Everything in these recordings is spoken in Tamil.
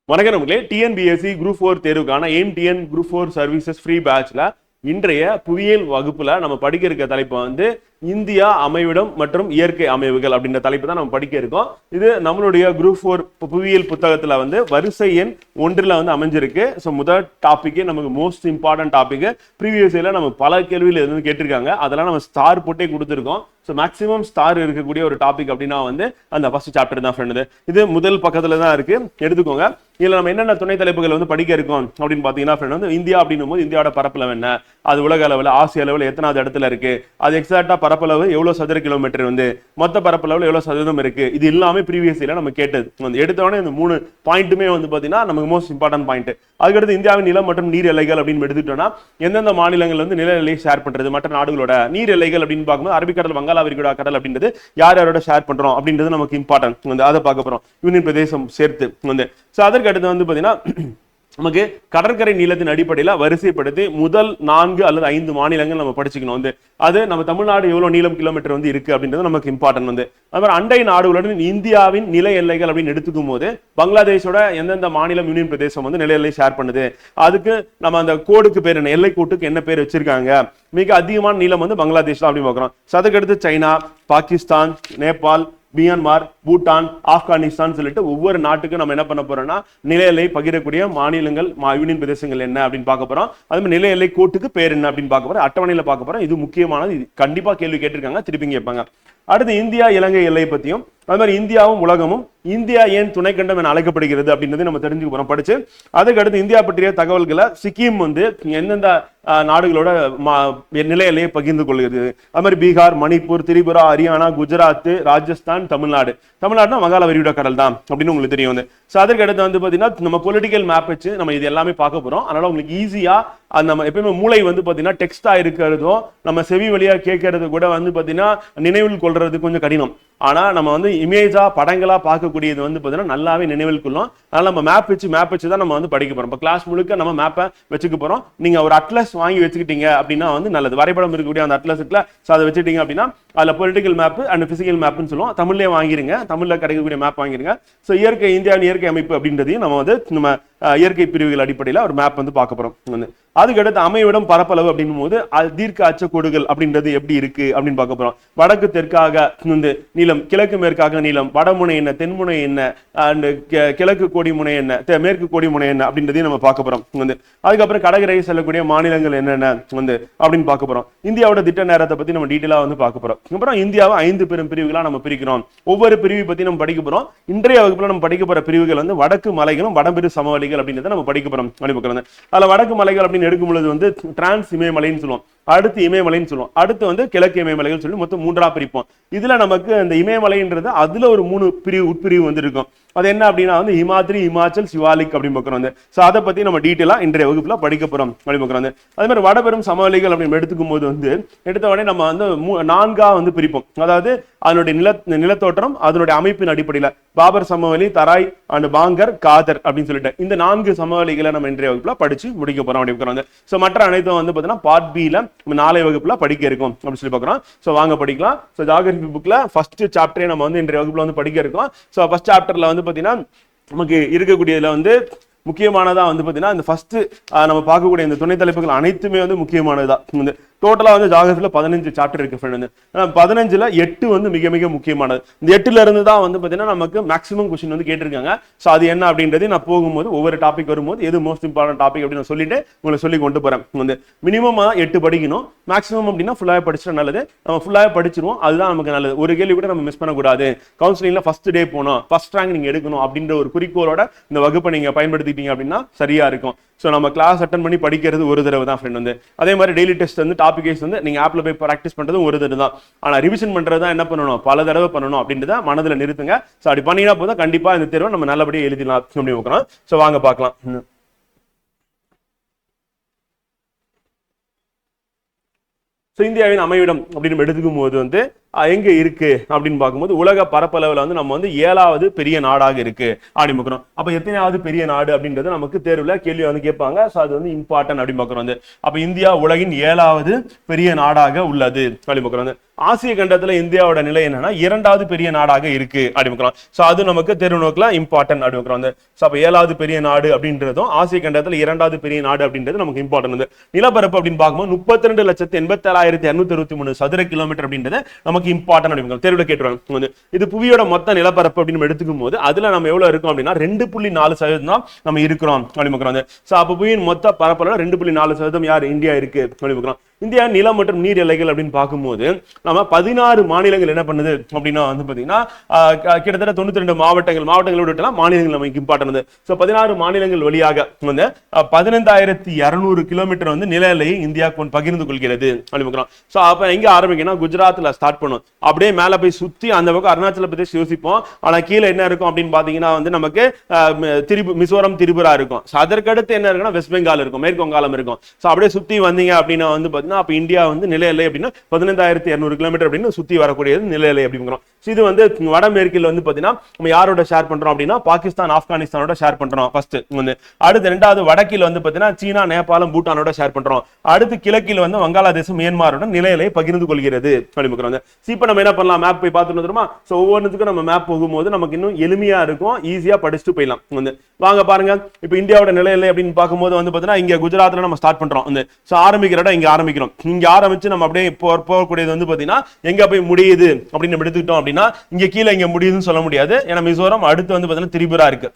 வணக்கம் நம்மளே டிஎன்பிஎஸ்சி குரூப் 4 தேர்வுக்கான எம்டிஎன் குரூப் 4 சர்வீசஸ் ஃப்ரீ பேட்ச்ல இன்றைய புவியியல் வகுப்புல நம்ம படிக்க இருக்க தலைப்பு வந்து இந்தியா அமைவிடம் மற்றும் இயற்கை அமைவுகள் அப்படின்ற தலைப்பு தான் நம்ம படிக்க இருக்கோம். இது நம்மளுடைய குரூப் 4 புவியியல் புத்தகத்துல வந்து வரிசை எண் 1ல வந்து அமைஞ்சிருக்கு. ஸோ முதல் டாபிக் நமக்கு மோஸ்ட் இம்பார்ட்டன்ட் டாபிக். ப்ரீவியஸ் இயர்ல நம்ம பல கேள்வியில் எதுவும் கேட்டிருக்காங்க, அதெல்லாம் நம்ம ஸ்டார் போட்டே கொடுத்துருக்கோம். ஸோ மேக்ஸிமம் ஸ்டார் இருக்கக்கூடிய ஒரு டாபிக் அப்படின்னா வந்து அந்த ஃபர்ஸ்ட் சாப்டர் தான் ஃப்ரெண்டு. இது முதல் பக்கத்துல தான் இருக்கு, எடுத்துக்கோங்க. இதுல நம்ம என்னென்ன துணை தலைப்புகள் வந்து படிக்க இருக்கோம் அப்படின்னு பாத்தீங்கன்னா ஃப்ரெண்ட் வந்து இந்தியா அப்படின்னும் போது இந்தியாவோட பரப்பளவு என்ன, அது உலக அளவில் ஆசிய அளவில் எத்தனாவது இடத்துல இருக்கு, அது எக்ஸாக்டா பரப்பளவு எவ்வளவு சதுர கிலோமீட்டர் வந்து மொத்த பரப்பளவில் எவ்வளவு சதவீதம் இருக்கு, இது எல்லாமே ப்ரீவியஸ் இயர்ல நம்ம கேட்டது. வந்து எடுத்தவொடனே இந்த 3 பாயிண்ட்டுமே வந்து பாத்தீங்கன்னா நமக்கு மோஸ்ட் இம்பார்ட்டன்ட் பாயிண்ட். அதுக்கடுத்து இந்தியாவின் நிலம் மற்றும் நீர் எல்லைகள் அப்படின்னு எடுத்துட்டோம்னா எந்தெந்த மாநிலங்கள் வந்து நில எல்லையை ஷேர் பண்றது, மற்ற நாடுகளோட நீர் எல்லைகள் அப்படின்னு பார்க்கும்போது அரபிக்கடல், வங்காள விரிகுடா கடல் அப்படின்றது யார் யாரோட ஷேர் பண்றோம் அப்படின்றது நமக்கு இம்பார்ட்டன்ட். வந்து அதை பார்க்க போறோம், யூனியன் பிரதேசம் சேர்த்து வந்து. ஸோ அதற்கு அடுத்து வந்து பாத்தீங்கன்னா நமக்கு கடற்கரை நீளத்தின் அடிப்படையில் வரிசைப்படுத்தி முதல் 4 அல்லது 5 மாநிலங்கள் நம்ம படிச்சுக்கணும். வந்து அது நம்ம தமிழ்நாடு எவ்வளவு நீளம் கிலோமீட்டர் வந்து இருக்கு அப்படின்றது நமக்கு இம்பார்ட்டன்ட். வந்து அது மாதிரி அண்டை நாடுகளுடன் இந்தியாவின் நில எல்லைகள் அப்படின்னு எடுத்துக்கும் போது பங்களாதேஷோட எந்தெந்த மாநிலம் யூனியன் பிரதேசம் வந்து நில எல்லை ஷேர் பண்ணுது, அதுக்கு நம்ம அந்த கோடுக்கு பேர் என்ன, எல்லை கோட்டுக்கு என்ன பேர் வச்சிருக்காங்க. மிக அதிகமான நீளம் வந்து பங்களாதேஷ் தான் அப்படின்னு பார்க்குறோம். அதுக்கு அடுத்து சைனா, பாகிஸ்தான், நேபாள், மியான்மர், பூட்டான், ஆப்கானிஸ்தான் சொல்லிட்டு ஒவ்வொரு நாட்டுக்கும் நம்ம என்ன பண்ண போறோம்னா நில எல்லை பகிரக்கூடிய மாநிலங்கள், யூனியன் பிரதேசங்கள் என்ன அப்படின்னு பார்க்க போறோம். அது மாதிரி நில எல்லை கோட்டுக்கு பேர் என்ன அப்படின்னு பார்க்க போறோம். அட்டவணையில பார்க்க போறோம். இது முக்கியமானது, இது கண்டிப்பா கேள்வி கேட்டிருக்காங்க, திருப்பி கேட்பாங்க. அடுத்து இந்தியா இலங்கை எல்லை பத்தியும், அது மாதிரி இந்தியாவும் உலகமும் இந்தியா ஏன் துணைக்கண்டம் என அழைக்கப்படுகிறது அப்படின்றது நம்ம தெரிஞ்சுக்க போறோம் படிச்சு. அதுக்கு அடுத்து இந்தியா பற்றிய தகவல்களை சிக்கிம் வந்து எந்தெந்த நாடுகளோட நில எல்லையை பகிர்ந்து கொள்கிறது, அது மாதிரி பீகார், மணிப்பூர், திரிபுரா, ஹரியானா, குஜராத், ராஜஸ்தான், தமிழ்நாடுனா வங்காள விரிகுடா கடல் தான் அப்படின்னு உங்களுக்கு தெரியும். வந்து ஸோ அதற்கு அடுத்து வந்து பாத்தீங்கன்னா நம்ம பொலிட்டிக்கல் மேப் வச்சு நம்ம இது எல்லாமே பார்க்க போறோம். அதனால உங்களுக்கு ஈஸியா நம்ம எப்பயுமே மூளை வந்து பாத்தீங்கன்னா டெக்ஸ்டா இருக்கிறதும் நம்ம செவி வழியா கேட்கறது கூட வந்து பாத்தீங்கன்னா நினைவில் கொள்றது கொஞ்சம் கடினம். ஆனா நம்ம வந்து இமேஜா படங்களா பார்க்கக்கூடியது வந்து பாத்தீங்கன்னா நல்லாவே நினைவில் கொள்ளும். அதனால நம்ம மேப் வச்சு தான் நம்ம வந்து படிக்க போறோம். இப்போ கிளாஸ் முழுக்க நம்ம மேப்பை வச்சுக்க போறோம். நீங்க ஒரு அட்லஸ் வாங்கி வச்சுக்கிட்டீங்க அப்படின்னா வந்து நல்லது. வரைபடம் இருக்கக்கூடிய அந்த அட்லஸ் இருக்குல்ல, அதை வச்சுட்டீங்க அப்படின்னா அதுல பொலிட்டிக்கல் மேப் அண்ட் பிசிக்கல் மேப்னு சொல்லுவோம். தமிழ்லயே வாங்கிருங்க, தமிழ்ல கிடைக்கக்கூடிய மேப் வாங்கிருங்க. ஸோ இயற்கை, இந்தியாவின் இயற்கை அமைப்பு அப்படின்றதையும் நம்ம வந்து நம்ம இயற்கை பிரிவுகள் அடிப்படையில் ஒரு மேப் வந்து பார்க்க போறோம். வந்து அதுக்கடுத்து அமைவிடம் பரப்பளவு அப்படின்னும் போது தீர்க்க அச்சக்கோடுகள் அப்படின்றது எப்படி இருக்கு அப்படின்னு பார்க்க போறோம். வடக்கு தெற்காக வந்து நீளம், கிழக்கு மேற்காக நீளம், வடமுனை என்ன, தென்முனை என்ன, அண்ட் கிழக்கு கோடி முனை என்ன, மேற்கு கோடி முனை என்ன அப்படின்றதையும் நம்ம பார்க்க போறோம். வந்து அதுக்கப்புறம் கடற்கரை செல்லக்கூடிய மாநிலங்கள் என்னென்ன வந்து அப்படின்னு பார்க்க போறோம். இந்தியாவோட திட்ட நேரத்தை பத்தி நம்ம டீட்டெயிலா வந்து பார்க்க போறோம். அப்புறம் இந்தியாவை 5 பெரும் பிரிவுகளா நம்ம பிரிக்கிறோம். ஒவ்வொரு பிரிவை பத்தி நம்ம படிக்க போறோம். இன்றைய வகுப்புல நம்ம படிக்க போற பிரிவுகள் வந்து வடக்கு மலைகளும் வடபெரு சமவெளிகள் அப்படின்றத நம்ம படிக்க போறோம். அதுல வடக்கு மலைகள் அப்படின்னு எடுக்கும் பொழுது வந்து டிரான்ஸ் இமயமலைன்னு சொல்லுவோம், அடுத்து இமயமலைன்னு சொல்லுவோம், அடுத்து வந்து கிழக்கு இமயமலைகள் சொல்லி மொத்தம் 3ஆ பிரிப்போம். இதுல நமக்கு அந்த இமயமலைன்றது அதுல ஒரு 3 பிரிவு உட்பிரிவு வந்து இருக்கும். அது என்ன அப்படின்னா வந்து ஹிமாத்ரி, இமாச்சல், சிவாலிக் அப்படின்னு பார்க்குறோம். வந்து ஸோ அதை பத்தி நம்ம டீட்டெயிலா இன்றைய வகுப்புல படிக்க போறோம் அப்படி பார்க்குறோம். அதே மாதிரி வடபெரும் சமவெளிகள் அப்படின்னு எடுத்துக்கும் போது வந்து எடுத்த உடனே நம்ம வந்து 4ஆ வந்து பிரிப்போம். அதாவது அதனுடைய நிலத்தோற்றம், அதனுடைய அமைப்பின் அடிப்படையில் பாபர் சமவெளி, தராய் அண்ட் பாங்கர், காதர் அப்படின்னு சொல்லிட்டு இந்த 4 சமவெளிகளை நம்ம இன்றைய வகுப்புல படிச்சு முடிக்க போறோம் அப்படி பார்க்குறோம். ஸோ மற்ற அனைத்தும் வந்து பார்த்தீங்கன்னா பார்ட் பில நாளைய வகுப்புல படிக்க இருக்கும் அப்படின்னு சொல்லி பார்க்குறோம். ஸோ வாங்க படிக்கலாம். ஸோ ஜியோகிராஃபி புக்ல ஃபர்ஸ்ட் சாப்டரே நம்ம வந்து இன்றைய வகுப்புல வந்து படிக்க இருக்கோம். ஸோ ஃபர்ஸ்ட் சாப்டர்ல வந்து பாத்தீங்கன்னா நமக்கு இருக்கக்கூடியதுல வந்து முக்கியமானதா வந்து பாத்தீங்கன்னா இந்த ஃபர்ஸ்ட் நம்ம பார்க்கக்கூடிய இந்த துணை தலைப்புகள் அனைத்துமே வந்து முக்கியமானதுதான். டோட்டலா வந்து ஜியோகிராஃபில 15 சாப்டர் இருக்கு ஃப்ரெண்ட். 15ல 8 வந்து மிக மிக முக்கியமானது. இந்த 8ல இருந்து தான் வந்து பாத்தீங்கன்னா நமக்கு மேக்ஸிமம் கொஸ்டின் வந்து கேட்டிருக்காங்க. ஸோ அது என்ன அப்படின்றது நான் போகும்போது ஒவ்வொரு டாபிக் வரும்போது எது மோஸ்ட் இம்பார்ட்டன்ட் டாபிக் அப்படின்னு சொல்லிட்டு உங்களை சொல்லி கொண்டு போறேன். வந்து மினிமம் 8 படிக்கணும், மேக்ஸிமம் அப்படின்னா ஃபுல்லாக படிச்சுட்டா நல்லது. நம்ம ஃபுல்லாக படிச்சிருவோம், அதுதான் நமக்கு நல்லது. ஒரு கேள்வி கூட நம்ம மிஸ் பண்ணக்கூடாது. கவுன்சிலிங்ல ஃபர்ஸ்ட் டே போகணும், ஃபர்ஸ்ட் ரேங்க் நீங்க எடுக்கணும் அப்படின்ற ஒரு குறிக்கோளோட இந்த வகுப்பை நீங்க பயன்படுத்திட்டீங்க அப்படின்னா சரியா இருக்கும். ஸோ நம்ம கிளாஸ் அட்டன் பண்ணி படிக்கிறது ஒரு தடவை தான் ஃப்ரெண்ட். வந்து அதே மாதிரி டெய்லி டெஸ்ட் வந்து டாபிக் வைஸ் வந்து நீங்க ஆப்ல போய் ப்ராக்டிஸ் பண்றதும் ஒரு தடவை தான். ஆனா ரிவிஷன் பண்றது தான் என்ன பண்ணணும், பல தடவை பண்ணணும் அப்படின்றத மனதில் நிறுத்துங்க. ஸோ அப்படி பண்ணினா போதும் கண்டிப்பா இந்த தேர்வை நம்ம நல்லபடியாக எழுதிடலாம் அப்படின்னு பார்க்கலாம். ஸோ வாங்க பார்க்கலாம். இந்தியாவின் அமைவிடம் அப்படின்னு எடுத்துக்கும் போது வந்து எங்க இருக்கு அப்படின்னு பார்க்கும்போது உலக பரப்பளவுல வந்து நம்ம வந்து 7வது பெரிய நாடாக இருக்கு அப்படின்னு பார்க்கிறோம். அப்ப எத்தனையாவது பெரிய நாடு அப்படின்றது நமக்கு தேர்வுல கேள்வி வந்து கேட்பாங்க. ஸோ அது வந்து இம்பார்ட்டன்ட் அப்படின்னு பார்க்கிறோம். வந்து அப்ப இந்தியா உலகின் 7வது பெரிய நாடாக உள்ளது அப்படின்னு பார்க்கிறோம். ஆசிய கண்டத்துல இந்தியாவோட நிலை என்னன்னா இரண்டாவது பெரிய நாடாக இருக்கு அப்படிங்கிறோம். சோ அது நமக்கு தெரு நோக்கில் இம்பார்ட்டன்ட் அப்படிங்கிறோம். சோ அப்ப 7வது பெரிய நாடு அப்படின்றதும் ஆசிய கண்டத்துல 2வது பெரிய நாடு அப்படின்றது நமக்கு இம்பார்ட்டன்ட். நிலப்பரப்பு அப்படின்னு பார்க்கும்போது 32,87,263 சதுர கிலோமீட்டர் அப்படின்றது நமக்கு இம்பார்ட்டன்ட் அப்படிங்கிறோம். தெருவில் கேட்டுருவாங்க இது புவியோட மொத்த நிலப்பரப்பு அப்படின்னு எடுத்துக்கும் போது அதுல நம்ம எவ்வளவு இருக்கும் அப்படின்னா 2.4% தான் நம்ம இருக்கிறோம் அப்படிங்கிறோம். சோ அப்ப புவியின் மொத்த பரப்பளவு 2.4% யார் இந்தியா இருக்கு அப்படிங்கிறோம். இந்தியா நிலம் மற்றும் நீர் எல்லைகள் அப்படின்னு பார்க்கும்போது நம்ம 16 மாநிலங்கள் என்ன பண்ணுது அப்படின்னா வந்து பாத்தீங்கன்னா கிட்டத்தட்ட 92 மாவட்டங்களோட மாநிலங்கள் நமக்கு இம்பார்ட்டன்ட். சோ 16 மாநிலங்கள் வழியாக வந்து 15,200 கிலோமீட்டர் வந்து நில எல்லையை இந்தியா பகிர்ந்து கொள்கிறது அப்படிங்கிறோம். சோ அப்ப எங்க ஆரம்பிக்கணும், குஜராத்ல ஸ்டார்ட் பண்ணும், அப்படியே மேல போய் சுத்தி அந்த பக்கம் அருணாச்சல பிரதேஷ் யோசிப்போம். ஆனா கீழே என்ன இருக்கும் அப்படின்னு பாத்தீங்கன்னா வந்து நமக்கு மிசோரம் திரிபுரா இருக்கும். அதற்கு அடுத்து என்ன இருக்குன்னா வெஸ்ட் பெங்கால் இருக்கும், மேற்கு வங்காளம் இருக்கும். சோ அப்படியே சுத்தி வந்தீங்க அப்படின்னா வந்து அப்ப இந்தியா வந்து நில எல்லை அப்படின்னா 15,200 கிலோமீட்டர் அப்படின்னு சுத்தி வரக்கூடியது நில எல்லை அப்படிங்கிறோம். இது வந்து வடமேற்கில் வந்து பாத்தீங்கன்னா நம்ம யாரோட ஷேர் பண்றோம் அப்படின்னா பாகிஸ்தான் ஆப்கானிஸ்தானோட ஷேர் பண்றோம் ஃபர்ஸ்ட் வந்து. அடுத்து 2வது வடக்கில் வந்து பாத்தீங்கன்னா சீனா நேபாளம் பூட்டானோட ஷேர் பண்றோம். அடுத்து கிழக்கில் வந்து வங்காளதேசம் மியான்மரோட நில எல்லையை பகிர்ந்து கொள்கிறது அப்படிங்கிறோம். இப்ப நம்ம என்ன பண்ணலாம், மேப் போய் பார்த்துட்டு வந்துருமா. சோ ஒவ்வொன்றுக்கும் நம்ம மேப் போகும்போது நமக்கு இன்னும் எளிமையா இருக்கும், ஈஸியா படிச்சுட்டு போயிடலாம் வந்து. வாங்க பாருங்க, இப்ப இந்தியாவோட நில எல்லை அப்படின்னு பார்க்கும்போது வந்து பாத்தீங்கன்னா இங்க குஜராத்ல நம்ம ஸ்டார்ட் பண்றோம் வந்து. சோ ஆரம்பிக்கிற இடம் இங்க ஆரம்பிக்கிறோம். இங்க ஆரம்பிச்சு நம்ம அப்படியே போகக்கூடியது வந்து பாத்தீங்கன்னா எங்க போய் முடியுது அப்படின்னு நம்ம எடுத்துக்கிட்டோம் அப்படின்னா இங்க கீழே இங்க முடியுதுன்னு சொல்ல முடியாது. ஏன்னா மிசோரம் அடுத்து வந்து பாத்தீங்கன்னா திரிபுரா இருக்கு.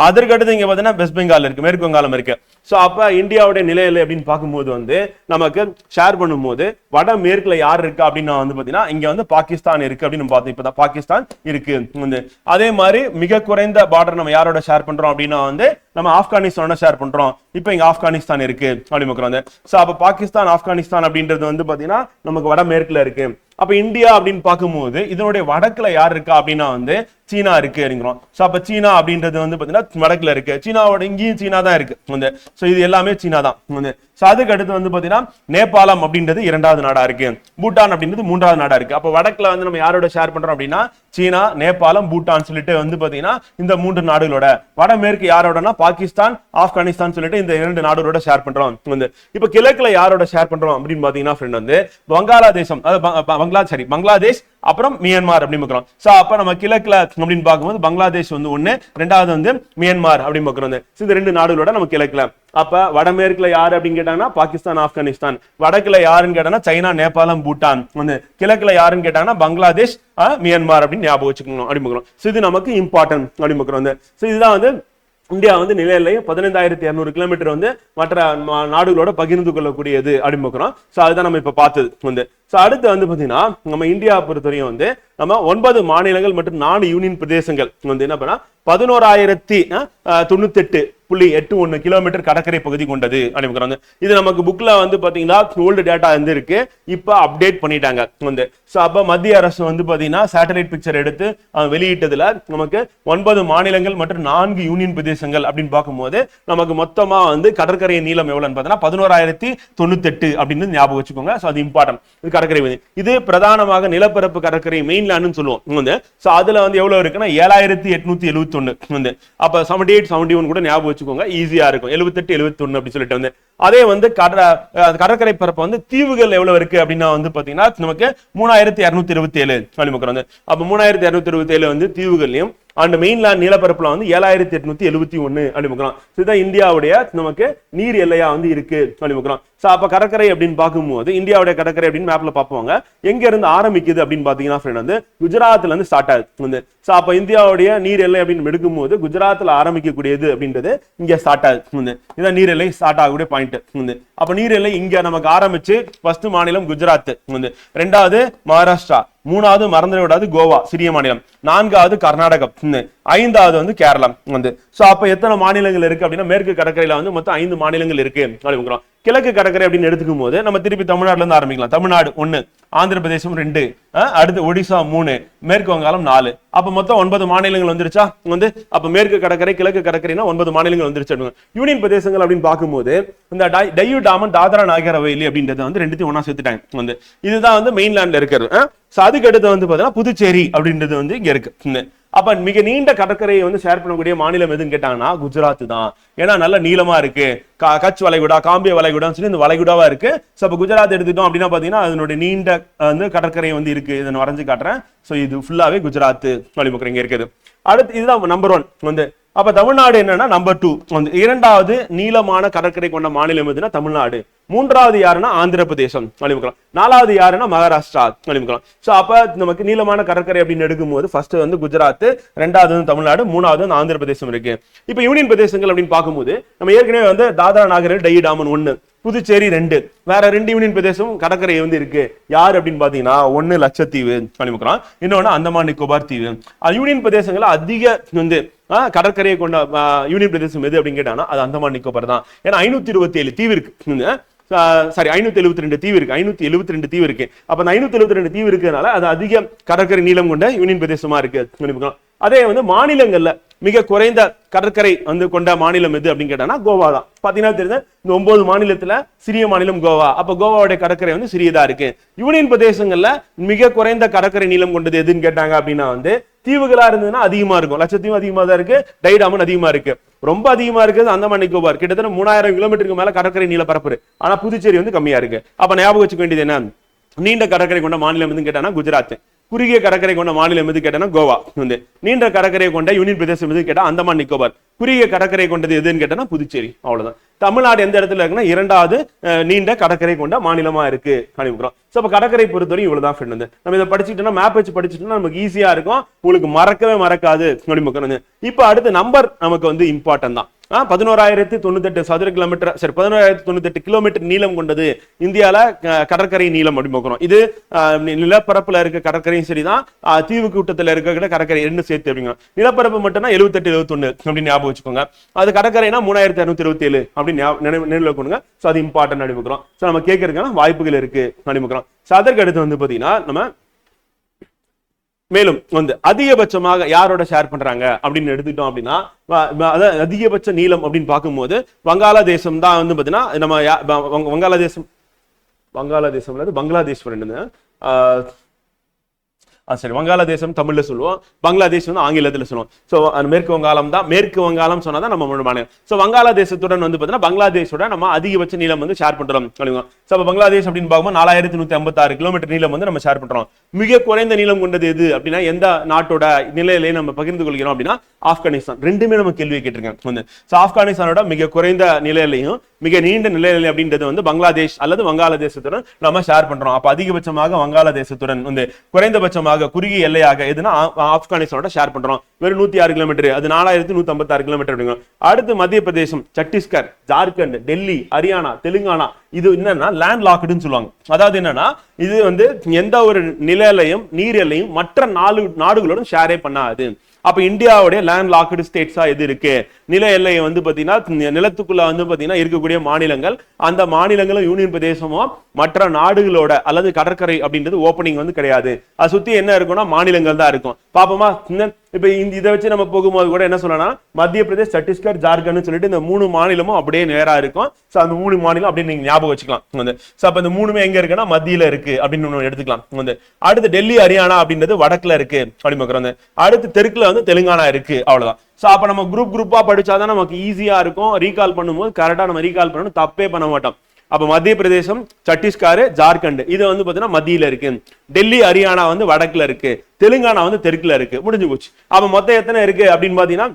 அதற்கு அடுத்து இங்க பாத்தீங்கன்னா வெஸ்ட் பெங்கால் இருக்கு, மேற்கு வங்காளம் இருக்கு. சோ அப்ப இந்தியாவுடைய நிலை எல்லை அப்படின்னு பார்க்கும்போது வந்து நமக்கு ஷேர் பண்ணும்போது வட மேற்குல யார் இருக்கு அப்படின்னா வந்து பாத்தீங்கன்னா இங்க வந்து பாகிஸ்தான் இருக்கு அப்படின்னு பார்த்தோம். இப்பதான் பாகிஸ்தான் இருக்கு வந்து. அதே மாதிரி மிக குறைந்த பார்டர் நம்ம யாரோட ஷேர் பண்றோம் அப்படின்னா வந்து நம்ம ஆப்கானிஸ்தானோட ஷேர் பண்றோம். இப்ப இங்க ஆப்கானிஸ்தான் இருக்கு அப்படின்னு. சோ அப்ப பாகிஸ்தான் ஆப்கானிஸ்தான் அப்படின்றது வந்து பாத்தீங்கன்னா நமக்கு வட மேற்குல இருக்கு. அப்ப இந்தியா அப்படின்னு பார்க்கும்போது இதனுடைய வடக்குல யார் இருக்கா அப்படின்னா வந்து சீனா இருக்கு அப்படிங்கிறோம். சோ அப்ப சீனா அப்படின்றது வந்து பாத்தீங்கன்னா வடக்குல இருக்கு. சீனாவோட இங்கேயும் சீனா தான் இருக்கு வந்து. சோ இது எல்லாமே சீனா தான் வந்து. சோ அதுக்கு அடுத்து வந்து பாத்தீங்கன்னா நேபாளம் அப்படின்றது 2வது நாடா இருக்கு, பூட்டான் அப்படின்றது 3வது நாடா இருக்கு. அப்ப வடக்குல வந்து நம்ம யாரோட ஷேர் பண்றோம் அப்படின்னா சீனா நேபாளம் பூட்டான் சொல்லிட்டு வந்து பாத்தீங்கன்னா இந்த 3 நாடுகளோட. வடமேற்கு யாரோடனா பாகிஸ்தான் ஆப்கானிஸ்தான் சொல்லிட்டு இந்த 2 நாடுகளோட ஷேர் பண்றோம் வந்து. இப்ப கிழக்குல யாரோட ஷேர் பண்றோம் அப்படின்னு பாத்தீங்கன்னா ஃப்ரெண்ட் வந்து வங்காளதேசம், பங்களாதேஷ் அப்புறம் மியான்மர் அப்படின்னு. சோ அப்ப நம்ம கிழக்குல அப்படின்னு பார்க்கும்போது பங்களாதேஷ் வந்து 1, 2வது வந்து மியான்மர் அப்படின்னு பார்க்கிறோம். இந்த 2 நாடுகளோட நம்ம கிழக்குல. அப்ப வடமேற்குல யாரு அப்படின்னு கேட்டாங்கன்னா பாகிஸ்தான் ஆப்கானிஸ்தான், வடக்குல யாருன்னு கேட்டாங்கன்னா சைனா நேபாளம் பூட்டான் வந்து, கிழக்குல யாருன்னு கேட்டாங்கன்னா பங்களாதேஷ் மியான்மர் அப்படின்னு ஞாபகம் வச்சுக்கணும் அப்படின்னு. இது நமக்கு இம்பார்ட்டன்ட் அப்படின்னு. இதுதான் வந்து இந்தியா வந்து நில எல்லையை 15,200 கிலோமீட்டர் வந்து மற்ற நாடுகளோட பகிர்ந்து கொள்ளக்கூடியது அப்படின்னு. சோ அதுதான் நம்ம இப்ப பார்த்தது வந்து. சோ அடுத்து வந்து பாத்தீங்கன்னா நம்ம இந்தியா பொறுத்தவரையும் வந்து நம்ம 9 மாநிலங்கள் மற்றும் 4 யூனியன் பிரதேசங்கள் வந்து என்ன பண்ணா 11,098.81 கிலோமீட்டர் கடற்கரை பகுதி கொண்டது அப்படின்னு. இது நமக்கு புக்ல வந்து பாத்தீங்கன்னா ஓல்டு டேட்டா வந்து இருக்கு, இப்ப அப்டேட் பண்ணிட்டாங்க வந்து. சோ அப்ப மத்திய அரசு வந்து பாத்தீங்கன்னா சேட்டலைட் பிக்சர் எடுத்து வெளியிட்டதுல நமக்கு 9 மாநிலங்கள் மற்றும் 4 யூனியன் பிரதேசங்கள் அப்படின்னு பார்க்கும்போது நமக்கு மொத்தமா வந்து கடற்கரை நீளம் எவ்வளவுன்னு பாத்தீங்கன்னா 11,098 அப்படின்னு ஞாபகம் வச்சுக்கோங்க. சோ அது இம்பார்ட்டன்ட். கடற்கரை இது பிரதானமாக நிலப்பரப்பு கடற்கரை மெயின்லேண்ட் சொல்லுவோம் வந்து. சோ அதுல வந்து எவ்வளவு இருக்குன்னா 7,871 வந்து. அப்ப 78, 71 கூட ஞாபகம் வச்சுக்கோங்க, ஈஸியா இருக்கும். 78, 71 அப்படி சொல்லிட்டு வந்து. அதே வந்து கடற்கரை பரப்பு வந்து தீவுகள் எவ்வளவு இருக்கு அப்படின்னா வந்து பாத்தீங்கன்னா நமக்கு 3,227 வந்து. அப்ப 3,227 வந்து தீவுகள்லயும் அண்ட் மெயின்லேண்ட் நிலப்பரப்புல வந்து 7,871 அப்படின்னு. இதுதான் இந்தியாவுடைய நமக்கு நீர் எல்லையா வந்து இருக்கு அப்படின்னு. சோ அப்ப கடற்கரை அப்படின்னு பார்க்கும்போது இந்தியாவுடைய கடற்கரை அப்படின்னு மேப்ல பார்ப்போங்க. எங்க இருந்து ஆரம்பிக்குது அப்படின்னு பாத்தீங்கன்னா ஃப்ரெண்ட் வந்து குஜராத்ல இருந்து ஸ்டார்ட் ஆகுது வந்து. சோ அப்ப இந்தியாவுடைய நீர் எல்லை அப்படின்னு எடுக்கும்போது குஜராத்ல ஆரம்பிக்கக்கூடியது அப்படின்றது இங்க ஸ்டார்ட் ஆகுது வந்து. இதான் நீர் எல்லை ஸ்டார்ட் ஆகக்கூடிய பாயிண்ட் வந்து. அப்ப நீர் எல்லை இங்க நமக்கு ஆரம்பிச்சு ஃபர்ஸ்ட் மாநிலம் குஜராத் வந்து, 2வது மகாராஷ்டிரா, 3வது மறந்துட விடாது கோவா சிறிய மாநிலம், 4வது கர்நாடகம், 5வது வந்து கேரளம் வந்து. சோ அப்ப எத்தனை மாநிலங்கள் இருக்கு அப்படின்னா மேற்கு கடற்கரையில வந்து மொத்தம் 5 மாநிலங்கள் இருக்கு அப்படிங்கிறோம். கிழக்கு கடற்கரை அப்படின்னு எடுத்துக்கும் போது நம்ம திருப்பி தமிழ்நாட்டுல இருந்து ஆரம்பிக்கலாம். தமிழ்நாடு 1, ஆந்திர பிரதேசம் 2, அடுத்து ஒடிசா 3, மேற்கு வங்காளம் 4. அப்ப மொத்தம் 9 மாநிலங்கள் வந்துருச்சா? வந்து அப்ப மேற்கு கடற்கரை கிழக்கு கடற்கரைனா 9 மாநிலங்கள் வந்துருச்சு. யூனியன் பிரதேசங்கள் அப்படின்னு பார்க்கும்போது இந்த டையூ டாமன் தாத்ரா நாகர் ஹவேலி அப்படின்றத வந்து ரெண்டுத்தையும் ஒண்ணா சேர்த்துட்டாங்க. வந்து இதுதான் வந்து மெயின்லேண்ட்ல இருக்கிறது. அதுக்கு அடுத்து வந்து பாத்தீங்கன்னா புதுச்சேரி அப்படின்றது வந்து இங்க இருக்கு. அப்ப மிக நீண்ட கடற்கரையை வந்து ஷேர் பண்ணக்கூடிய மாநிலம் எதுன்னு கேட்டாங்கன்னா குஜராத் தான். ஏன்னா நல்ல நீளமா இருக்கு, கட்ச் வளைகுடா, காம்பிய வளைகுடான்னு சொல்லி இந்த வளைகுடாவா இருக்கு. ஸோ அப்ப குஜராத் எடுத்துட்டோம் அப்படின்னா பாத்தீங்கன்னா அதனுடைய நீண்ட வந்து கடற்கரை வந்து இருக்கு. இதை நான் வரைஞ்சு காட்டுறேன். ஸோ இது ஃபுல்லாவே குஜராத் வழிமுறை இங்க இருக்குது. அடுத்து இதுதான் நம்பர் 1 வந்து. அப்ப தமிழ்நாடு என்னன்னா நம்பர் 2 வந்து. இரண்டாவது நீளமான கடற்கரை கொண்ட மாநிலம் எதுனா தமிழ்நாடு. மூன்றாவது யாருன்னா ஆந்திர பிரதேசம் வழிமுக்கலாம். நாலாவது யாருன்னா மகாராஷ்டிரா வழிமுக்கலாம். சோ அப்ப நமக்கு நீளமான கடற்கரை அப்படின்னு எடுக்கும்போது ஃபர்ஸ்ட் வந்து குஜராத், ரெண்டாவது வந்து தமிழ்நாடு, மூணாவது வந்து ஆந்திர பிரதேசம் இருக்கு. இப்ப யூனியன் பிரதேசங்கள் அப்படின்னு பார்க்கும்போது நம்ம ஏற்கனவே வந்து தாத்ரா நாகர் டையூ டாமன் 1, புதுச்சேரி 2, வேற 2 யூனியன் பிரதேசம் கடற்கரை வந்து இருக்கு. யார் அப்படின்னு பாத்தீங்கன்னா 1 லட்சத்தீவு வழிமுக்கலாம், இன்னொன்னு அந்தமான் நிக்கோபார் தீவு. யூனியன் பிரதேசங்கள் அதிக வந்து கடற்கரையை கொண்ட யூனியன் பிரதேசம் எது அப்படின்னு கேட்டாங்கன்னா அது அந்தமான் நிக்கோபார் தான். ஏன்னா 527 தீவு இருக்கு. சாரி 572 தீவு இருக்கு. 572 தீவு இருக்கு. அப்ப அந்த 572 தீவு இருக்கிறதுனால அது அதிக கடற்கரை நீளம் கொண்ட யூனியன் பிரதேசமா இருக்கு. அதே வந்து மாநிலங்கள்ல மிக குறைந்த கடற்கரை வந்து கொண்ட மாநிலம் எது அப்படின்னு கேட்டாங்கன்னா கோவா தான். பாத்தீங்கன்னா தெரியுது இந்த 9 மாநிலத்துல சிறிய மாநிலம் கோவா. அப்ப கோவாவுடைய கடற்கரை வந்து சிறியதா இருக்கு. யூனியன் பிரதேசங்கள்ல மிக குறைந்த கடற்கரை நீளம் கொண்டது எதுன்னு கேட்டாங்க அப்படின்னா வந்து தீவுகளா இருந்ததுன்னா அதிகமா இருக்கும். லட்சத்தீவு அதிகமா தான் இருக்கு, டையூ டாமன் அதிகமா இருக்கு. ரொம்ப அதிகமா இருக்குது அந்தமான் நிக்கோபார், கிட்டத்தட்ட 3000 கிலோமீட்டருக்கு மேல கடற்கரை நீள பரப்பு. ஆனா புதுச்சேரி வந்து கம்மியா இருக்கு. அப்ப ஞாபகம் வச்சுக்க வேண்டியது என்ன, நீண்ட கடற்கரை கொண்ட மாநிலம் எதுன்னு கேட்டானா குஜராத், குறுகிய கடற்கரை கொண்ட மாநிலம் எது கேட்டானா கோவா. வந்து நீண்ட கடற்கரை கொண்ட யூனியன் பிரதேசம் எது கேட்டா அந்தமான் நிக்கோபார், குறுகிய கடற்கரை கொண்டது எதுன்னு கேட்டானா புதுச்சேரி. அவ்வளவுதான். தமிழ்நாடு எந்த இடத்துல இருக்குன்னா இரண்டாவது நீண்ட கடற்கரை கொண்ட மாநிலமா இருக்கு அனுப்புறோம். சோ அப்ப கடற்கரை பொறுத்தவரை இவ்வளவுதான் ஃப்ரெண்ட். வந்து நம்ம இதை படிச்சுட்டோம்னா மேப் வச்சு படிச்சுட்டோம்னா நமக்கு ஈஸியா இருக்கும், உங்களுக்கு மறக்கவே மறக்காது. இப்ப அடுத்த நம்பர் நமக்கு வந்து இம்பார்ட்டன்ட் தான். 11,098 சதுர கிலோமீட்டர், சரி 11,098 கிலோமீட்டர் நீளம் கொண்டது இந்தியால கடற்கரை நீளம் அப்படின்னு பார்க்கணும். இது நிலப்பரப்புல இருக்க கடற்கரையும் சரிதான், தீவு கூட்டத்துல இருக்க கடற்கரை ரெண்டு சேர்த்து அப்படிங்க. நிலப்பரப்பு மட்டும்னா 78 71 அப்படின்னு ஞாபகம் வச்சுக்கோங்க. அது கடற்கரைனா 3,227 அப்படின்னு நினைவுல கொண்டுங்க. சோ அது இம்பார்ட்டன்ட் அனுப்பிக்கிறோம். சோ நம்ம கேட்கறதுக்கான வாய்ப்புகள் இருக்கு அனுப்பிக்கிறோம். சோ அதற்கு அடுத்து வந்து பாத்தீங்கன்னா நம்ம மேலும் வந்து அதிகபட்சமாக யாரோட ஷேர் பண்றாங்க அப்படின்னு எடுத்துக்கிட்டோம் அப்படின்னா அதிகபட்ச நீளம் அப்படின்னு பார்க்கும்போது வங்காளதேசம் தான் வந்து பாத்தீங்கன்னா நம்ம வங்காளதேசம் பங்களாதேஷ் சரி வங்காளதேசம் தமிழ்ல சொல்லுவோம், பங்களாதேஷ் வந்து ஆங்கிலத்துல சொல்லுவோம். சோ மேற்கு வங்காளம் தான், மேற்கு வங்காளம் சொன்னாதான் நம்ம முழு மாநிலம். சோ வங்காளதேசத்துடன் வந்து பாத்தீங்கன்னா பங்களாதேஷோட நம்ம அதிகபட்ச நீளம் வந்து ஷேர் பண்றோம். சோ பங்களாதேஷ் அப்படின்னு பார்க்கும்போது 4,156 கிலோமீட்டர் நீளம் வந்து நம்ம ஷேர் பண்றோம். மிக குறைந்த நீளம் கொண்டது எது அப்படின்னா எந்த நாட்டோட நிலையிலே நம்ம பகிர்ந்து கொள்கிறோம் அப்படின்னா ஆப்கானிஸ்தான். ரெண்டுமே நம்ம கேள்வி கேட்டிருக்காங்க. சோ ஆப்கானிஸ்தானோட மிக குறைந்த நிலையிலையும் மிக நீண்ட நிலையில அப்படின்றது வந்து பங்களாதேஷ் அல்லது வங்காளதேசத்துடன் நம்ம ஷேர் பண்றோம். அப்ப அதிகபட்சமாக வங்காளதேசத்துடன் வந்து குறைந்தபட்சமாக குறுகிய எல்லையாக எதுனா ஆப்கானிஸ்தானோட ஷேர் பண்றோம். வெறும் 106 கிலோமீட்டர், அது 4,156 கிலோமீட்டர் அப்படிங்க. அடுத்து மத்திய பிரதேசம், சத்தீஸ்கர், ஜார்க்கண்ட், டெல்லி, ஹரியானா, தெலுங்கானா, இது என்னன்னா லேண்ட் லாக்டுன்னு சொல்லுவாங்க. அதாவது என்னன்னா இது வந்து எந்த ஒரு நில எல்லையும் நீர் எல்லையும் மற்ற நாடுகளோட ஷேரே பண்ணாது. அப்ப இந்தியாவுடைய லேண்ட் லாக்டு ஸ்டேட்ஸா எது இருக்கு, நில எல்லையை வந்து பாத்தீங்கன்னா நிலத்துக்குள்ள வந்து பாத்தீங்கன்னா இருக்கக்கூடிய மாநிலங்கள், அந்த மாநிலங்களும் யூனியன் பிரதேசமும் மற்ற நாடுகளோட அல்லது கடற்கரை அப்படின்றது ஓப்பனிங் வந்து கிடையாது. அதை சுத்தி என்ன இருக்கும்னா மாநிலங்கள் தான் இருக்கும். பாப்போமா, இப்ப இதை வச்சு நம்ம போகும்போது கூட என்ன சொல்லலாம், மத்திய பிரதேஷ், சத்தீஸ்கர், ஜார்க்கண்ட் சொல்லிட்டு இந்த 3 மாநிலமும் அப்படியே நேரா இருக்கும். சோ அந்த 3 மாநிலம் அப்படின்னு நீங்க ஞாபகம் வச்சுக்கலாம். சோ அப்ப இந்த 3மே எங்க இருக்குன்னா மத்தியில இருக்கு அப்படின்னு எடுத்துக்கலாம். அடுத்து டெல்லி, ஹரியானா அப்படின்றது வடக்குல இருக்கு அப்படின்னு. அடுத்து தெற்குல வந்து தெலுங்கானா இருக்கு. அவ்வளவுதான். சோ அப்ப நம்ம குரூப்பா படிச்சாதான் நமக்கு ஈஸியா இருக்கும். ரீகால் பண்ணும்போது கரெக்டா நம்ம ரீகால் பண்ணணும், தப்பே பண்ண மாட்டோம். அப்ப மத்திய பிரதேசம், சத்தீஸ்கர், ஜார்க்கண்ட் இது வந்து பாத்தீங்கன்னா மத்தியில இருக்கு. டெல்லி, ஹரியானா வந்து வடக்குல இருக்கு. தெலுங்கானா வந்து தெற்குல இருக்கு. முடிஞ்சு போச்சு. அப்ப மொத்தம் எத்தனை இருக்கு அப்படின்னு பாத்தீங்கன்னா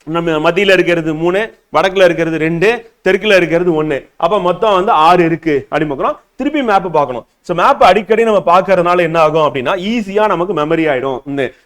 நம்ம மத்தியில இருக்கிறது 3, வடக்குல இருக்கிறது 2, தெற்குல இருக்கிறது 1. அப்ப மொத்தம் வந்து 6 இருக்கு அப்படின்னு பார்க்கணும். திருப்பி மேப் பார்க்கணும். சோ மேப் அடிக்கடி நம்ம பாக்குறதுனால என்ன ஆகும் அப்படின்னா ஈஸியா நமக்கு மெமரி ஆயிடும்.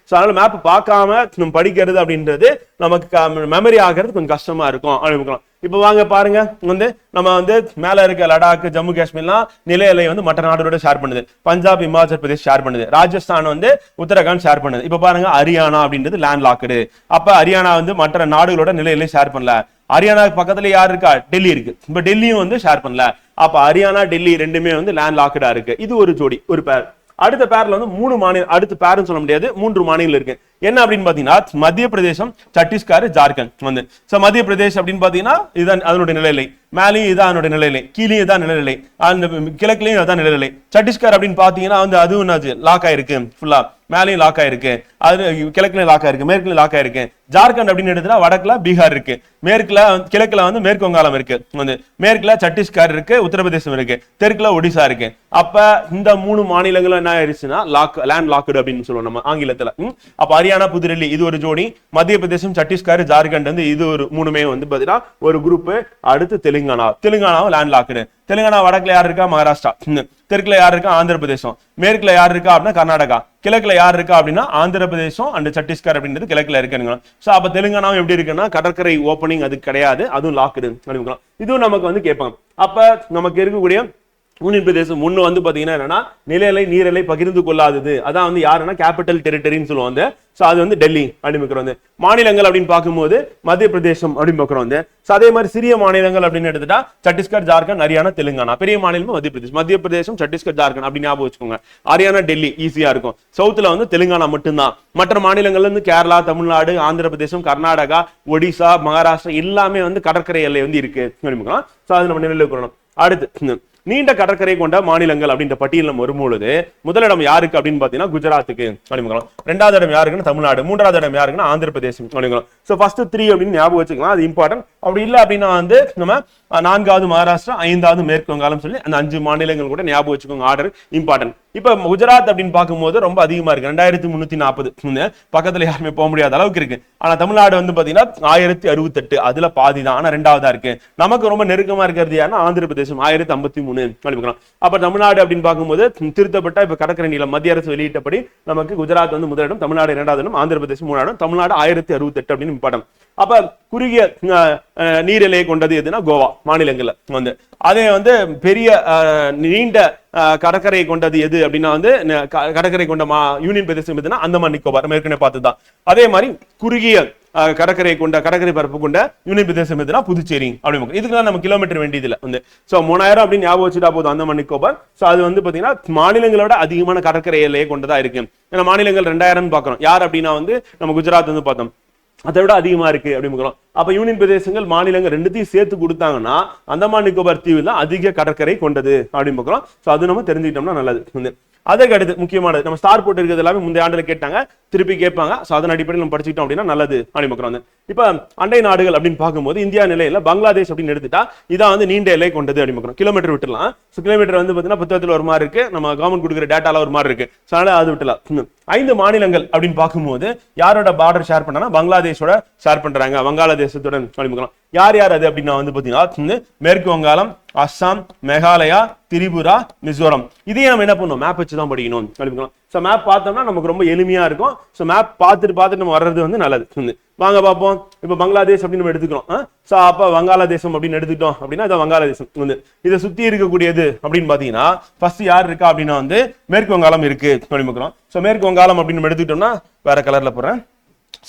சோ அதனால மேப் பார்க்காம நம்ம படிக்கிறது அப்படின்றது நமக்கு மெமரி ஆகிறது கொஞ்சம் கஷ்டமா இருக்கும் அப்படின்னு. இப்ப வாங்க பாருங்க, வந்து நம்ம வந்து மேல இருக்க லடாக், ஜம்மு காஷ்மீர்லாம் நில எல்லை வந்து மற்ற நாடுகளோட ஷேர் பண்ணுது. பஞ்சாப், இமாச்சல் பிரதேஷ் ஷேர் பண்ணுது. ராஜஸ்தான் வந்து உத்தரகாண்ட் ஷேர் பண்ணுது. இப்ப பாருங்க ஹரியானா அப்படின்றது லேண்ட் லாக்டு. அப்ப ஹரியானா வந்து மற்ற நாடுகளோட நில எல்லை ஷேர் பண்ணல. ஹரியானாக்கு பக்கத்துல யார் இருக்கா, டெல்லி இருக்கு. இப்ப டெல்லியும் வந்து ஷேர் பண்ணல. அப்ப ஹரியானா, டெல்லி ரெண்டுமே வந்து லேண்ட் லாக்டா இருக்கு. இது ஒரு ஜோடி, ஒரு பேர். அடுத்த பேர்ல வந்து 3 மாநிலம், அடுத்த பேர்னு சொல்ல முடியாது, 3 மாநிலம் இருக்கு. என்ன அப்படின்னு பாத்தீங்கன்னா மத்திய பிரதேசம், சத்தீஸ்கர், ஜார்க்கண்ட் வந்து. சோ மத்திய பிரதேஷ் அப்படின்னு பாத்தீங்கன்னா இதுதான் அதனுடைய நிலைநிலை, மேலேயும் இதான் அதனுடைய நிலைநிலை, கீழேயும் இதான் நிலைநிலை, அந்த கிழக்குலயும் அதான் நிலைநிலை. சத்தீஸ்கர் அப்படின்னு பாத்தீங்கன்னா வந்து அதுவும் லாக் ஆயிருக்கு, ஃபுல்லா மேலேயும் லாக் ஆயிருக்கு, அது கிழக்குல லாக் ஆயிருக்கு, மேற்குல லாக் ஆயிருக்கு. ஜார்க்கண்ட் அப்படின்னு எடுத்தா வடக்குல பீகார் இருக்கு, மேற்குல கிழக்குல வந்து மேற்கு வங்காளம் இருக்கு, வந்து மேற்குல சத்தீஸ்கர் இருக்கு, உத்தரப்பிரதேசம் இருக்கு, தெற்குல ஒடிசா இருக்கு. அப்ப இந்த 3 மாநிலங்களும் என்ன ஆயிடுச்சுன்னா லேண்ட் லாக்டு அப்படின்னு சொல்லுவோம் நம்ம ஆங்கிலத்துல. அப்ப ஹரியானா, புதுடெல்லி இது ஒரு ஜோடி, மத்திய பிரதேசம், சத்தீஸ்கர், ஜார்க்கண்ட் வந்து இது ஒரு 3மே வந்து பாத்தீங்கன்னா ஒரு குரூப். அடுத்து தெலுங்கானாவும் லேண்ட் லாக்டு. தெலுங்கானா வடக்குல யார் இருக்கா? மகாராஷ்டிரா. தெற்குல யார் இருக்கா? ஆந்திர பிரதேசம். மேற்குல யார் இருக்கா அப்படின்னா கர்நாடகா. கிழக்குல யார் இருக்கா அப்படின்னா ஆந்திர பிரதேசம் அண்ட் சத்தீஸ்கர் அப்படின்றது கிழக்குல இருக்குங்க. சோ அப்ப தெலுங்கானாவும் எப்படி இருக்குன்னா கடற்கரை ஓப்பனிங் அது கிடையாது, அதுவும் லாக்டு. இதுவும் நமக்கு வந்து கேட்பாங்க. அப்ப நமக்கு இருக்கக்கூடிய யூனியன் பிரதேசம் ஒண்ணு வந்து பாத்தீங்கன்னா என்னன்னா நிலநிலை நீரலை பகிர்ந்து கொள்ளாதது. அதான் வந்து யாருன்னா கேபிட்டல் டெரிட்டரின்னு சொல்லுவாங்க. சோ அது வந்து டெல்லி அப்படின்னு வந்து. மாநிலங்கள் அப்படின்னு பார்க்கும்போது மத்திய பிரதேசம் அப்படின்னு பார்க்கிறோம் வந்து. சோ அதே மாதிரி சிறிய மாநிலங்கள் அப்படின்னு எடுத்துட்டா சத்தீஸ்கர், ஜார்க்கண்ட், ஹரியானா, தெலுங்கானா. பெரிய மாநிலம் மத்திய பிரதேசம், சத்தீஸ்கர், ஜார்க்கண்ட் அப்படி ஞாபகம் வச்சுக்கோங்க. ஹரியானா, டெல்லி ஈஸியா இருக்கும். சவுத்துல வந்து தெலுங்கானா மட்டும்தான். மற்ற மாநிலங்கள்ல இருந்து கேரளா, தமிழ்நாடு, ஆந்திர பிரதேசம், கர்நாடகா, ஒடிசா, மகாராஷ்டிரா எல்லாமே வந்து கடற்கரை எல்லை வந்து இருக்கு. சோ அது நம்ம நினைவில் கொள்ளணும். அடுத்து நீண்ட கடற்கரை கொண்ட மாநிலங்கள் அப்படின்ற பட்டியல் வரும்பொழுது முதலிடம் யாருக்கு அப்படின்னு பாத்தீங்கன்னா குஜராத்துக்கு அப்படிங்கலாம். 2வது இடம் யாருக்குன்னு தமிழ்நாடு, 3வது இடம் யாருக்குன்னா ஆந்திர பிரதேசம் அப்படிங்கலாம். சோ ஃபர்ஸ்ட் 3 அப்படின்னு ஞாபகம் வச்சுக்கலாம், அது இம்பார்ட்டன்ட். அப்படி இல்லை அப்படின்னா வந்து நம்ம 4வது மகாராஷ்டிரா, 5வது மேற்கு வங்காளம் சொல்லி அந்த 5 மாநிலங்கள் கூட ஞாபகம் வச்சுக்கோங்க. Order important. இப்ப குஜராத் அப்படின்னு பார்க்கும்போது ரொம்ப அதிகமா இருக்கு, 2340. பக்கத்துல யாருமே போக முடியாத அளவுக்கு இருக்கு. ஆனா தமிழ்நாடு வந்து பாத்தீங்கன்னா 1068, அதுல பாதி தான். ஆனா 2வதா இருக்கு. நமக்கு ரொம்ப நெருக்கமா இருக்கிறது யாருன்னா ஆந்திர பிரதேசம் 1053. அப்ப தமிழ்நாடு அப்படின்னு பார்க்கும்போது திருத்தப்பட்ட இப்ப கடற்கரை நீளம் மத்திய அரசு வெளியிட்டபடி நமக்கு குஜராத் வந்து முதலிடம், தமிழ்நாடு 2வது இடம், ஆந்திர பிரதேசம் 3வது இடம், தமிழ்நாடு 1068 அப்படின்னு இம்பார்ட்டன்ட். அப்ப குறுகிய நீரிலையை கொண்டது எதுனா கோவா மாநிலங்கள்ல வந்து. அதே வந்து பெரிய நீண்ட கடற்கரை கொண்டது எது அப்படின்னா வந்து கடற்கரை கொண்ட யூனியன் பிரதேசம் எதுனா அந்தமான் நிக்கோபார், நம்ம ஏற்கனவே பார்த்துதான். அதே மாதிரி குறுகிய கடற்கரை பரப்பு கொண்ட யூனியன் பிரதேசம் எதுனா புதுச்சேரி அப்படி. இதுக்கெல்லாம் நம்ம கிலோமீட்டர் வேண்டியது இல்லை வந்து. சோ 3000 அப்படின்னு ஞாபகம் வச்சுட்டா போதும் அந்தமான் நிக்கோபார். சோ அது வந்து பாத்தீங்கன்னா மாநிலங்களோட அதிகமான கடற்கரை எல்லையை கொண்டதா இருக்கு. ஏன்னா மாநிலங்கள் 2000 பாக்குறோம். யார் அப்படின்னா வந்து நம்ம குஜராத் வந்து பார்த்தோம், அதை விட அதிகமா இருக்கு அப்படின்னு. அப்ப யூனியன் பிரதேசங்கள் மாநிலங்கள் ரெண்டுத்தையும் சேர்த்து கொடுத்தாங்கன்னா அந்தமான் நிக்கோபார் தீவு தான் அதிக கடற்கரை கொண்டது அப்படின்னு பார்க்கலாம். சோ அது நம்ம தெரிஞ்சுக்கிட்டோம்னா நல்லது. அதுக்கு அடுத்து முக்கியமானது நம்ம ஸ்டார் போட்டு இருக்கிறது எல்லாமே முந்தைய ஆண்டுல கேட்டாங்க, திருப்பி கேட்பாங்க. சோ அதன் அடிப்படையில் நம்ம படிச்சுக்கிட்டோம் அப்படின்னா நல்லது அப்படின்னு பார்க்கிறோம். இப்ப அண்டை நாடுகள் அப்படின்னு பார்க்கும்போது இந்தியா நிலையில பங்களாதேஷ் அப்படின்னு எடுத்துட்டா இதான் வந்து நீண்ட எல்லை கொண்டது அப்படின்னு பார்க்கிறோம். கிலோமீட்டர் விட்டுலாம். சோ கிலோமீட்டர் வந்து பாத்தீங்கன்னா புத்தகத்துல ஒரு மாதிரி இருக்கு, நம்ம கவர்மெண்ட் கொடுக்குற டேட்டால ஒரு மாதிரி இருக்கு. சோ அதனால அது விட்டுலாம். 5 மாநிலங்கள் அப்படின்னு பார்க்கும்போது யாரோட பார்டர் ஷேர் பண்ணா பங்களாதேஷோட ஷேர் பண்றாங்க, வங்காளதேசத்துடன் அப்படின்னு. யார் யார் அது அப்படின்னா வந்து பாத்தீங்கன்னா மேற்கு வங்காளம், அஸ்ஸாம், மேகாலயா, திரிபுரா, மிசோரம். இதையே நம்ம என்ன பண்ணுவோம், மேப் வச்சு தான் படிக்கணும் அப்படிங்களா. சோ மேப் பார்த்தோம்னா நமக்கு ரொம்ப எளிமையா இருக்கும். சோ மேப் பார்த்துட்டு நம்ம வர்றது வந்து நல்லது. வாங்க பார்ப்போம். இப்ப பங்களாதேஷ் அப்படின்னு நம்ம எடுத்துக்கிறோம். சோ அப்ப வங்காளதேசம் அப்படின்னு எடுத்துக்கிட்டோம் அப்படின்னா இதான் வங்காளதேசம் வந்து. இதை சுத்தி இருக்கக்கூடியது அப்படின்னு பாத்தீங்கன்னா ஃபர்ஸ்ட் யார் இருக்கா அப்படின்னா வந்து மேற்கு வங்காளம் இருக்கு அப்படின்னு. சோ மேற்கு வங்காளம் அப்படின்னு நம்ம எடுத்துக்கிட்டோம்னா வேற கலர்ல போறேன்.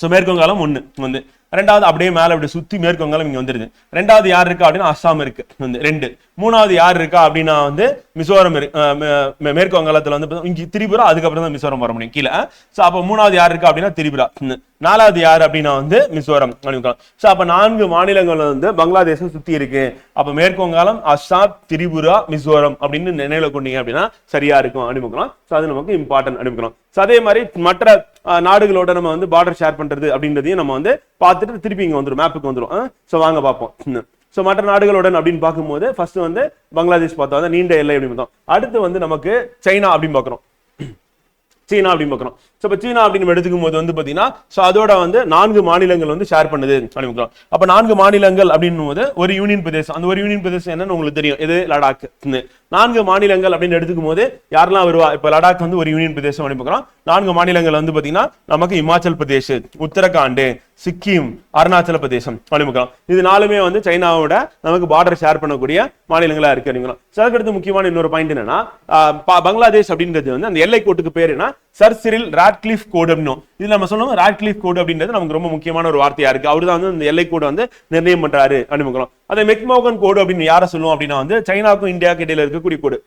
சோ மேற்கு வங்காளம் 1 வந்து. 2வது அப்படியே மேல அப்படி சுத்தி மேற்கு வங்காளம் இங்க வந்துருது. 2வது யார் இருக்கா அப்படின்னா அஸ்ஸாம் இருக்கு வந்து 2. 3வது யார் இருக்கா அப்படின்னா வந்து மிசோரம் மேற்கு வங்காளத்துல வந்து இங்க திரிபுரா, அதுக்கப்புறம் தான் மிசோரம் வர முடியும் கீழே. சோ அப்ப 3வது யார் இருக்கா அப்படின்னா திரிபுரா. 4வது யார் அப்படின்னா வந்து மிசோரம். சோ அப்ப 4 மாநிலங்கள் வந்து பங்களாதேஷம் சுத்தி இருக்கு. அப்ப மேற்கு வங்காளம், அஸ்ஸாம், திரிபுரா, மிசோரம் அப்படின்னு நினைவுல கொண்டீங்க அப்படின்னா சரியா இருக்கும் அப்படின்னு. சோ அது நமக்கு இம்பார்ட்டன்ட் அப்படின்னு. சோ அதே மாதிரி மற்ற நாடுகளோட நம்ம வந்து பார்டர் ஷேர் பண்றது அப்படின்றதையும் நம்ம வந்து பார்த்துட்டு திருப்பி இங்க வந்துடும், மேப்புக்கு வந்துடும். சோ வாங்க பார்ப்போம். சோ மற்ற நாடுகளுடன் அப்படின்னு பார்க்கும்போது ஃபர்ஸ்ட் வந்து பங்களாதேஷ் பார்த்தோம், நீண்ட எல்லை அப்படின்னு பார்த்தோம். அடுத்து வந்து நமக்கு சைனா அப்படின்னு பார்க்கிறோம், சீனா அப்படின்னு பார்க்கிறோம். சோ இப்ப சீனா அப்படின்னு எடுத்துக்கும் போது வந்து பாத்தீங்கன்னா சோ அதோட வந்து 4 மாநிலங்கள் வந்து ஷேர் பண்ணுது அப்படின்னு. அப்ப 4 மாநிலங்கள் அப்படின்னும் போது ஒரு யூனியன் பிரதேசம், அந்த ஒரு யூனியன் பிரதேசம் என்னன்னு உங்களுக்கு தெரியும், இது லடாக். 4 மாநிலங்கள் அப்படின்னு எடுத்துக்கும் போது யாரெல்லாம் வருவா, இப்ப லடாக் வந்து ஒரு யூனியன் பிரதேசம் அப்படின்னு பார்க்கிறோம். 4 மாநிலங்கள் வந்து பாத்தீங்கன்னா நமக்கு இமாச்சல் பிரதேஷ், உத்தரகாண்ட், சிக்கிம், அருணாச்சல பிரதேசம் அப்படின்னு. இது 4மே வந்து சைனாவோட நமக்கு பார்டர் ஷேர் பண்ணக்கூடிய மாநிலங்களா இருக்கு அப்படிங்களா. அதுக்கடுத்து முக்கியமான இன்னொரு பாயிண்ட் என்னன்னா பங்களாதேஷ் அப்படின்றது வந்து அந்த எல்லை கோட்டுக்கு பேர் என்ன, சர் சிரில் ராட்க்ளிஃப் கோடு அப்படின்னும். இது நம்ம சொல்லுவோம் ராட்க்ளிஃப் கோடு அப்படின்றது நமக்கு ரொம்ப முக்கியமான ஒரு வார்த்தையா இருக்கு. அவரு தான் வந்து இந்த எல்லை கோடு வந்து நிர்ணயம் பண்றாரு அப்படின்னு. அதை மெக்மோகன் கோடு அப்படின்னு யாரை சொல்லுவோம் அப்படின்னா வந்து சைனாக்கும் இந்தியாவுக்கு இடையில இருக்கக்கூடிய கோடு.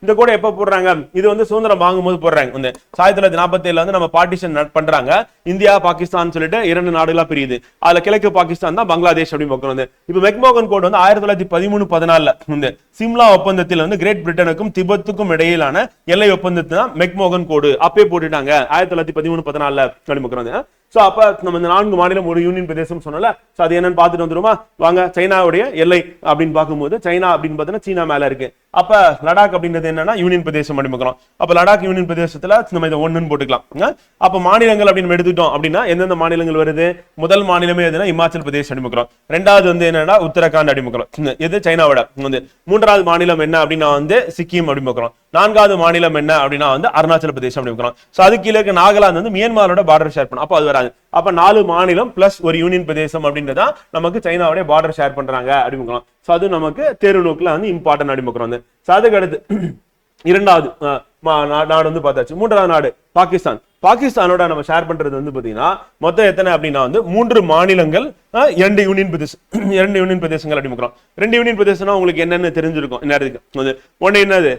இந்த கோடை எப்ப போடுறாங்க, இது வந்து சுதந்திரம் வாங்கும்போது போடுறாங்க. வந்து 1947 வந்து நம்ம பார்ட்டிஷன் பண்றாங்க, இந்தியா பாகிஸ்தான் சொல்லிட்டு 2 நாடுகளா பிரியுது. அதுல கிழக்கு பாகிஸ்தான் தான் பங்களாதேஷ் அப்படின்னு பார்க்கணும். இப்ப மெக்மோகன் கோடு வந்து 1913-14 இந்த சிம்லா ஒப்பந்தத்தில் வந்து கிரேட் பிரிட்டனுக்கும் திபெத்துக்கும் இடையிலான எல்லை ஒப்பந்தத்தை தான் மெக்மோகன் கோடு அப்பே போட்டுட்டாங்க 1913-14 அப்படின்னு. சோ அப்ப நம்ம இந்த 4 மாநிலம் ஒரு யூனியன் பிரதேசம் சொன்னல, சோ அது என்னன்னு பார்த்துட்டு வந்துருமா வாங்க. சைனாவுடைய எல்லை அப்படின்னு பார்க்கும்போது சைனா அப்படின்னு பார்த்தீங்கன்னா சீனா மேல இருக்கு. அப்ப லடாக் அப்படின்றது என்னன்னா யூனியன் பிரதேசம் அப்படின்னு. அப்ப லடாக் யூனியன் பிரதேசத்துல நம்ம இதை 1ன்னு போட்டுக்கலாம். அப்ப மாநிலங்கள் அப்படின்னு எடுத்துட்டோம் அப்படின்னா எந்தெந்த மாநிலங்கள் வருது, முதல் மாநிலமே எதுனா இமாச்சல் பிரதேஷ் அடிமுக்கிறோம். ரெண்டாவது வந்து என்னன்னா உத்தரகாண்ட் அடிமுக்கிறோம், இது சைனாவோட. வந்து 3வது மாநிலம் என்ன அப்படின்னா வந்து சிக்கிம் அடிமுக்கிறோம். 4வது மாநிலம் என்ன அப்படின்னா வந்து அருணாச்சல பிரதேசம் அடிமுக்கிறோம். சோ அது கீழே இருக்க நாகாலாந்து வந்து மியான்மரோட பார்டர் ஷேர் பண்ணும். அப்ப அது வராது. அப்ப 4 மாநிலம் பிளஸ் ஒரு யூனியன் பிரதேசம் அப்படின்றதா நமக்கு சைனாவுடைய பார்டர் ஷேர் பண்றாங்க அப்படிமுக்கிறோம். சோ அது நமக்கு தேர்வு நோக்குல வந்து இம்பார்ட்டன்ட் அடிமுக்கிறோம். சோ அதுக்கு அடுத்து 2வது நாடு வந்து பார்த்தாச்சு. 3வது நாடு பாகிஸ்தான். பாகிஸ்தானோட நம்ம ஷேர் பண்றது வந்து பாத்தீங்கன்னா மொத்தம் எத்தனை அப்படின்னா வந்து 3 மாநிலங்கள் 2 யூனியன் பிரதேசம் 2 யூனியன் பிரதேசங்கள் அடிமுக்கிறோம். 2 யூனியன் பிரதேசம்னா உங்களுக்கு என்னன்னு தெரிஞ்சிருக்கும் இந்நேரத்துக்கு. ஒன்னு என்னது,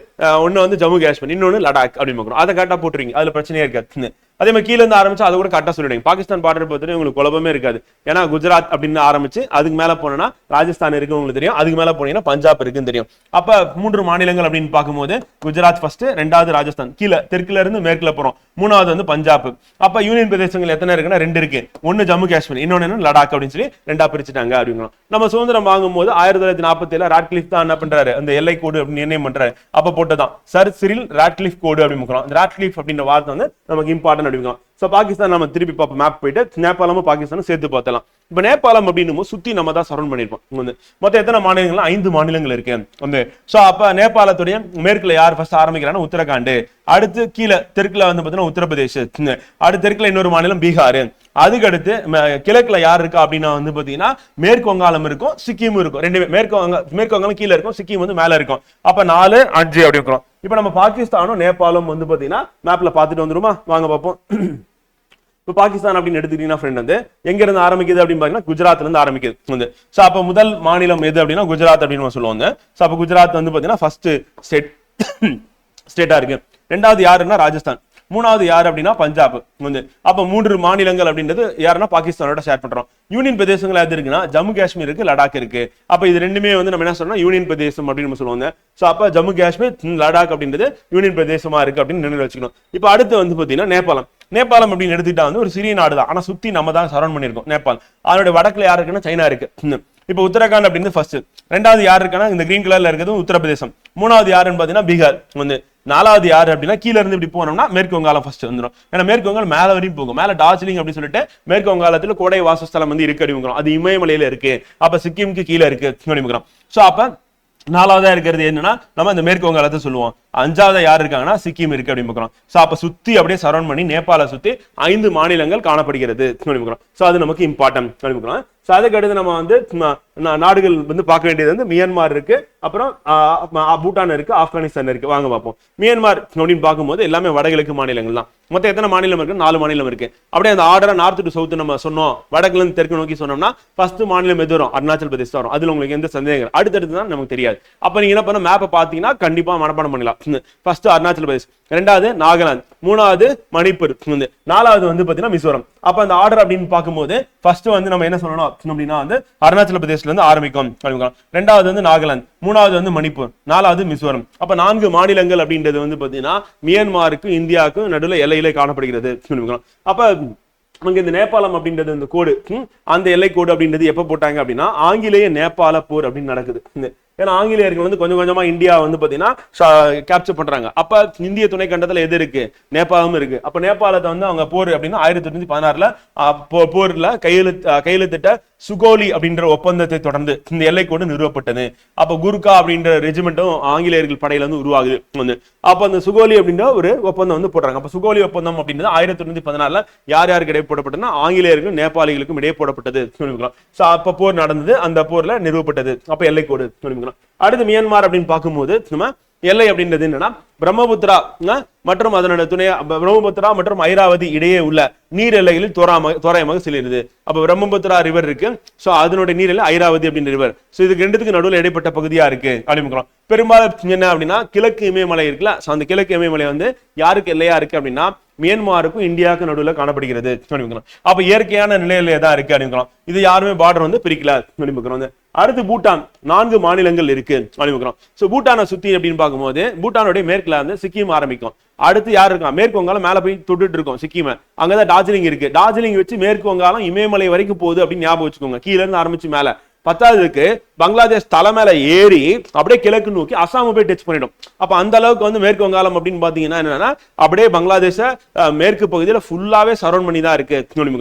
ஒன்னு வந்து ஜம்மு காஷ்மீர், இன்னொன்னு லடாக் அப்படிமுக்கிறோம். அதை கரெக்டா போட்டுருங்க, அதுல பிரச்சனையே இருக்காது. அதே மாதிரி கீழே இருந்து ஆரம்பிச்சு அதை கூட கரெக்டா சொல்லிடுங்க. பாகிஸ்தான் பார்டர் பொறுத்தவரை உங்களுக்கு குழப்பமே இருக்காது. ஏன்னா குஜராத் அப்படின்னு ஆரம்பிச்சு அதுக்கு மேல போனா ராஜஸ்தான் இருக்கு உங்களுக்கு தெரியும், அதுக்கு மேல போனீங்கன்னா பஞ்சாப் இருக்குன்னு தெரியும். அப்ப 3 மாநிலங்கள் அப்படின்னு பார்க்கும்போது குஜராத் ஃபர்ஸ்ட், 2வது ராஜஸ்தான், கீழே தெற்குல இருந்து மேற்குல போறோம், 3வது வந்து பஞ்சாப். அப்ப யூனியன் பிரதேசங்கள் எத்தனை இருக்குன்னா 2 இருக்கு. ஒன்னு ஜம்மு காஷ்மீர், இன்னொன்னு லடாக் அப்படின்னு சொல்லி 2ஆ பிரிச்சுட்டாங்க அப்படிங்கிறோம். நம்ம சுதந்திரம் வாங்கும்போது 1947 ராட்கிளிஃப் தான் என்ன பண்றாரு, அந்த எல்லை கோடு அப்படின்னு நிர்ணயம் பண்றாரு. அப்ப போட்டதான் சர் சிரில் ராட்கிளிஃப் கோடு அப்படின்னு. ராட்கிளிஃப் அப்படின்ற வார்த்தை வந்து நமக்கு இம்பார்ட்டன்ட் அப்படிங்கிறோம். சோ பாகிஸ்தான் நம்ம திருப்பி பார்ப்போம், மேப் போயிட்டு நேபாளமும் பாகிஸ்தானும் சேர்த்து பார்த்தலாம். இப்ப நேபாளம் அப்படின்னு சுத்தி நம்ம தான் சரௌண்ட் பண்ணிருப்போம். வந்து மொத்தம் எத்தனை மாநிலங்கள், 5 மாநிலங்கள் இருக்கு வந்து. சோ அப்ப நேபாளத்துடைய மேற்குல யார் ஃபர்ஸ்ட் ஆரம்பிக்கிறாங்கன்னா உத்தரகாண்ட், அடுத்து கீழே தெற்குல வந்து பாத்தீங்கன்னா உத்தரப்பிரதேஷ், அடுத்து தெற்குல இன்னொரு மாநிலம் பீகார், அதுக்கு அடுத்து கிழக்குல யார் இருக்கா அப்படின்னா வந்து பாத்தீங்கன்னா மேற்கு வங்காளம் இருக்கும், சிக்கிம் இருக்கும். 2 மேற்கு வங்காளம் கீழே இருக்கும், சிக்கிம் வந்து மேல இருக்கும். அப்ப 4, 5 அப்படி இருக்கிறோம். இப்ப நம்ம பாகிஸ்தானும் நேபாளம் வந்து பாத்தீங்கன்னா மேப்ல பாத்துட்டு வந்துருமா, வாங்க பார்ப்போம். இப்போ பாகிஸ்தான் அப்படின்னு எடுத்துக்கிட்டீங்கன்னா ஃப்ரெண்ட் வந்து எங்க இருந்து ஆரம்பிக்குது அப்படின்னு பாத்தீங்கன்னா குஜராத்ல இருந்து ஆரம்பிக்குது வந்து. சோ அப்ப முதல் மாநிலம் எது அப்படின்னா குஜராத் அப்படின்னு சொல்லுவாங்க. சோ அப்ப குஜராத் வந்து பாத்தீங்கன்னா ஃபர்ஸ்ட் ஸ்டேட்டா இருக்கு. 2வது யாருன்னா ராஜஸ்தான், 3வது யார் அப்படின்னா பஞ்சாப் வந்து. அப்ப 3 மாநிலங்கள் அப்படின்றது யாருன்னா பாகிஸ்தானோட ஷேர் பண்றோம். யூனியன் பிரதேசங்கள் எது இருக்குன்னா ஜம்மு காஷ்மீர் இருக்கு, லடாக் இருக்கு. அப்ப இது ரெண்டுமே வந்து நம்ம என்ன சொல்றோம், யூனியன் பிரதேசம் அப்படின்னு நம்ம சொல்லுவாங்க. சோ அப்ப ஜம்மு காஷ்மீர் லடாக் அப்படின்றது யூனியன் பிரதேசமா இருக்கு அப்படின்னு நினைவு வச்சுக்கணும். இப்ப அடுத்து வந்து பாத்தீங்கன்னா நேபாளம். நேபாளம் அப்படின்னு எடுத்துக்கிட்டா வந்து ஒரு சிறிய நாடு தான், ஆனா சுத்தி நம்ம தான் சரௌண்ட் பண்ணிருக்கோம் நேபாள். அதோட வடக்குல யாரு இருக்குன்னா சைனா இருக்கு. இப்ப உத்தரகாண்ட் அப்படின்னு ஃபர்ஸ்ட், 2வது யாரு இருக்குன்னா இந்த கிரீன் கலர்ல இருக்கிறது உத்தரப்பிரதேசம், 3வது யாருன்னு பாத்தீங்கன்னா பீகார் வந்து, 4வது யாரு அப்படின்னா கீழ இருந்து இப்படி போனோம்னா மேற்கு வங்காளம் ஃபர்ஸ்ட் வந்துடும். ஏன்னா மேற்கு வங்காளம் மேல வரையும் போகும், மேல டார்ஜிலிங் அப்படின்னு சொல்லிட்டு மேற்கு வங்காளத்துல கோடை வாசஸ்தலம் வந்து இருக்கு அப்படிங்கிறோம். அது இமயமலையில இருக்கு, அப்ப சிக்கிமுக்கு கீழே இருக்கு அப்படிங்கிறோம். சோ அப்ப 4வதா இருக்கிறது என்னன்னா நம்ம இந்த மேற்கு வங்காளத்தை சொல்லுவோம். 5வது யார் இருக்காங்கன்னா சிக்கிம் இருக்கு அப்படின்னு. சோ அப்ப சுத்தி அப்படியே சரௌண்ட் பண்ணி நேபாள சுத்தி 5 மாநிலங்கள் காணப்படுகிறது அப்படின்னு. சோ அது நமக்கு இம்பார்ட்டன்ட் அப்படின்னு. சோ அதுக்கு அடுத்து நம்ம வந்து நாடுகள் வந்து பார்க்க வேண்டியது வந்து மியான்மர் இருக்கு, அப்புறம் பூட்டான் இருக்கு, ஆப்கானிஸ்தான் இருக்கு. வாங்க பார்ப்போம். மியான்மர் அப்படின்னு பார்க்கும்போது எல்லாமே வடகிழக்கு மாநிலங்கள் தான். மொத்தம் எத்தனை மாநிலம் இருக்கு, 4 மாநிலம் இருக்கு. அப்படியே அந்த ஆர்டரா நார்த் டு சவுத் நம்ம சொன்னோம், வடக்குல இருந்து தெற்கு நோக்கி சொன்னோம்னா ஃபர்ஸ்ட் மாநிலம் எது வரும், அருணாச்சல் பிரதேஷ் வரும். அதுல உங்களுக்கு எந்த சந்தேகம், அடுத்தடுத்து தான் நமக்கு தெரியாது. அப்ப நீங்க என்ன பண்ண, மேப்பை பாத்தீங்கன்னா கண்டிப்பா மனப்பாடம் பண்ணலாம். ஃபர்ஸ்ட் அருணாச்சல் பிரதேஷ், 2வது நாகாலாந்து, 3வது மணிப்பூர், 4வது வந்து பாத்தீங்கன்னா மிசோரம். அப்ப அந்த ஆர்டர் அப்படின்னு பார்க்கும்போது ஃபர்ஸ்ட் வந்து நம்ம என்ன சொல்லணும் அப்படின்னா வந்து அருணாச்சல பிரதேஷ்ல இருந்து ஆரம்பிக்கும், 2வது வந்து நாகாலாந்து, 3வது வந்து மணிப்பூர், 4வது மிசோரம். அப்ப 4 மாநிலங்கள் அப்படின்றது வந்து பாத்தீங்கன்னா மியான்மருக்கு இந்தியாவுக்கும் நடுவில் எல்லையிலே காணப்படுகிறது. அப்ப அங்க இந்த நேபாளம் அப்படின்றது இந்த கோடு, அந்த எல்லை கோடு அப்படின்றது எப்ப போட்டாங்க அப்படின்னா ஆங்கிலேய நேபாள போர் அப்படின்னு நடக்குது. ஏன்னா ஆங்கிலேயர்கள் வந்து கொஞ்சம் கொஞ்சமா இந்தியா வந்து பாத்தீங்கன்னா கேப்சர் பண்றாங்க. அப்ப இந்திய துணை கண்டத்துல எது இருக்கு, நேபாளம் இருக்கு. அப்ப நேபாளத்தை வந்து அவங்க போர் அப்படின்னா 1816 போர்ல கையெழுத்திட்ட சுகோலி அப்படின்ற ஒப்பந்தத்தை தொடர்ந்து இந்த எல்லை கோடு நிறுவப்பட்டது. அப்ப குர்கா அப்படின்ற ரெஜிமெண்ட்டும் ஆங்கிலேயர்கள் படையில வந்து உருவாகுது வந்து. அப்ப அந்த சுகோலி அப்படின்ற ஒரு ஒப்பந்தம் வந்து போடுறாங்க. அப்ப சுகோலி ஒப்பந்தம் அப்படின்றது 1816 யார் யாருக்கு இடையே போடப்பட்டதுன்னா ஆங்கிலேயர்களுக்கும் நேபாளிகளுக்கும் இடையே போடப்பட்டது. அப்ப போர் நடந்தது, அந்த போர்ல நிறுவப்பட்டது. அப்ப எல்லை கோடு. அடுத்து மியான்மர் அப்படின்னு பார்க்கும்போது நம்ம எல்லை அப்படின்றது என்னன்னா பிரம்மபுத்திரா மற்றும் அதனோட துணை பிரம்மபுத்திரா மற்றும் ஐராவதி இடையே உள்ள நீர் எல்லைகளில் தோராயமாக செல்கிறது. அப்ப பிரம்மபுத்திரா ரிவர் இருக்கு, சோ அதனுடைய நீர் எல்லை ஐராவதி அப்படின்ற ரிவர். சோ இதுக்கு ரெண்டுத்துக்கு நடுவில் இடைப்பட்ட பகுதியா இருக்கு அப்படின்னு பெரும்பாலும் என்ன அப்படின்னா கிழக்கு இமயமலை இருக்குல்ல, அந்த கிழக்கு இமயமலை வந்து யாருக்கு எல்லையா இருக்கு அப்படின்னா மியான்மருக்கும் இந்தியாவுக்கு நடுவில் காணப்படுகிறது. அப்ப இயற்கையான நிலையில தான் இருக்கு அப்படின்னு இது யாருமே பார்டர் வந்து பிரிக்கல அப்படின்னு. அடுத்து பூட்டான் 4 மாநிலங்கள் இருக்கு அப்படின்னு. சோ பூட்டானை சுத்தி அப்படின்னு பார்க்கும்போது பூட்டானுடைய மேற்குல வந்து சிக்கிம் ஆரம்பிக்கும். அடுத்து யார் இருக்கா, மேற்கு வங்காளம் மேல போய் தொட்டுட்டு இருக்கும் சிக்கிம், அங்கதான் டார்ஜிலிங் இருக்கு. டார்ஜிலிங் வச்சு மேற்கு வங்காளம் இமயமலை வரைக்கும் போகுது அப்படின்னு ஞாபகம் வச்சுக்கோங்க. கீழே இருந்து ஆரம்பிச்சு மேல 10க்கு பங்களாதேஷ் தலை மேல ஏறி அப்படியே கிழக்கு நோக்கி அசாம போய் டச் பண்ணிடும். அப்ப அந்த அளவுக்கு வந்து மேற்கு வங்காளம் அப்படின்னு பாத்தீங்கன்னா என்னன்னா அப்படியே பங்களாதேஷ மேற்கு பகுதியில ஃபுல்லாவே சரௌண்ட் பண்ணி தான் இருக்கு.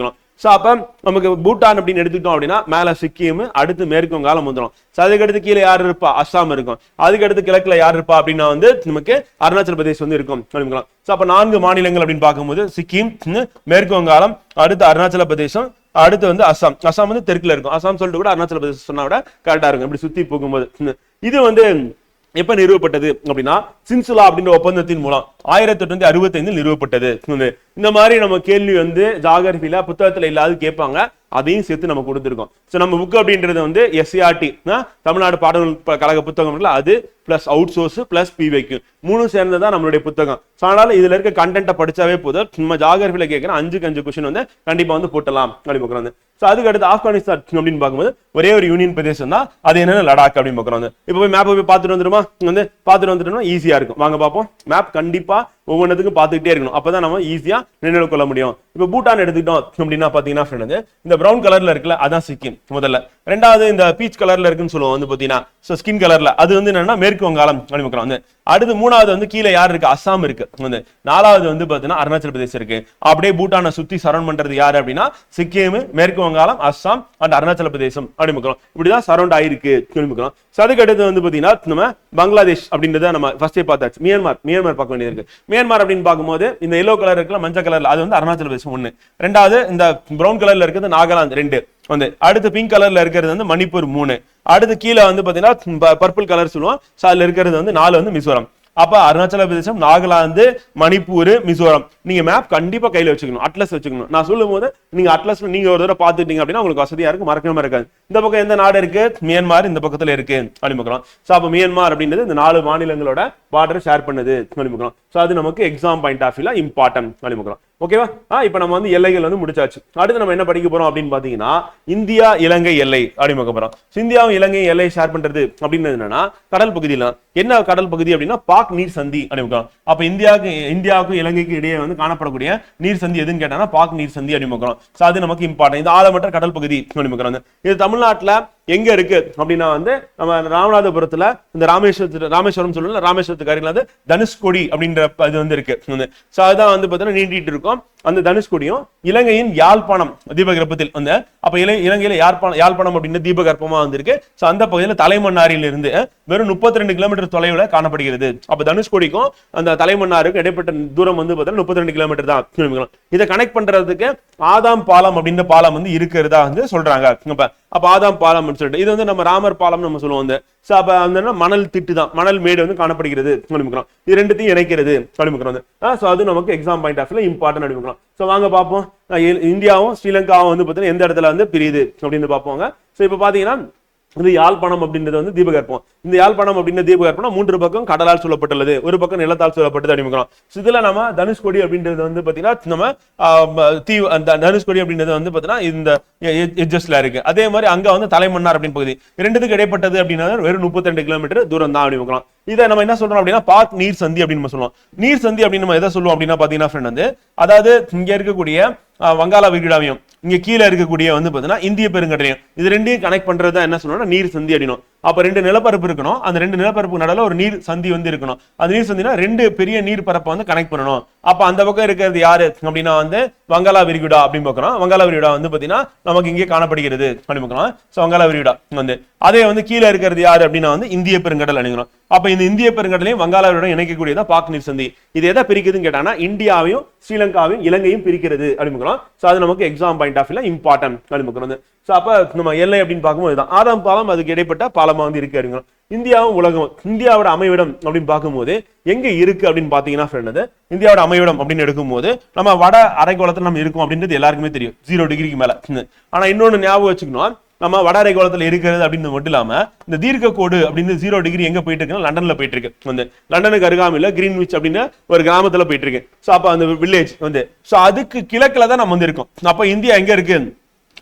சோ அப்ப நமக்கு பூட்டான் அப்படின்னு எடுத்துக்கிட்டோம் அப்படின்னா மேல சிக்கிம், அடுத்து மேற்கு வங்காளம் வந்துடும். அதுக்கு அடுத்து கீழே யாரு இருப்பா, அஸ்ஸாம் இருக்கும். அதுக்கு அடுத்து கிழக்குல யார் இருப்பா அப்படின்னா வந்து நமக்கு அருணாச்சல பிரதேஷ் வந்து இருக்கும். சோ அப்ப 4 மாநிலங்கள் அப்படின்னு பார்க்கும்போது சிக்கிம், மேற்கு வங்காளம், அடுத்து அருணாச்சல பிரதேசம், அடுத்து வந்து அஸ்ஸாம். அஸ்ஸாம் வந்து தெற்குல இருக்கும். அஸ்ஸாம் சொல்லிட்டு கூட அருணாச்சல பிரதேசம் சொன்னா கூட கரெக்டா இருக்கும் இப்படி சுத்தி போகும்போது. இது வந்து எப்ப நிறுவப்பட்டது அப்படின்னா சின்சுலா அப்படின்ற ஒப்பந்தத்தின் மூலம் 1865 நிறுவப்பட்டது. இந்த மாதிரி நம்ம கேள்வி வந்து ஜாகிரபில புத்தகத்துல இல்லாத கேட்பாங்க, அதையும் சேர்த்து நம்ம கொடுத்துருக்கோம். சோ நம்ம புக் அப்படின்றது வந்து எஸ்சிஆர்டி தமிழ்நாடு பாடநூல் கழக புத்தகம், அது பிளஸ் அவுட் சோர்ஸ் பிளஸ் பிவைக்கு 3 சேர்ந்ததான் நம்மளுடைய புத்தகம். அதனால இதுல இருக்க கண்டென்ட்டை படிச்சாவே போதும். நம்ம ஜாகிரபில கேட்கிற 5 கொஸ்டின் வந்து கண்டிப்பா வந்து போட்டலாம் அப்படின்னு. சோ அதுக்கு அடுத்து ஆப்கானிஸ்தான் அப்படின்னு பார்க்கும்போது ஒரே ஒரு யூனியன் பிரதேசம் தான், அது என்னன்னா லடாக் அப்படின்னு பார்க்குறோம். இப்போ போய் மேப்பை போய் பார்த்துட்டு வந்துருமா, வந்து பார்த்துட்டு வந்துட்டோம்னா ஈஸியா இருக்கும். வாங்க பார்ப்போம். மேப் கண்டிப்பா ஒவ்வொன்றதுக்கும் பார்த்துக்கிட்டே இருக்கணும், அப்பதான் நம்ம ஈஸியா நினைவு கொள்ள முடியும். இப்போ பூட்டான் எடுத்துக்கிட்டோம் அப்படின்னா பாத்தீங்கன்னா இந்த பிரவுன் கலர்ல இருக்குல்ல அதான் சிக்கிம் முதல்ல. ரெண்டாவது இந்த பீச் கலர்ல இருக்குன்னு சொல்லுவோம் வந்து பாத்தீங்கன்னா ஸ்கின் கலர்ல, அது வந்து என்னன்னா மேற்கு வங்காளம் அப்படின்னு. அடுத்து 3வது வந்து கீழே யார் இருக்கு, அஸ்ஸாம் இருக்கு. 4வது வந்து பாத்தீங்கன்னா அருணாச்சல பிரதேசம் இருக்கு. அப்படியே பூட்டானை சுத்தி சரௌண்ட் பண்றது யாரு அப்படின்னா சிக்கிம், மேற்கு வங்காளம், அஸ்ஸாம் அண்ட் அருணாச்சல பிரதேசம் அப்படின்னு. இப்படிதான் சரௌண்ட் ஆயிருக்கு. அதுக்கு அடுத்து வந்து பாத்தீங்கன்னா நம்ம பங்களாதேஷ் அப்படின்றத நம்ம ஃபர்ஸ்டே பார்த்தாச்சு. மியான்மர் பார்க்க வேண்டியது இருக்கு. மியான்மர் அப்படின்னு பார்க்கும்போது இந்த எல்லோ கலர் இருக்குல்ல மஞ்சள் கலர்ல, அது வந்து அருணாச்சல பிரதேசம் 1. ரெண்டாவது இந்த பிரவுன் கலர்ல இருக்கிறது நாகாலாந்து 2 வந்து. அடுத்து பிங்க் கலர்ல இருக்கிறது வந்து மணிப்பூர் 3. அடுத்து கீழே வந்து பாத்தீங்கன்னா பர்பிள் கலர் சொல்லுவோம், அதுல இருக்கிறது வந்து 4 வந்து மிசோரம். அப்ப அருணாச்சல பிரதேசம், நாகாலாந்து, மணிப்பூர், மிசோரம். நீங்க மேப் கண்டிப்பா கையில வச்சுக்கணும், அட்லஸ் வச்சுக்கணும். நான் சொல்லும் போது நீங்க அட்லஸ்ல நீங்க ஒரு தடவை பாத்துட்டீங்க அப்படின்னா உங்களுக்கு வசதியா இருக்கு, மறக்காம இருக்காது. இந்த பக்கம் எந்த நாடு இருக்கு, மியான்மர் இந்த பக்கத்துல இருக்கு அப்படின்னு பார்க்கலாம். சோ அப்ப மியான்மர் அப்படின்றது இந்த 4 மாநிலங்களோட பார்டர் ஷேர் பண்ணுது அப்படின்னு பார்க்கலாம். சோ அது நமக்கு எக்ஸாம் பாயிண்ட் ஆஃப் வியூல இம்பார்ட்டன்ட் அப்படின்னு பார்க்கலாம். ஓகேவா? இப்ப நம்ம வந்து எல்லைகள் வந்து முடிச்சாச்சு. அடுத்து நம்ம என்ன படிக்க போறோம் அப்படின்னு பாத்தீங்கன்னா இந்தியா இலங்கை எல்லை அப்படின்னு பார்க்க போறோம். இந்தியாவும் இலங்கை எல்லை ஷேர் பண்றது அப்படின்னு என்னன்னா கடல் பகுதியில என்ன கடல் பகுதி அப்படின்னா பாக் நீர் சந்தி அப்படின்னு. அப்ப இந்தியாவுக்கும் இலங்கைக்கு இடையே வந்து காணப்படக்கூடிய நீர் சந்தி எதுன்னு கேட்டாங்கன்னா பாக் நீர் சந்தி அப்படின்னு பார்க்கிறோம். சோ அது நமக்கு இம்பார்ட்டன்ட். இது ஆழமற்ற கடல் பகுதி அப்படின்னு பார்க்கிறோம். இது தமிழ்நாட்டுல எங்க இருக்கு அப்படின்னா வந்து நம்ம ராமநாதபுரத்துல இந்த ராமேஸ்வரம் சொல்லல, ராமேஸ்வரத்துக்கு அருகில வந்து தனுஷ்கோடி அப்படின்ற இது வந்து இருக்கு. சோ அதுதான் வந்து பாத்தீங்கன்னா நீட்டிட்டு இருக்கும். அந்த தனுஷ்கோடியும் இலங்கையின் யாழ்ப்பாணம் தீபகற்பத்தில் வந்து அப்ப இலங்கையில யாழ்ப்பாணம் அப்படின்னு தீபகற்பமா வந்திருக்கு. சோ அந்த பகுதியில தலைமன்னாரில் இருந்து வெறும் 32 கிலோமீட்டர் தொலைவுல காணப்படுகிறது. அப்ப தனுஷ்கோடிக்கும் அந்த தலைமன்னாருக்கும் இடைப்பட்ட தூரம் வந்து பாத்தீங்கன்னா 32 கிலோமீட்டர் தான். இதை கனெக்ட் பண்றதுக்கு ஆதாம் பாலம் அப்படின்ற பாலம் வந்து இருக்கிறதா வந்து சொல்றாங்க. அப்ப ஆதாம் பாலம் சொல்லிட்டு இது வந்து நம்ம ராமர் பாலம் நம்ம சொல்லுவோம். வந்து அப்ப அந்த மணல் திட்டு தான், மணல் மேடு வந்து காணப்படுகிறது. இது ரெண்டுத்தையும் இணைக்கிறது வந்து. சோ அது நமக்கு எக்ஸாம் பாயிண்ட் ஆஃப் வியூல இம்பார்ட்டன்ட் அப்படிங்கிறோம். சோ வாங்க பார்ப்போம். இந்தியாவும் ஸ்ரீலங்காவும் வந்து பாத்தீங்கன்னா எந்த இடத்துல வந்து பிரியுது அப்படின்னு பார்ப்போங்க. சோ இப்ப பாத்தீங்கன்னா இது யாழ்ப்பாணம் அப்படின்றது வந்து தீபகற்பம். இந்த யாழ்ப்பாணம் அப்படின்ற தீபகற்பம் 3 பக்கம் கடலால் சூழப்பட்டுள்ளது, ஒரு பக்கம் நிலத்தால் சூழப்பட்டது அப்படிங்கிறோம். இதுல நம்ம தனுஷ்கோடி அப்படின்றது வந்து பாத்தீங்கன்னா நம்ம தனுஷ்கோடி அப்படின்றது வந்து பாத்தீங்கன்னா இந்த எட்ஜஸ்ல இருக்கு. அதே மாதிரி அங்க வந்து தலைமன்னார் அப்படின்னு பகுதி ரெண்டுத்துக்கு இடைப்பட்டது அப்படின்னா வெறும் 32 கிலோமீட்டர் தூரம் தான் அப்படிங்கிறோம். இதை நம்ம என்ன சொல்றோம் அப்படின்னா பாக் நீர் சந்தி அப்படின்னு நம்ம சொல்லுவோம். நீர் சந்தி அப்படின்னு நம்ம எதை சொல்லுவோம் அப்படின்னா பாத்தீங்கன்னா ஃப்ரெண்ட் வந்து அதாவது இங்க இருக்கக்கூடிய வங்காள விரிகுடாவையும் இங்க கீழே இருக்கக்கூடிய வந்து பாத்தீங்கன்னா இந்திய பெருங்கடலையும் இது ரெண்டையும் கனெக்ட் பண்றதா என்ன சொல்றோம்னா நீர் சந்தி அப்படின்னும். அப்ப 2 நிலப்பரப்பு இருக்கணும், அந்த 2 நிலப்பரப்பு நடுவுல ஒரு நீர் சந்தி வந்து இருக்கணும். அந்த நீர் சந்தினா 2 பெரிய நீர் பரப்பை வந்து கனெக்ட் பண்ணணும். அப்ப அந்த பக்கம் இருக்கிறது யாரு அப்படின்னா வந்து வங்காள விரிகுடா அப்படின்னு பார்க்கிறோம். வங்காள விரிகுடா வந்து பாத்தீங்கன்னா நமக்கு இங்கே காணப்படுகிறது அப்படின்னு பார்க்கிறோம். சோ வங்காள விரிகுடா வந்து அதே வந்து கீழே இருக்கிறது யாரு அப்படின்னா வந்து இந்திய பெருங்கடல் அணுகிறோம். அப்ப இந்த இந்திய பெருங்கடலையும் வங்காள விரிகுடா இணைக்கக்கூடியதான் பாக் நீர் சந்தி. இது எதை பிரிக்குதுன்னு கேட்டாங்கன்னா இந்தியாவையும் ஸ்ரீலங்காவையும் இலங்கையும் பிரிக்கிறது அப்படின்னு. சோ அது நமக்கு எக்ஸாம் பாயிண்ட் ஆஃப் வியூல இம்பார்ட்டன்ட் அப்படின்னு. சோ அப்ப நம்ம எல்லை அப்படின்னு பார்க்கும்போது ஆதாம் பாலம் அதுக்கு இடைப்பட்ட பாலம் பாலமா வந்து இருக்கு அப்படிங்க. இந்தியாவும் உலகம், இந்தியாவோட அமைவிடம் அப்படின்னு பார்க்கும்போது எங்க இருக்கு அப்படின்னு பாத்தீங்கன்னா ஃப்ரெண்ட், இந்தியாவோட அமைவிடம் அப்படின்னு எடுக்கும்போது நம்ம வட அரைக்கோளத்துல நம்ம இருக்கோம் அப்படின்றது எல்லாருக்குமே தெரியும், 0 டிகிரிக்கு மேல. ஆனா இன்னொன்னு ஞாபகம் வச்சுக்கணும், நம்ம வட அரைக்கோளத்துல இருக்கிறது அப்படின்னு மட்டும் இல்லாம இந்த தீர்க்க கோடு அப்படின்னு 0 டிகிரி எங்க போயிட்டு இருக்குன்னா லண்டன்ல போயிட்டு இருக்கு. வந்து லண்டனுக்கு அருகாமையில கிரீன்விச் அப்படின்னு ஒரு கிராமத்துல போயிட்டு இருக்கு. சோ அப்ப அந்த வில்லேஜ் வந்து சோ அதுக்கு கிழக்குல தான் நம்ம வந்து இருக்கோம். அப்ப இந்தியா எங்க இருக்கு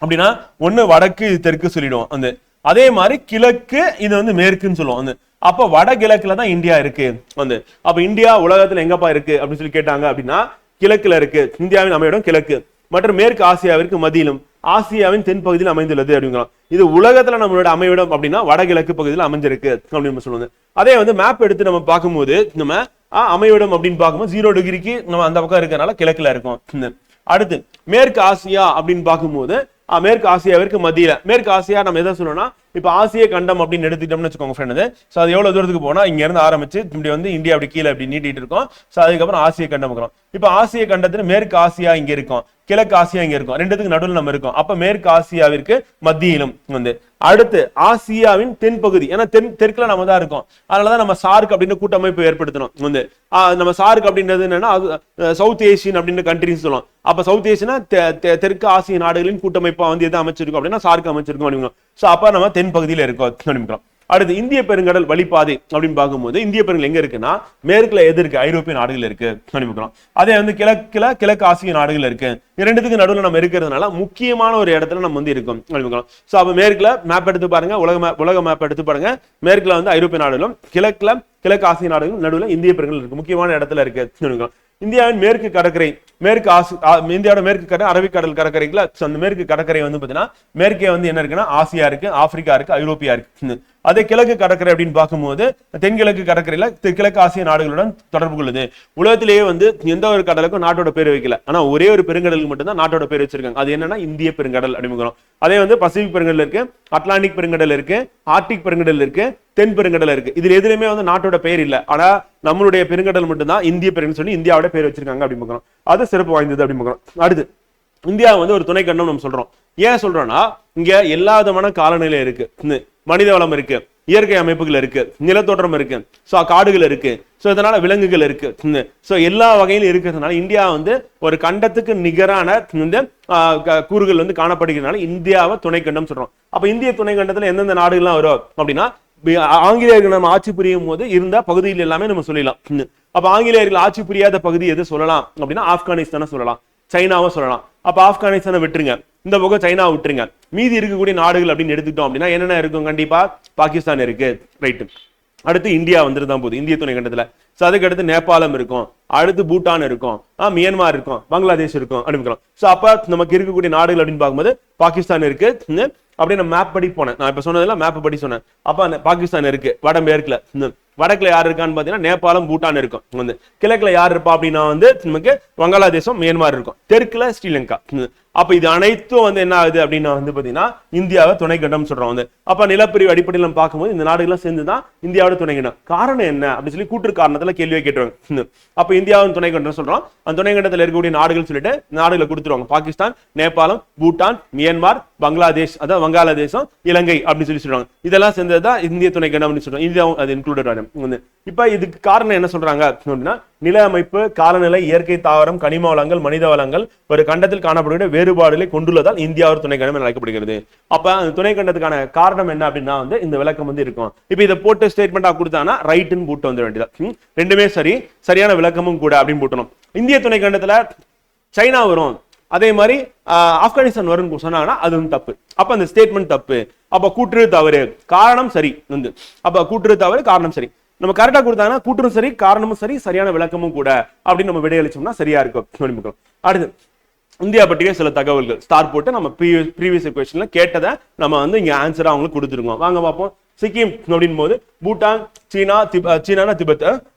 அப்படின்னா ஒண்ணு வடக்கு தெற்கு சொல்லிடுவோம். வந்து அதே மாதிரி கிழக்கு இது வந்து மேற்குன்னு சொல்லுவோம். வந்து அப்ப வடகிழக்குல தான் இந்தியா இருக்கு. வந்து அப்ப இந்தியா உலகத்துல எங்கப்பா இருக்கு அப்படின்னு சொல்லி கேட்டாங்க அப்படின்னா கிழக்குல இருக்கு. இந்தியாவின் அமைவிடம் கிழக்கு மற்றும் மேற்கு ஆசியாவிற்கு மத்தியிலும் ஆசியாவின் தென்பகுதியில் அமைந்துள்ளது அப்படிங்கிறோம். இது உலகத்துல நம்மளோட அமைவிடம் அப்படின்னா வடகிழக்கு பகுதியில் அமைஞ்சிருக்கு அப்படின்னு சொல்லுவாங்க. அதே வந்து மேப் எடுத்து நம்ம பார்க்கும்போது நம்ம அமைவிடம் அப்படின்னு பார்க்கும்போது 0 டிகிரிக்கு நம்ம அந்த பக்கம் இருக்கிறதுனால கிழக்குல இருக்கும். அடுத்து மேற்கு ஆசியா அப்படின்னு பார்க்கும்போது மேற்கு ஆசியாவிற்கு மத்தியில, மேற்கு ஆசியா நம்ம எதை சொல்லணும்னா இப்ப ஆசிய கண்டம் அப்படின்னு எடுத்துட்டோம்னு வச்சுக்கோங்க ஃப்ரெண்ட். சோ அது எவ்வளவு தூரத்துக்கு போனா இங்க இருந்து ஆரம்பிச்சு இப்படி வந்து இந்தியா அப்படி கீழே அப்படி நீட்டிட்டு இருக்கோம். சோ அதுக்கப்புறம் ஆசிய கண்டம் இருக்கிறோம். இப்ப ஆசிய கண்டத்துல மேற்கு ஆசியா இங்க இருக்கும், கிழக்கு ஆசியா இங்க இருக்கும், ரெண்டுத்துக்கு நடுவில் நம்ம இருக்கோம். அப்ப மேற்கு ஆசியாவிற்கு மத்தியிலும் வந்து அடுத்து ஆசியாவின் தென்பகுதி, ஏன்னா தெற்குல நம்ம தான் இருக்கோம், அதனாலதான் நம்ம சார்க் அப்படின்னு கூட்டமைப்பு ஏற்படுத்தணும். வந்து நம்ம சார்க் அப்படின்றது என்னன்னா சவுத் ஏசியன் அப்படின்னு கண்ட்ரின்னு சொல்லுவோம். அப்ப சவுத் ஏசியனா தெற்கு ஆசிய நாடுகளின் கூட்டமைப்பா வந்து எது அமைச்சிருக்கோம் அப்படின்னா சார்க் அமைச்சிருக்கோம் அப்படிங்க. சோ அப்ப நம்ம தென்பகுதியில இருக்கோம் அப்படிங்கிறோம். அடுத்து இந்திய பெருங்கடல் வழிபாதை அப்படின்னு பார்க்கும்போது இந்திய பெருங்கடல் எங்க இருக்குன்னா மேற்குல எது இருக்கு, ஐரோப்பிய நாடுகள் இருக்கு அப்படிங்கிறோம். அதே வந்து கிழக்கு ஆசிய நாடுகள் இருக்கு. இரண்டுத்துக்கு நடுவில் நம்ம இருக்கிறதுனால முக்கியமான ஒரு இடத்துல நம்ம வந்து இருக்கோம் அப்படிங்கிறோம். சோ அப்ப மேற்குல மேப் எடுத்து பாருங்க, உலக மேப் எடுத்து பாருங்க, மேற்குல வந்து ஐரோப்பிய நாடுகளும் கிழக்கு ஆசிய நாடுகளும் நடுவில் இந்திய பெருங்கடல் இருக்கு, முக்கியமான இடத்துல இருக்கு. இந்தியாவின் மேற்கு கடற்கரை, இந்தியாவோட மேற்கு கடற்கரை அரபிக்கடல் கடற்கரைக்குல அந்த மேற்கு கடற்கரை வந்து பாத்தீங்கன்னா மேற்கே வந்து என்ன இருக்குன்னா ஆசியா இருக்கு, ஆப்பிரிக்கா இருக்கு, ஐரோப்பியா இருக்கு. அதே கிழக்கு கடற்கரை அப்படின்னு பார்க்கும்போது தென்கிழக்கு கடற்கரையில கிழக்கு ஆசிய நாடுகளுடன் தொடர்பு கொள்ளுது. உலகத்திலேயே வந்து எந்த ஒரு கடலுக்கும் நாட்டோட பேர் வைக்கல, ஆனா ஒரே ஒரு பெருங்கடலுக்கு மட்டும்தான் நாட்டோட பேர் வச்சிருக்காங்க. அது என்னன்னா இந்திய பெருங்கடல் அப்படிங்கிறோம். அதே வந்து பசிபிக் பெருங்கடல் இருக்கு, அட்லாண்டிக் பெருங்கடல் இருக்கு, ஆர்டிக் பெருங்கடல் இருக்கு, தென் பெருங்கடல் இருக்கு. இதுல எதுலையுமே வந்து நாட்டோட பேர் இல்ல, ஆனா நம்மளுடைய பெருங்கடல் மட்டும்தான் இந்திய பெருங்கடல் சொல்லி இந்தியாவோட பேர் வச்சிருக்காங்க அப்படின்னு அது சிறப்பு வாய்ந்தது அப்படின்னு. அடுத்து இந்தியா வந்து ஒரு துணை கண்டம் நம்ம சொல்றோம். ஏன் சொல்றோம்னா இங்க எல்லா விதமான காலநிலை இருக்கு, மனித வளம் இருக்கு, இயற்கை அமைப்புகள் இருக்கு, நிலத்தோற்றம் இருக்கு, சோ காடுகள் இருக்கு, சோ இதனால விலங்குகள் இருக்கு. சோ எல்லா வகையிலும் இருக்கிறதுனால இந்தியா வந்து ஒரு கண்டத்துக்கு நிகரான கூறுகள் வந்து காணப்படுகிறதுனால இந்தியாவை துணை கண்டம் சொல்றோம். அப்ப இந்திய துணை கண்டத்துல எந்தெந்த நாடுகள்லாம் வரும் அப்படின்னா ஆங்கிலேயர்கள் நம்ம ஆட்சி புரியும் போது இருந்த பகுதியில் எல்லாமே நம்ம சொல்லலாம். அப்ப ஆங்கிலேயர்கள் ஆட்சி புரியாத பகுதி எது சொல்லலாம் அப்படின்னா ஆப்கானிஸ்தான சொல்லலாம், சைனாவை சொல்லலாம். அப்ப ஆப்கானிஸ்தானை விட்டுருங்க, இந்த பக்கம் சைனா விட்டுருங்க, மீதி இருக்கக்கூடிய நாடுகள் அப்படின்னு எடுத்துக்கிட்டோம் அப்படின்னா என்னென்ன இருக்கும், கண்டிப்பா பாகிஸ்தான் இருக்கு, ரைட்டு. அடுத்து இந்தியா வந்துட்டு தான் போகுது இந்திய துணை கண்டத்துல. சோ அதுக்கு அடுத்து நேபாளம் இருக்கும், அடுத்து பூட்டான் இருக்கும், மியான்மார் இருக்கும், பங்களாதேஷ் இருக்கும் அப்படின்னு. சோ அப்ப நமக்கு இருக்கக்கூடிய நாடுகள் அப்படின்னு பார்க்கும்போது பாகிஸ்தான் இருக்கு. அப்படியே நான் மேப் படி போனேன், நான் இப்ப சொன்னதெல்லாம் மேப் படி சொன்னேன். அப்ப பாகிஸ்தான் இருக்கு வடமேற்குல, வடக்குல யார் இருக்கான்னு பாத்தீங்கன்னா நேபாளம் பூட்டான் இருக்கும். வந்து கிழக்குல யார் இருப்பா அப்படின்னா வந்து நமக்கு வங்காளதேசம் மியான்மார் இருக்கும், தெற்குல ஸ்ரீலங்கா. அப்ப இது அனைத்தும் வந்து என்ன ஆகுது அப்படின்னா வந்து பாத்தீங்கன்னா இந்தியாவை துணை கண்டம் சொல்றோம். வந்து அப்ப நிலப்பிரிவு அடிப்படையில் நம்ம பார்க்கும்போது இந்த நாடுகள் சேர்ந்துதான் இந்தியாவோட துணை கண்டம். காரணம் என்ன அப்படின்னு சொல்லி கூற்று காரணத்துல கேள்வியை கேட்டுருவாங்க. அப்ப இந்தியாவின் துணை கண்டம் சொல்றோம், அந்த துணை கண்டத்தில் இருக்கக்கூடிய நாடுகள் சொல்லிட்டு நாடுகளை கொடுத்துருவாங்க, பாகிஸ்தான், நேபாளம், பூட்டான், மியான்மார், பங்களாதேஷ், அதாவது வங்காளதேசம், இலங்கை அப்படின்னு சொல்லி சொல்றாங்க. இதெல்லாம் சேர்ந்ததுதான் இந்திய துணை கண்டம் அப்படின்னு சொல்றாங்க. இந்தியாவும் அது இன்க்ளூடட் ஆகும். இப்ப இதுக்கு காரணம் என்ன சொல்றாங்க அப்படின்னா நில அமைப்பு, காலநிலை, இயற்கை, தாவரம், கனிம வளங்கள், மனித வளங்கள் ஒரு கண்டத்தில் காணப்படுகிற வேறுபாடுகளை கொண்டுள்ளதால் இந்தியா ஒரு துணை கண்டம் அழைக்கப்படுகிறது. அப்ப அந்த துணை கண்டத்துக்கான காரணம் என்ன அப்படின்னா வந்து இந்த விளக்கம் வந்து இருக்கும். இப்ப இதை போட்டு ஸ்டேட்மெண்டா கொடுத்தாங்கன்னா ரைட்னு போட்டு வந்து வேண்டியதா, ரெண்டுமே சரியான விளக்கமும் கூட அப்படின்னு போட்டணும். இந்திய துணை கண்டத்துல சைனா வரும், அதே மாதிரி ஆப்கானிஸ்தான் வரும்னு சொன்னாங்கன்னா அது வந்து தப்பு. அப்ப அந்த ஸ்டேட்மெண்ட் தப்பு. அப்ப கூற்று தவறு, காரணம் சரி. வந்து அப்ப கூற்று தவறு, காரணம் சரி. நம்ம கரெக்டா கொடுத்தாங்கன்னா கூற்றும் சரி, காரணமும் சரி, சரியான விளக்கமும் கூட அப்படின்னு நம்ம விடையளிச்சோம்னா சரியா இருக்கும். அடுத்து இந்தியா பற்றிய சில தகவல்கள் ஸ்டார் போட்டு நம்ம ப்ரீவியஸ் கொஸ்டின்ல கேட்டதை நம்ம வந்து இங்க ஆன்சரா அவங்களுக்கு கொடுத்துருக்கோம். வாங்க பார்ப்போம். சிக்கிம் அப்படின் போது பூட்டான், சீனா, திபெத்,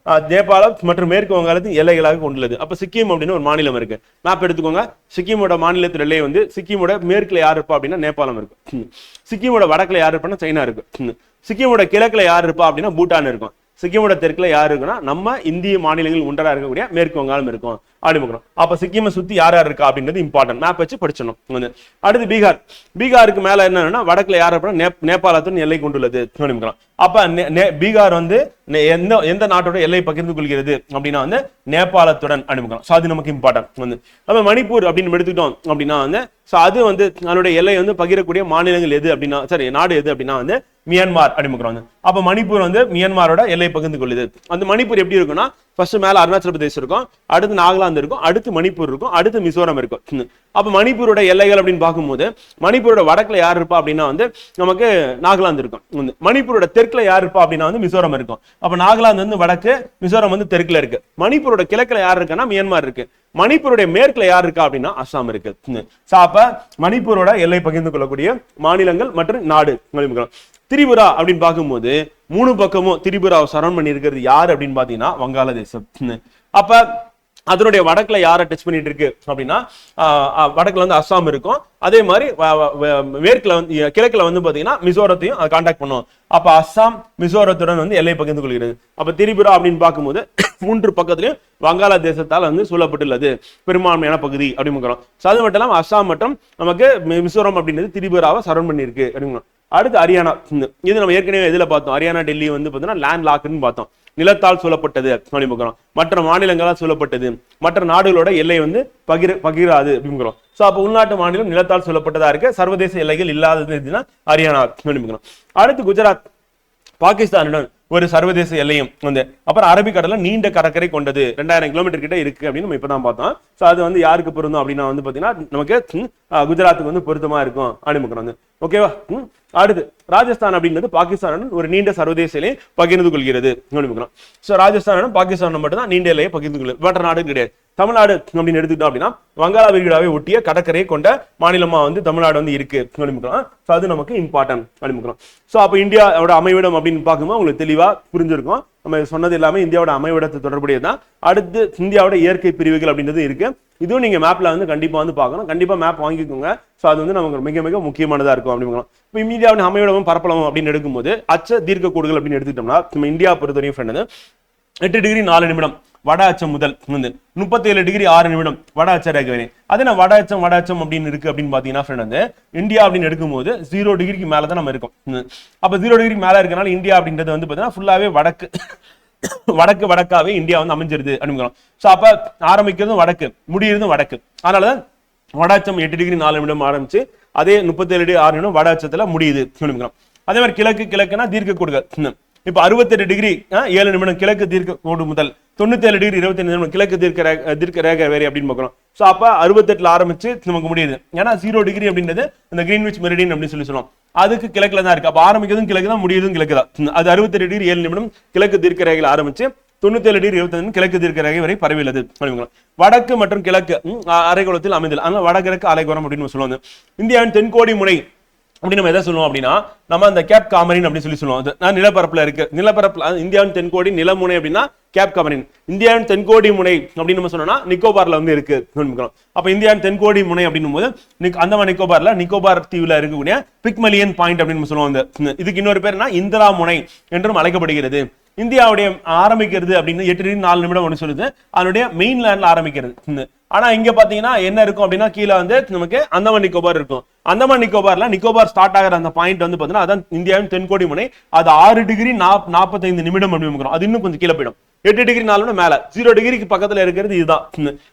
நேபாளம் மற்றும் மேற்கு வங்காளத்தின் எல்லைகளாக கொண்டுள்ளது. அப்ப சிக்கிம் அப்படின்னு ஒரு மாநிலம் இருக்கு, மேப் எடுத்துக்கோங்க. சிக்கிமோட மாநிலத்தின் எல்லை வந்து சிக்கிமோட மேற்குல யார் இருப்பா அப்படின்னா நேபாளம் இருக்கு, சிக்கிமோட வடக்குல யார் இருப்பான்னா சைனா இருக்கு, சிக்கிமோட கிழக்குல யார் இருப்பா அப்படின்னா பூட்டான் இருக்கும், சிக்கிமோட தெற்குல யாரு இருக்குன்னா நம்ம இந்திய மாநிலங்கள் ஒன்றா இருக்கக்கூடிய மேற்கு வங்காளம் இருக்கும். அப்படின்னு. அப்ப சிக்கிமை சுத்தி யார் யார் இருக்கா அப்படின்றது இம்பார்ட்டன்ட், மேப் வச்சு படிச்சிடணும். அடுத்து பீகார். பீகாருக்கு மேல என்னன்னா வடக்குல யார் அப்படின்னா நேபாளத்துடன் எல்லை கொண்டுள்ளது அப்படின்னு. அப்ப பீகார் வந்து எந்த நாட்டோட எல்லை பகிர்ந்து கொள்கிறது அப்படின்னா வந்து நேபாளத்துடன் அனுப்புகிறோம். ஸோ அது நமக்கு இம்பார்ட்டன்ட் வந்து. நம்ம மணிப்பூர் அப்படின்னு எடுத்துக்கிட்டோம் அப்படின்னா வந்து ஸோ அது வந்து அதனுடைய எல்லை வந்து பகிரக்கூடிய மாநிலங்கள் எது அப்படின்னா சரி நாடு எது அப்படின்னா வந்து மியான்மார் அனுப்புகிறோம். அப்ப மணிப்பூர் வந்து மியான்மாரோட எல்லை பகிர்ந்து கொள்ளுது. அந்த மணிப்பூர் எப்படி இருக்குன்னா ஃபர்ஸ்ட் மேல அருணாச்சல பிரதேசம் இருக்கும், அடுத்து நாகாலாந்து இருக்கும், அடுத்து மணிப்பூர் இருக்கும், அடுத்து மிசோரம் இருக்கும். அப்ப மணிப்பூரோட எல்லைகள் அப்படின்னு பார்க்கும்போது மணிப்பூரோட வடக்குல யார் இருப்பா அப்படின்னா வந்து நமக்கு நாகாலாந்து இருக்கும். மணிப்பூரோட தெற்குல யார் இருப்பா அப்படின்னா வந்து மிசோரம் இருக்கும். அப்ப நாகாலாந்து வந்து வடக்கு, மிசோரம் வந்து தெற்குல இருக்கு. மணிப்பூரோட கிழக்குல யார் இருக்குன்னா மியான்மார் இருக்கு. மணிப்பூருடைய மேற்குல யார் இருக்கா அப்படின்னா அஸ்ஸாம் இருக்கு. அப்ப மணிப்பூரோட எல்லை பகிர்ந்து கொள்ளக்கூடிய மாநிலங்கள் மற்றும் நாடு. திரிபுரா அப்படின்னு பார்க்கும்போது 3 பக்கமும் திரிபுராவை சரௌண்ட் பண்ணி இருக்கிறது யாரு அப்படின்னு பாத்தீங்கன்னா வங்காளதேசம். அப்ப அதனுடைய வடக்குல யாரை டச் பண்ணிட்டு இருக்கு அப்படின்னா வடக்குல வந்து அஸ்ஸாம் இருக்கும். அதே மாதிரி மேற்குல வந்து கிழக்குல வந்து பாத்தீங்கன்னா மிசோரத்தையும் கான்டாக்ட் பண்ணும். அப்ப அஸ்ஸாம் மிசோரத்துடன் வந்து எல்லை பகிர்ந்து கொள்கிறது. அப்ப திரிபுரா அப்படின்னு பார்க்கும்போது 3 பக்கத்திலையும் வங்காளதேசத்தால் வந்து சூழப்பட்டுள்ளது பெரும்பான்மையான பகுதி அப்படின்னு. அது மட்டும் இல்லாம அஸ்ஸாம் மற்றும் நமக்கு மிசோரம் அப்படின்றது திரிபுராவை சரௌண்ட் பண்ணிருக்கு அப்படிங்கிறோம். அடுத்து ஹரியானா. இது நம்ம ஏற்கனவே எதுல பார்த்தோம், ஹரியானா டெல்லி வந்து பார்த்தீங்கன்னா லேண்ட் லாக்னு பார்த்தோம், நிலத்தால் சூழப்பட்டது அப்படிங்கிறோம். மற்ற மாநிலங்களால் சூழப்பட்டது, மற்ற நாடுகளோட எல்லை வந்து பகிராது அப்படிங்கிறோம். சோ அப்ப உள்நாட்டு மாநிலம் நிலத்தால் சூழப்பட்டதா இருக்கு, சர்வதேச எல்லைகள் இல்லாதது ஹரியானா அப்படிங்கிறோம். அடுத்து குஜராத். பாகிஸ்தானுடன் ஒரு சர்வதேச எல்லையும் வந்து அப்புறம் அரபிக்கடல நீண்ட கடற்கரை கொண்டது 2000 கிலோமீட்டர் கிட்ட இருக்கு அப்படின்னு நம்ம இப்பதான் பார்த்தோம். சோ அது வந்து யாருக்கு பொருந்தும் அப்படின்னா வந்து பாத்தீங்கன்னா நமக்கு குஜராத்துக்கு வந்து பொருத்தமா இருக்கும் அப்படின்னு வந்து. ஓகேவா. அடுத்து ராஜஸ்தான் அப்படின்றது பாகிஸ்தானுடன் ஒரு நீண்ட சர்வதேச எல்லையை பகிர்ந்து கொள்கிறது. சோ ராஜஸ்தானுடன் பாகிஸ்தான் மட்டும் தான் நீண்ட எல்லையை பகிர்ந்து கொள்கிறது, மற்ற நாடு கிடையாது. தமிழ்நாடு அப்படின்னு எடுத்துக்கிட்டோம் அப்படின்னா வங்காள விரிகுடாவை ஒட்டிய கடற்கரையை கொண்ட மாநிலமா வந்து தமிழ்நாடு வந்து இருக்கு. அது நமக்கு இம்பார்ட்டன்ட் அப்படின்னு. சோ அப்ப இந்தியாவோட அமைவிடம் அப்படின்னு பார்க்கும்போது உங்களுக்கு தெளிவா புரிஞ்சிருக்கும். நம்ம சொன்னது எல்லாமே இந்தியாவோட அமைவிடத்தை தொடர்புடையதான். அடுத்து இந்தியாவோட இயற்கை பிரிவுகள் அப்படின்றது இருக்கு. இதுவும் நீங்க மேப்ல வந்து கண்டிப்பா வந்து பார்க்கணும். கண்டிப்பா மேப் வாங்கிக்கோங்க. சோ அது வந்து நமக்கு மிக மிக முக்கியமானதா இருக்கும் அப்படின்னு. இப்போ இந்தியாவின் அமைவிடமும் பரப்பளவும் அப்படின்னு எடுக்கும்போது அச்ச தீர்க்க கோடுகள் அப்படின்னு எடுத்துக்கிட்டோம்னா நம்ம இந்தியா பொறுத்தவரையும் ஃப்ரெண்ட் 8 டிகிரி 4 நிமிடம் வட அச்சம் முதல் 37 டிகிரி 6 நிமிடம் வட அச்ச ரேகை வரை. அது நான் வட அச்சம் அப்படின்னு இருக்கு அப்படின்னு பாத்தீங்கன்னா ஃப்ரெண்ட் வந்து இந்தியா அப்படின்னு எடுக்கும்போது 0 டிகிரிக்கு மேலதான் நம்ம இருக்கும். அப்ப 0 டிகிரிக்கு மேல இருக்கனால இந்தியா அப்படின்றது வந்து பாத்தீங்கன்னா ஃபுல்லாவே வடக்காவே இந்தியா வந்து அமைஞ்சிருது அப்படின்னு. சோ அப்ப ஆரம்பிக்கிறதும் வடக்கு, முடியறதும் வடக்கு. அதனாலதான் வட அச்சம் 8 டிகிரி 4 நிமிடம் ஆரம்பிச்சு அதே 37 டிகிரி 6 நிமிடம் வட அச்சத்துல முடியுது. அதே மாதிரி கிழக்குன்னா தீர்க்க கோடுகள். இப்ப 68 டிகிரி 7 நிமிடம் கிழக்கு தீர்க்க கோடு முதல் 97 டிகிரி 25 நிமிடம் கிழக்கு தீர்க்க ரேகை வேறு அப்படின்னு பார்க்கணும். சோ அப்ப 68ல ஆரம்பிச்சு நமக்கு முடியுது. ஏன்னா 0 டிகிரி அப்படின்றது இந்த கிரீன்விச் மெரிடியன் அப்படின்னு சொல்லுவோம். அதுக்கு கிழக்குல தான் இருக்கு. அப்ப ஆரம்பிக்கிறதும் கிழக்கு தான், முடியதும் கிழக்கு தான். அது 68 டிகிரி 7 நிமிடம் கிழக்கு தீர்க்க ரேகையில் ஆரம்பிச்சு 97 டிகிரி 25 கிழக்கு தீர்க்க ரேகை வரை பரவியுள்ளது. வடக்கு மற்றும் கிழக்கு அரைக்கோளத்தில் அமைந்தது. அதனால வடகிழக்கு அரைக்கோளம் அப்படின்னு சொல்லுவாங்க. இந்தியாவின் தென்கோடி முனை அப்படின்னு நம்ம எதை சொல்லுவோம் அப்படின்னா நம்ம அந்த கேப் காமரின் அப்படின்னு சொல்லுவோம். நான் நிலப்பரப்புல இருக்கு, நிலப்பரப்புல இந்தியாவின் தென்கோடி நிலமுனை அப்படின்னா கேப் காமரின். இந்தியாவின் தென்கோடி முனை அப்படின்னு நம்ம சொன்னோம்னா நிக்கோபார்ல வந்து இருக்கு. அப்ப இந்தியாவின் தென்கோடி முனை அப்படின்னும் போது அந்தமான் நிக்கோபார்ல நிக்கோபார் தீவுல இருக்கக்கூடிய பிக்மலியன் பாயிண்ட் அப்படின்னு சொல்லுவாங்க. இதுக்கு இன்னொரு பேர் இந்திரா முனை என்றும் அழைக்கப்படுகிறது. இந்தியாவுடைய ஆரம்பிக்கிறது அப்படின்னு 8 டிகிரி 4 நிமிடம் ஒன்று சொல்லுது. அதனுடைய மெயின் லேண்ட்ல ஆரம்பிக்கிறது. ஆனா இங்க பாத்தீங்கன்னா என்ன இருக்கும் அப்படின்னா கீழே வந்து நமக்கு அந்தமான் நிக்கோபார் இருக்கும். அந்தமான் நிக்கோபார்ல நிக்கோபார் ஸ்டார்ட் ஆகிற அந்த பாயிண்ட் வந்து பாத்தீங்கன்னா அதான் இந்தியாவின் தென்கோடி முனை. அது 6 டிகிரி 45 நிமிடம் அப்படின்னு. அது இன்னும் கொஞ்சம் கீழே போயிடும். 8 டிகிரி 4 மேல 0 டிகிரிக்கு பக்கத்துல இருக்கிறது இதுதான்,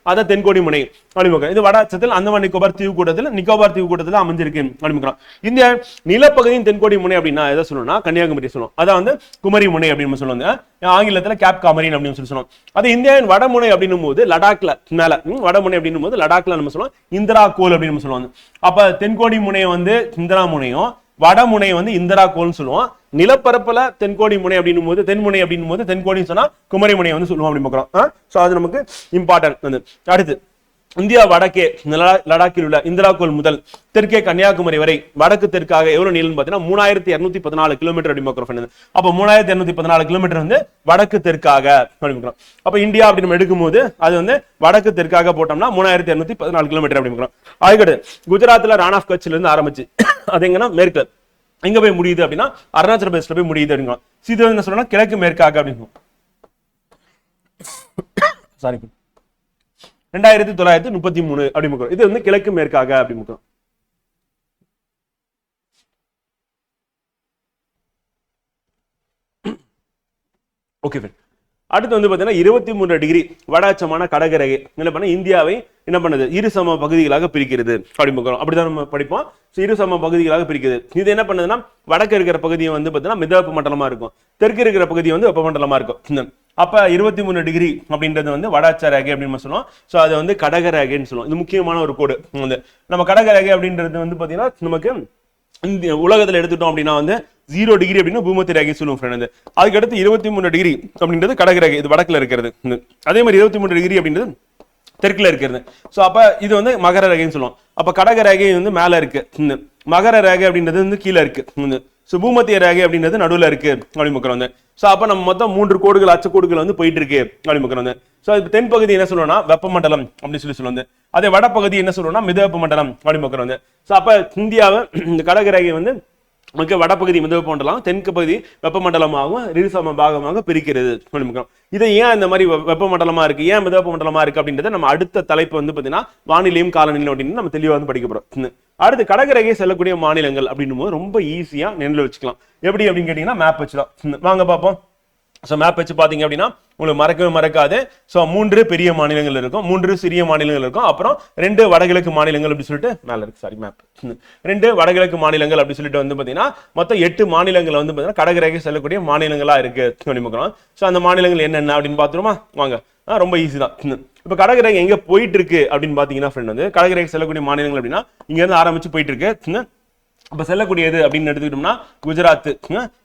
அதான் தென்கோடி முனை அப்படின்னு. இது வட அச்சத்தில் அந்தமான் நிக்கோபார் தீவு கூட்டத்தில் நிக்கோபார் தீவு கூட்டத்தில் அமைஞ்சிருக்கு அப்படின்னு. இந்திய நிலப்பகுதியின் தென்கோடி முனை அப்படின்னா எதை சொல்லணும்னா கன்னியாகுமரி சொல்லுவோம். அதான் வந்து குமரி முனை அப்படின்னு சொல்லுவாங்க. ஆங்கிலத்துல கேப் காமரின் அப்படின்னு சொல்லி சொல்லுவோம். அது இந்தியாவின் வடமுனை அப்படின்னும் போது லடாக்ல மேல வடமுனை அப்படின்னும் போது லடாக்ல நம்ம சொல்லுவோம் இந்திரா கோல் அப்படின்னு சொல்லுவாங்க. அப்ப தென்கோடி முனையை வந்து இந்திரா முனையும் வடமுனை வந்து இந்திரா கோல்னு சொல்லுவோம். நிலப்பரப்புல தென்கோடி முனை அப்படின்னும் போது தென்முனை அப்படின்னும் போது தென்கோடின்னு சொன்னா குமரி முனையை வந்து சொல்லுவோம் அப்படின்னு பார்க்கிறோம். சோ அது நமக்கு இம்பார்ட்டன்ட். அடுத்து இந்தியா வடக்கே லடாக்கில் உள்ள இந்திரா கோல் முதல் தெற்கே கன்னியாகுமரி வரை வடக்கு தெற்காக எவ்வளவு நீளம் பாத்தீங்கன்னா 3214 கிலோமீட்டர் அப்படின்னு பார்க்கிறோம். அப்ப 3214 கிலோமீட்டர் வந்து வடக்கு தெற்காக அப்படிங்கிறோம். அப்ப இந்தியா அப்படின்னு எடுக்கும் போது அது வந்து வடக்கு தெற்காக போட்டோம்னா 3214 கிலோமீட்டர் அப்படிங்கிறோம். அதுக்கடுத்து குஜராத்ல ரான் ஆஃப் கட்ச்ல இருந்து ஆரம்பிச்சு அது எங்கன்னா மேற்கு எங்க போய் முடியுது அப்படின்னா அருணாச்சல பிரதேசல போய் முடியுது அப்படிங்கிறோம். இது என்ன சொல்றோம்னா கிழக்கு மேற்காக அப்படிங்கிறோம். சாரி. 2933 அப்படி முக்கிறோம். இது வந்து கிழக்கு மேற்காக அப்படி முக்கிறோம். ஓகே ஃப்ரெண்ட், அடுத்து வந்து பார்த்தீங்கன்னா 23 டிகிரி வட அச்சமான கடகரேகை என்ன பண்ண இந்தியாவை என்ன பண்ணுது இரு சம பகுதிகளாக பிரிக்கிறது அப்படி பார்க்கிறோம். அப்படிதான் நம்ம படிப்போம். இரு சம பகுதிகளாக பிரிக்கிறது. இது என்ன பண்ணுதுன்னா வடக்கு இருக்கிற பகுதியை வந்து பார்த்தீங்கன்னா மிதவெப்ப மண்டலமா இருக்கும், தெற்கு இருக்கிற பகுதி வந்து வெப்பமண்டலமா இருக்கும். அப்ப 23 டிகிரி அப்படின்றது வந்து வட அச்ச ரேகை அப்படின்னு சொல்லுவோம். ஸோ அதை வந்து கடகரேகைன்னு சொல்லுவோம். இது முக்கியமான ஒரு கோடு. வந்து நம்ம கடகரேகை அப்படின்றது வந்து பார்த்தீங்கன்னா நமக்கு இந்த உலகத்துல எடுத்துட்டோம் அப்படின்னா வந்து 0 டிகிரி அப்படின்னு பூமத்திய ரேகை சொல்லுவோம் ஃப்ரெண்ட். அதுக்கு அடுத்து 23 டிகிரி அப்படின்றது கடகரேகை, இது வடக்குல இருக்கிறது. அதே மாதிரி 23 டிகிரி அப்படின்றது தெற்குல இருக்கிறது. ஸோ அப்ப இது வந்து மகர ரேகைன்னு சொல்லுவோம். அப்ப கடக ரேகை வந்து மேல இருக்கு, மகர ரேகை அப்படின்றது வந்து கீழே இருக்கு, ஸோ பூமத்திய ரேகை அப்படின்றது நடுவில் இருக்கு அப்படி முக்கிறோம். ஸோ அப்ப நம்ம மொத்தம் 3 கோடுகள் அச்சு கோடுகள் வந்து போயிட்டு இருக்கு அப்படி முக்கிறோம். ஸோ இப்போ தென்பகுதி என்ன சொல்லுவோம்னா வெப்பமண்டலம் அப்படின்னு சொல்லுவாங்க. அதே வடப்பகுதி என்ன சொல்லுவோம்னா மிதவெப்ப மண்டலம் அப்படி முக்கிறோம். ஸோ அப்ப இந்தியாவை இந்த கடக ரேகை வந்து வடப்பகுதி மிதவெப்ப மண்டலம், தெற்கு பகுதி வெப்பமண்டலமாகவும் இருசம பாகமாக பிரிக்கிறது. இதை ஏன் இந்த மாதிரி வெப்பமண்டலமா இருக்கு, ஏன் மிதவெப்ப மண்டலமா இருக்கு அப்படின்றத நம்ம அடுத்த தலைப்பு வந்து பாத்தீங்கன்னா வானிலையும் காலநிலையும் அப்படின்னு நம்ம தெளிவா வந்து படிக்க போறோம். அடுத்து கடகரேகை செல்லக்கூடிய மாநிலங்கள் அப்படின்னும் போது ரொம்ப ஈஸியா நினைவில் வச்சுக்கலாம். எப்படி அப்படின்னு கேட்டீங்கன்னா மேப் வச்சுதான் வாங்க பார்ப்போம். ஸோ மேப் வச்சு பார்த்தீங்க அப்படின்னா உங்களுக்கு மறக்கவே மறக்காது. ஸோ 3 பெரிய மாநிலங்கள் இருக்கும், 3 சிறிய மாநிலங்கள் இருக்கும், அப்புறம் 2 வடகிழக்கு மாநிலங்கள் அப்படின்னு சொல்லிட்டு மேல இருக்கு. சாரி மேப் 2 வடகிழக்கு மாநிலங்கள் அப்படின்னு சொல்லிட்டு வந்து பார்த்தீங்கன்னா மொத்தம் 8 மாநிலங்கள் வந்து பார்த்தீங்கன்னா கடகரேகை செல்லக்கூடிய மாநிலங்களா இருக்கு அப்படிமுக்கிறோம். ஸோ அந்த மாநிலங்கள் என்னென்ன அப்படின்னு பார்த்துருமா வாங்க. ரொம்ப ஈஸி தான். இப்போ கடகரேகை எங்க போயிட்டு இருக்கு அப்படின்னு பாத்தீங்கன்னா ஃப்ரெண்ட் வந்து கடகரேகை செல்லக்கூடிய மாநிலங்கள் அப்படின்னா இங்க இருந்து ஆரம்பிச்சு போயிட்டு இருக்கு. அப்ப செல்லக்கூடியது அப்படின்னு எடுத்துக்கிட்டோம்னா குஜராத்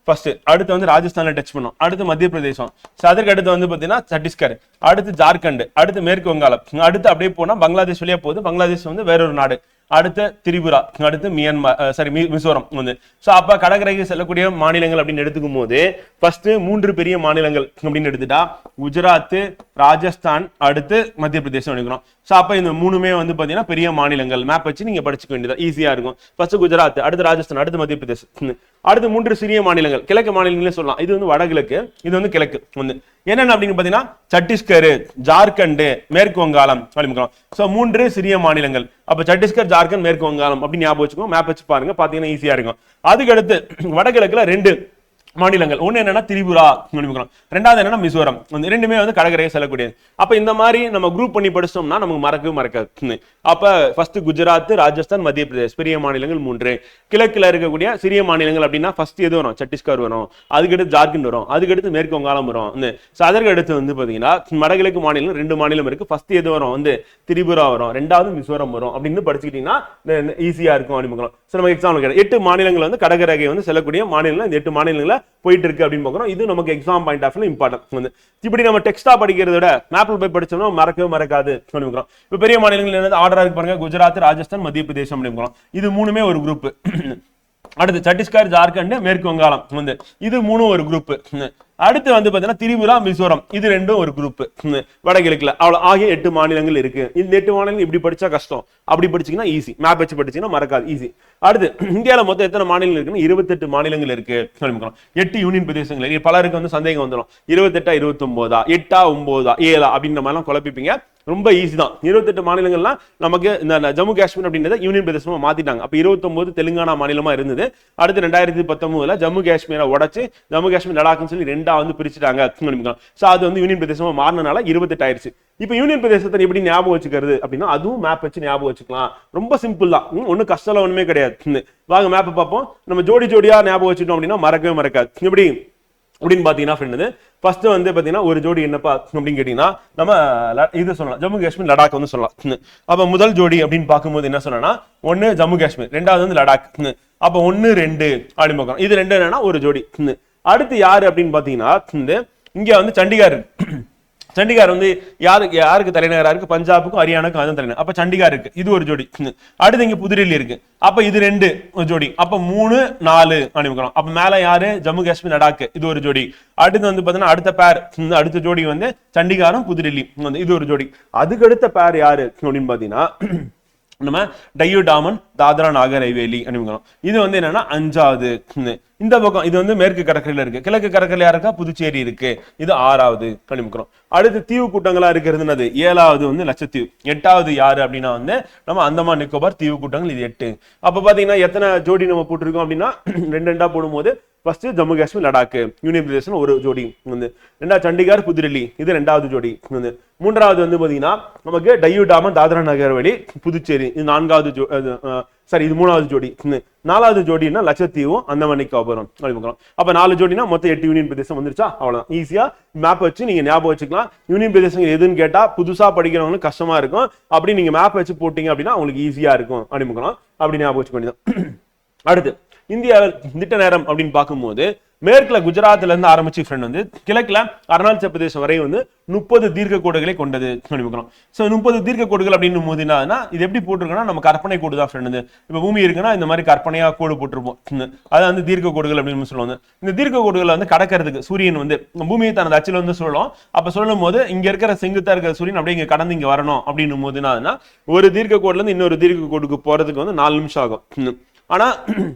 ஃபர்ஸ்ட், அடுத்து வந்து ராஜஸ்தான்ல டச் பண்ணோம், அடுத்து மத்திய பிரதேசம், அதற்கு அடுத்து வந்து பாத்தீங்கன்னா சத்தீஸ்கர், அடுத்து ஜார்க்கண்ட், அடுத்து மேற்கு வங்காளம், அடுத்து அப்படியே போனா பங்களாதேஷ் வழியா போகுது, பங்களாதேஷ் வந்து வேறொரு நாடு, அடுத்து திரிபுரா, அடுத்து மியான்மர் மிசோரம் வந்து. ஸோ அப்ப கடற்கரைக்கு செல்லக்கூடிய மாநிலங்கள் அப்படின்னு எடுத்துக்கும் போது ஃபர்ஸ்ட் 3 பெரிய மாநிலங்கள் அப்படின்னு எடுத்துட்டா குஜராத், ராஜஸ்தான், அடுத்து மத்திய பிரதேசம் எடுக்கிறோம். ஸோ அப்ப இந்த 3மே வந்து பாத்தீங்கன்னா பெரிய மாநிலங்கள். மேப் வச்சு நீங்க படிச்சுக்க வேண்டியதா ஈஸியா இருக்கும். ஃபர்ஸ்ட் குஜராத், அடுத்து ராஜஸ்தான், அடுத்து மத்திய பிரதேசம், அடுத்து 3 சிறிய மாநிலங்கள் கிழக்கு மாநிலங்களே சொல்லலாம். இது வந்து வடகிழக்கு, இது வந்து கிழக்கு வந்து என்னென்ன அப்படின்னு பாத்தீங்கன்னா சத்தீஸ்கர், ஜார்க்கண்ட், மேற்கு வங்காளம் அப்படிங்கிறோம். ஸோ 3 சிறிய மாநிலங்கள். அப்ப சத்தீஸ்கர், ஜார்க்கண்ட், மேற்கு வங்காளம் அப்படின்னு ஞாபகம் வச்சுக்கோ. மேப் வச்சு பாருங்க, பாத்தீங்கன்னா ஈஸியா இருக்கும். அதுக்கு அடுத்து வடகிழக்குல 2 மாநிலங்கள். ஒண்ணு என்னன்னா திரிபுரா, ரெண்டாவது என்னன்னா மிசோரம். ரெண்டுமே வந்து கடற்கரையை செல்லக்கூடியது. அப்ப இந்த மாதிரி நம்ம குரூப் பண்ணி படிச்சோம்னா நமக்கு மறக்கவே மறக்காது. அப்ப ஃபர்ஸ்ட் குஜராத், ராஜஸ்தான், மத்திய பிரதேஷ் பெரிய மாநிலங்கள் 3. கிழக்குல இருக்கக்கூடிய சிறிய மாநிலங்கள் அப்படின்னா ஃபர்ஸ்ட் எது வரும், சத்தீஸ்கர் வரும், அதுக்கடுத்து ஜார்க்கண்ட் வரும், அதுக்கடுத்து மேற்கு வங்காளம் வரும். அதற்கு அடுத்து வந்து பாத்தீங்கன்னா வடகிழக்கு மாநிலம் 2 மாநிலம் இருக்கு. ஃபர்ஸ்ட் எது வரும் வந்து திரிபுரா வரும், ரெண்டாவது மிசோரம் வரும் அப்படின்னு படிச்சுக்கிட்டீங்கன்னா ஈஸியா இருக்கும் அப்படின்னு. நம்ம எக்ஸாம்பிள் 8 மாநிலங்கள் வந்து கடற்கரை வந்து செல்லக்கூடிய மாநிலங்கள். இந்த 8 மாநிலங்கள போயிட்டு இருக்கு அப்படின்னு பாக்குறோம். இது நமக்கு எக்ஸாம் பாயிண்ட் ஆஃப் இம்பார்ட்டன்ட் வந்து. இப்படி நம்ம டெக்ஸ்டா படிக்கிறத விட மேப்ல போய் படிச்சோம்னா மறக்கவே மறக்காது. இப்ப பெரிய மாநிலங்கள் என்னது ஆர்டரா இருக்கு பாருங்க, குஜராத், ராஜஸ்தான், மத்திய பிரதேசம் அப்படின்னு. இது 3மே ஒரு குரூப். அடுத்து சத்தீஸ்கர், ஜார்க்கண்ட், மேற்கு வங்காளம் வந்து இது 3 ஒரு குரூப். அடுத்து வந்து பாத்தீங்கன்னா திரிபுரா, மிசோரம் இது 2 ஒரு குரூப் வடகிழக்குல. அவ்வளவு ஆகிய 8 மாநிலங்கள் இருக்கு. இந்த 8 மாநிலங்கள் இப்படி படிச்சா கஷ்டம், அப்படி படிச்சீங்கன்னா ஈஸி. மேப் வச்சு படிச்சீங்கன்னா மறக்காது, ஈஸி. அடுத்து இந்தியாவில மொத்தம் எத்தனை மாநிலங்கள் இருக்குன்னு 28 மாநிலங்கள் இருக்கு. 8 யூனியன் பிரதேசங்கள். பலருக்கு வந்து சந்தேகம் வந்துடும், 28 29 8 9 7 அப்படின்ற மாதிரிலாம் குழப்பிப்பீங்க. ரொம்ப ஈஸி தான். 28 மாநிலங்கள்லாம் நமக்கு இந்த ஜம்மு காஷ்மீர் அப்படின்றத யூனியன் பிரதேசமா மாத்திட்டாங்க. அப்ப 29 தெலுங்கானா மாநிலமா இருந்தது. அடுத்து 2019 ஜம்மு காஷ்மீரை உடைச்சு ஜம்மு காஷ்மீர் லடாக்னு சொல்லி 2ஆ வந்து பிரிச்சுட்டாங்க. சோ அது வந்து யூனியன் பிரதேசமா மாறினால 28 ஆயிருச்சு. இப்ப யூனியன் பிரதேசத்தை எப்படி ஞாபகம் வச்சுக்கிறது அப்படின்னா அதுவும் மேப் வச்சு ஞாபகம் வச்சுக்கலாம். ரொம்ப சிம்பிள் தான், ஒன்னும் கஷ்டம் ஒண்ணுமே கிடையாது. வாங்க மேப் பார்ப்போம். நம்ம ஜோடி ஜோடியா ஞாபகம் வச்சுட்டோம் அப்படின்னா மறக்கவே மறக்காது. எப்படி அப்படின்னு பாத்தீங்கன்னா ஃப்ரெண்ட் ஃபர்ஸ்ட் வந்து பாத்தீங்கன்னா ஒரு ஜோடி என்னப்பா அப்படின்னு கேட்டீங்கன்னா நம்ம இது சொல்லலாம், ஜம்மு காஷ்மீர் லடாக் வந்து சொல்லலாம். அப்ப முதல் ஜோடி அப்படின்னு பார்க்கும்போது என்ன சொல்லலாம், ஒன்னு ஜம்மு காஷ்மீர், ரெண்டாவது வந்து லடாக். அப்ப 1 2 அப்படின்னு பார்க்கணும். இது 2 என்னன்னா ஒரு ஜோடி. அடுத்து யாரு அப்படின்னு பாத்தீங்கன்னா இங்க வந்து சண்டிகார். சண்டிகார் வந்து யாருக்கு தலைநகரா இருக்கு, பஞ்சாபுக்கும் ஹரியானாக்கும் அதுவும் தலைநகர். அப்ப சண்டிகார் இருக்கு, இது ஒரு ஜோடி. அடுத்து இங்க புதுடெல்லி இருக்கு, அப்ப இது 2 ஜோடி. அப்ப 3 4 அனுப்பிக்கலாம். அப்ப மேல யாரு, ஜம்மு காஷ்மீர் லடாக், இது ஒரு ஜோடி. அடுத்து வந்து பாத்தீங்கன்னா அடுத்த பேர், அடுத்த ஜோடி வந்து சண்டிகாரும் புதுடெல்லி, இது ஒரு ஜோடி. அதுக்கு அடுத்த பேர் யாரு அப்படின்னு பாத்தீங்கன்னா நம்ம டையூ டாமன் தாத்ரா நாகர் ஹவேலி அப்படிங்கிறோம். இது வந்து என்னன்னா 5வது. இந்த பக்கம் இது வந்து மேற்கு கடற்கரையில இருக்கு. கிழக்கு கடற்கரையில இருக்கா புதுச்சேரி இருக்கு. இது 6வது கணிக்கிறோம். அடுத்து தீவு கூட்டங்களா இருக்கிறதுனது 7வது வந்து லட்சத்தீவு. 8வது யாரு அப்படின்னா வந்து நம்ம அந்தமான் நிக்கோபார் தீவு கூட்டங்கள், இது 8. அப்ப பாத்தீங்கன்னா எத்தனை ஜோடி நம்ம போட்டிருக்கோம் அப்படின்னா 2 போடும்போது ஃபர்ஸ்ட் ஜம்மு காஷ்மீர் லடாக் யூனியன் பிரதேசம் ஒரு ஜோடி வந்து, 2வது சண்டிகார் புதுடெல்லி இது 2வது ஜோடி வந்து, 3வது வந்து பாத்தீங்கன்னா நமக்கு டையூ டாமன் தாத்ரா நகர் ஹவேலி புதுச்சேரி இது 4வது இது 3வது ஜோடி. 4வது ஜோடினா லட்சத்தீவும் அந்தமான் நிக்கோபாரும் அப்படிங்கிறோம். அப்ப 4 ஜோடினா மொத்தம் 8 யூனியன் பிரதேசம் வந்துருச்சா? அவ்வளவுதான். ஈஸியா மேப் வச்சு நீங்க ஞாபகம் வச்சுக்கலாம். யூனியன் பிரதேசம் எதுன்னு கேட்டா புதுசா படிக்கிறவங்களுக்கு கஷ்டமா இருக்கும். அப்படி நீங்க மேப் வச்சு போட்டீங்க அப்படின்னா உங்களுக்கு ஈஸியா இருக்கும் அப்படிங்கிறோம். அப்படி ஞாபகம் வச்சுக்க வேண்டியதான். அடுத்து இந்தியாவில் திட்ட நேரம் அப்படின்னு பார்க்கும்போது மேற்குல குஜராத்ல இருந்து ஆரம்பிச்சு ஃப்ரெண்ட் வந்து கிழக்குல அருணாச்சல பிரதேசம் வரை வந்து 30 தீர்க்க கோடுகளை கொண்டது அப்படிங்கிறோம். ஸோ 30 தீர்க்க கோடுகள் அப்படின்னு போது என்னன்னா இது எப்படி போட்டிருக்கோம்னா நம்ம கற்பனை கோடு தான் ஃப்ரெண்ட். இப்போ பூமி இருக்குன்னா இந்த மாதிரி கற்பனையா கோடு போட்டிருப்போம். அதை வந்து தீர்க்க கோடுகள் அப்படின்னு சொல்லுவாங்க. இந்த தீர்க்க கோடுகளை வந்து கடக்கிறதுக்கு சூரியன் வந்து பூமியை தனது அச்சில் வந்து சொல்லலாம். அப்ப சொல்லும் போது இங்க இருக்கிற செங்குத்தா இருக்கிற சூரியன் அப்படியே இங்க கடந்து இங்க வரணும் அப்படின்னும் போது என்னன்னா ஒரு தீர்க்க கோடுல இருந்து இன்னொரு தீர்க்க கோடுக்கு போறதுக்கு வந்து 4 நிமிஷம் ஆகும். ஆனா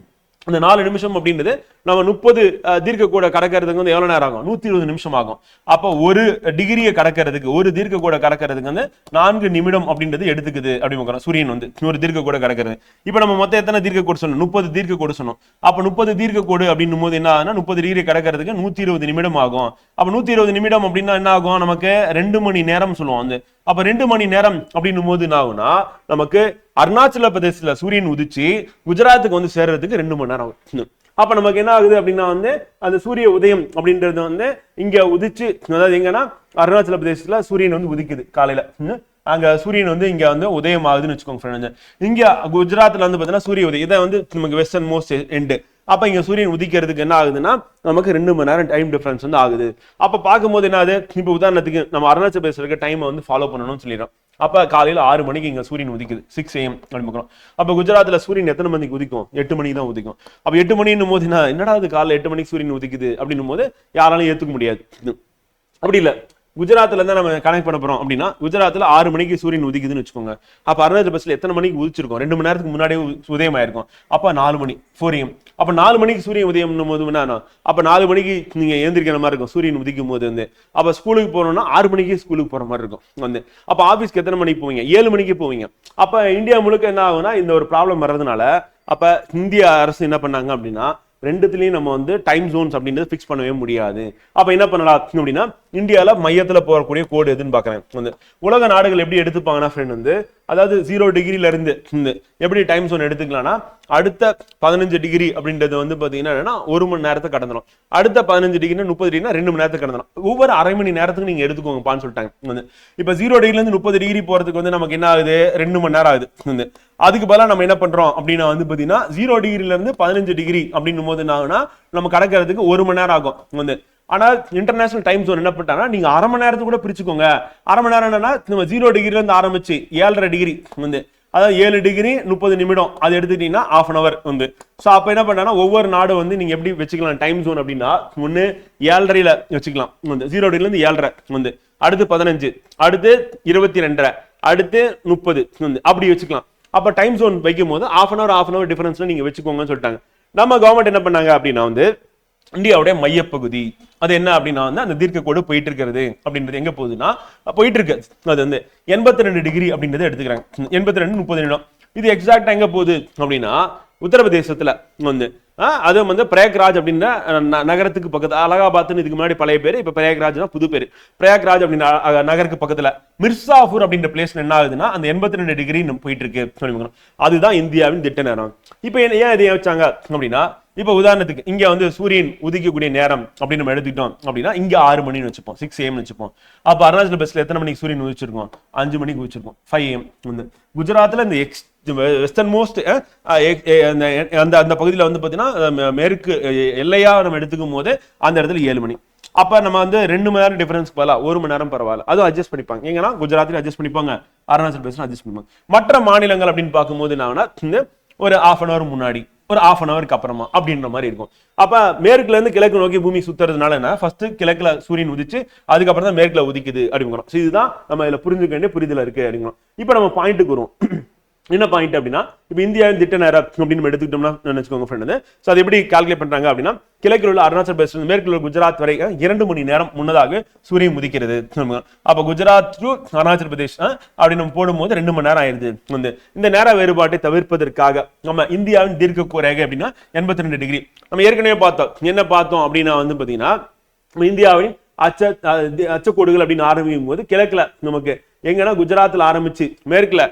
அந்த 4 நிமிஷம் அப்படின்றது நம்ம 30 தீர்க்க கோட கடக்கிறதுக்கு வந்து எவ்வளவு நேரம் ஆகும்? 120 நிமிஷம் ஆகும். அப்போ ஒரு டிகிரியை கடக்கிறதுக்கு ஒரு தீர்க்க கோட கடக்கிறதுக்கு வந்து 4 நிமிடம் அப்படின்றது எடுத்துக்குது அப்படிங்கிற சூரியன் வந்து ஒரு தீர்க்க கோட கடக்கிறது. இப்போ நம்ம மொத்தம் எத்தனை தீர்க்க கோடு சொன்னோம்? 30 தீர்க்க கோடு சொன்னோம். அப்ப 30 தீர்க்க கோடு அப்படின்னும் போது என்ன ஆகுதுன்னா 30 டிகிரி கடக்கிறதுக்கு 120 நிமிடம் ஆகும். அப்ப 120 நிமிடம் அப்படின்னா என்ன ஆகும்? நமக்கு 2 மணி நேரம் சொல்லுவோம் வந்து. அப்ப 2 மணி நேரம் அப்படின்னும் போது என்ன ஆகும்னா நமக்கு அருணாச்சல பிரதேசத்துல சூரியன் உதிச்சு குஜராத்துக்கு வந்து சேர்றதுக்கு 2 மணி நேரம் ஆகும். அப்ப நமக்கு என்ன ஆகுது அப்படின்னா வந்து அந்த சூரிய உதயம் அப்படின்றது வந்து இங்க உதிச்சு, அதாவது எங்கன்னா அருணாச்சல பிரதேசத்துல சூரியன் வந்து உதிக்குது காலையில. அங்க சூரியன் வந்து இங்க வந்து உதயம் ஆகுதுன்னு வச்சுக்கோங்க. இங்க குஜராத்ல வந்து பாத்தீங்கன்னா சூரிய உதயம் இதை வந்து நமக்கு வெஸ்டர்ன் மோஸ்ட் எண்டு. அப்ப இங்க சூரியன் உதிக்கிறதுக்கு என்ன ஆகுதுன்னா நமக்கு 2 மணி நேரம் டைம் டிஃபரன்ஸ் வந்து ஆகுது. அப்ப பார்க்கும்போது என்ன ஆகுது? இப்ப உதாரணத்துக்கு நம்ம அருணாச்சல பிரதேச இருக்க டைமை வந்து ஃபாலோ பண்ணணும்னு சொல்லிடுறோம். அப்ப காலையில 6 மணிக்கு இங்க சூரியன் உதிக்குது, 6 AM அப்படின்னு. அப்ப குஜராத்ல சூரியன் எத்தனை மணிக்கு உதிக்கும்? 8 மணிக்கு தான் உதிக்கும். அப்ப 8 மணின்னும் போது என்னடா அது காலைல 8 மணிக்கு சூரியன் உதிக்குது அப்படின்னும் போது யாராலும் ஏத்துக்க முடியாது. அப்படி இல்ல, குஜராத்ல இருந்தா நம்ம கனெக்ட் பண்ண போறோம் அப்படின்னா குஜராத்ல 6 மணிக்கு சூரியன் உதிக்குதுன்னு வச்சுக்கோங்க. அப்ப அருணாச்சல பிரதேசத்துல எத்தனை மணிக்கு உதிச்சிருக்கும்? 2 மணி நேரத்துக்கு முன்னாடியே உதயம் ஆயிருக்கும். அப்ப 4 மணி 4 AM. அப்ப 4 மணிக்கு சூரியன் உதயம் போது என்ன? அப்ப 4 மணிக்கு நீங்க எழுந்திருக்கிற மாதிரி இருக்கும் சூரியன் உதிக்கும் போது வந்து. அப்ப ஸ்கூலுக்கு போறோம்னா 6 மணிக்கு ஸ்கூலுக்கு போற மாதிரி இருக்கும் வந்து. அப்ப ஆபீஸ்க்கு எத்தனை மணிக்கு போவீங்க? 7 மணிக்கு போவீங்க. அப்ப இந்தியா முழுக்க என்ன ஆகும்னா இந்த ஒரு ப்ராப்ளம் வர்றதுனால அப்ப இந்திய அரசு என்ன பண்ணாங்க அப்படின்னா ரெண்டுத்துலயும் நம்ம வந்து டைம் ஜோன்ஸ் அப்படின்றது பிக்ஸ் பண்ணவே முடியாது. அப்ப என்ன பண்ணலாம் அப்படின்னா இந்தியால மையத்துல போகக்கூடிய கோடு எதுன்னு பாக்குறேன் வந்து. உலக நாடுகள் எப்படி எடுத்துப்பாங்கன்னா ஃப்ரெண்ட் வந்து அதாவது 0 டிகிரில இருந்து எப்படி டைம் ஜோன் எடுத்துக்கலாம்னா அடுத்த 15 டிகிரி அப்படின்றது வந்து பாத்தீங்கன்னா 1 மணி நேரத்தை கடந்துடும். அடுத்த 15 டிகிரி 30 டிகிரினா 2 மணி நேரத்துக்கு கடந்துடும். ஒவ்வொரு அரை மணி நேரத்துக்கு நீங்க எடுத்துக்கோங்கப்பான்னு சொல்லிட்டாங்க வந்து. இப்ப 0 டிகிரில இருந்து 30 டிகிரி போறதுக்கு வந்து நமக்கு என்ன ஆகுது? 2 மணி நேரம் ஆகுது வந்து. அதுக்கு பதிலா நம்ம என்ன பண்றோம் அப்படின்னா வந்து பாத்தீங்கன்னா 0 டிகிரில இருந்து 15 டிகிரி அப்படின்னும் போது என்ன ஆகுனா நம்ம கடக்கிறதுக்கு 1 மணி நேரம் ஆகும் வந்து. ஆனா இன்டர்நேஷனல் டைம் ஜோன் என்ன பண்ணிட்டாங்கன்னா நீங்க அரை மணி நேரத்துக்கு கூட பிரிச்சுக்கோங்க. அரை மணி நேரம் என்னன்னா நம்ம 0 டிகிரில இருந்து ஆரம்பிச்சு 7.5 டிகிரி வந்து, அதாவது 7 டிகிரி 30 நிமிடம் அது எடுத்துட்டீங்கன்னா ½ hour வந்து. ஸோ அப்ப என்ன பண்ணா ஒவ்வொரு நாடு வந்து நீங்க எப்படி வச்சுக்கலாம் டைம் ஜோன் அப்படின்னா ஒன்னு 7.5ல வச்சுக்கலாம் வந்து, 0 டிகிரில இருந்து 7.5 வந்து, அடுத்து 15, அடுத்து 22.5, அடுத்து 30 வந்து அப்படி வச்சுக்கலாம். அப்ப டைம் ஜோன் வைக்கும் போது ½ hour டிஃபரன்ஸ்ல நீங்க வச்சுக்கோங்கன்னு சொல்லிட்டாங்க. நம்ம கவர்மெண்ட் என்ன பண்ணாங்க அப்படின்னா வந்து இந்தியாவுடைய மையப்பகுதி அது என்ன அப்படின்னா வந்து அந்த தீர்க்க கோடு போயிட்டு இருக்கிறது அப்படின்றது எங்க போகுதுன்னா போயிட்டு இருக்கு அது வந்து 82 டிகிரி அப்படின்றத எடுத்துக்கிறாங்க. 82 30 நிமிடம். இது எக்ஸாக்டா எங்க போகுது அப்படின்னா உத்தரப்பிரதேசத்துல வந்து அது வந்து பிரயாக்ராஜ் அப்படின்ற நகரத்துக்கு பக்கத்துல, அலகாபாத்னு இதுக்கு முன்னாடி பழைய பேரு, இப்ப பிரயாக்ராஜ் தான் புது பேரு. பிரயாக்ராஜ் அப்படின்ற நகருக்கு பக்கத்துல மிர்சாபூர் அப்படின்ற பிளேஸ்ல என்ன ஆகுதுன்னா அந்த 82 டிகிரி போயிட்டு இருக்கு. அதுதான் இந்தியாவின் திட்ட நேரம். இப்ப ஏன் இதை வச்சாங்க அப்படின்னா இப்ப உதாரணத்துக்கு இங்க வந்து சூரியன் உதிக்கக்கூடிய நேரம் அப்படின்னு நம்ம எடுத்துக்கிட்டோம் அப்படின்னா இங்க 6 மணின்னு வச்சுப்போம், 6 AM வச்சுப்போம். அப்ப அருணாச்சல பிரதேசத்துல எத்தனை மணிக்கு சூரியன் உதிச்சிருக்கோம்? 5 மணிக்கு உதிச்சிருக்கோம், 5 AM வந்து. குஜராத்ல இந்த வெஸ்டர்ன் மோஸ்ட் அந்த பகுதியில் வந்து பாத்தீங்கன்னா மேற்கு எல்லையா நம்ம எடுத்துக்கும் போது அந்த இடத்துல 7 மணி. அப்ப நம்ம வந்து 2 மணி நேரம் டிஃபரன்ஸ் பரவாயில்ல, 1 மணி நேரம் பரவாயில்ல, அதுவும் அட்ஜஸ்ட் பண்ணிப்பாங்க. எங்கன்னா குஜராத்ல அட்ஜஸ்ட் பண்ணிப்பாங்க, அருணாச்சல பிரதேசம் அட்ஜஸ்ட் பண்ணிப்பாங்க. மற்ற மாநிலங்கள் அப்படின்னு பார்க்கும்போது என்ன ஒரு ½ hour முன்னாடி, ஒரு ½ hourக்கு அப்புறமா அப்படின்ற மாதிரி இருக்கும். அப்ப மேற்குல இருந்து கிழக்கு நோக்கி பூமி சுத்துறதுனால என்ன ஃபர்ஸ்ட் கிழக்குல சூரியன் உதிச்சு அதுக்கப்புறம் தான் மேற்குல உதிக்குது அப்படிங்கிறோம். இதுதான் நம்ம இதுல புரிஞ்சுக்க வேண்டிய புரிதல இருக்கு அப்படிங்கிறோம். இப்ப நம்ம பாயிண்ட்டுக்கு வருவோம். என்ன பாயிண்ட் அப்படின்னா இப்போ இந்தியாவின் திட்ட நேரம் அப்படின்னு நம்ம எடுத்துக்கிட்டோம்னா நினைச்சுக்கோங்க ஃப்ரெண்ட். ஸோ அது எப்படி கால்குலேட் பண்றாங்க அப்படின்னா கிழக்கில் உள்ள அருணாச்சல் பிரதேஷ் மேற்கில் உள்ள குஜராத் வரை 2 மணி நேரம் முன்னதாக சூரியன் உதிக்கிறது. அப்போ குஜராத் டு அருணாச்சல் பிரதேஷ் அப்படின்னு நம்ம போடும்போது 2 மணி நேரம் ஆயிருது. இந்த நேர வேறுபாட்டை தவிர்ப்பதற்காக நம்ம இந்தியாவின் தீர்க்க ரேகை அப்படின்னா 82 டிகிரி நம்ம ஏற்கனவே பார்த்தோம். என்ன பார்த்தோம் அப்படின்னா வந்து பாத்தீங்கன்னா இந்தியாவின் அச்சக்கோடுகள் அப்படின்னு ஆரம்பிக்கும் போது கிழக்குல நமக்கு எங்கன்னா குஜராத்ல ஆரம்பிச்சு மேற்குல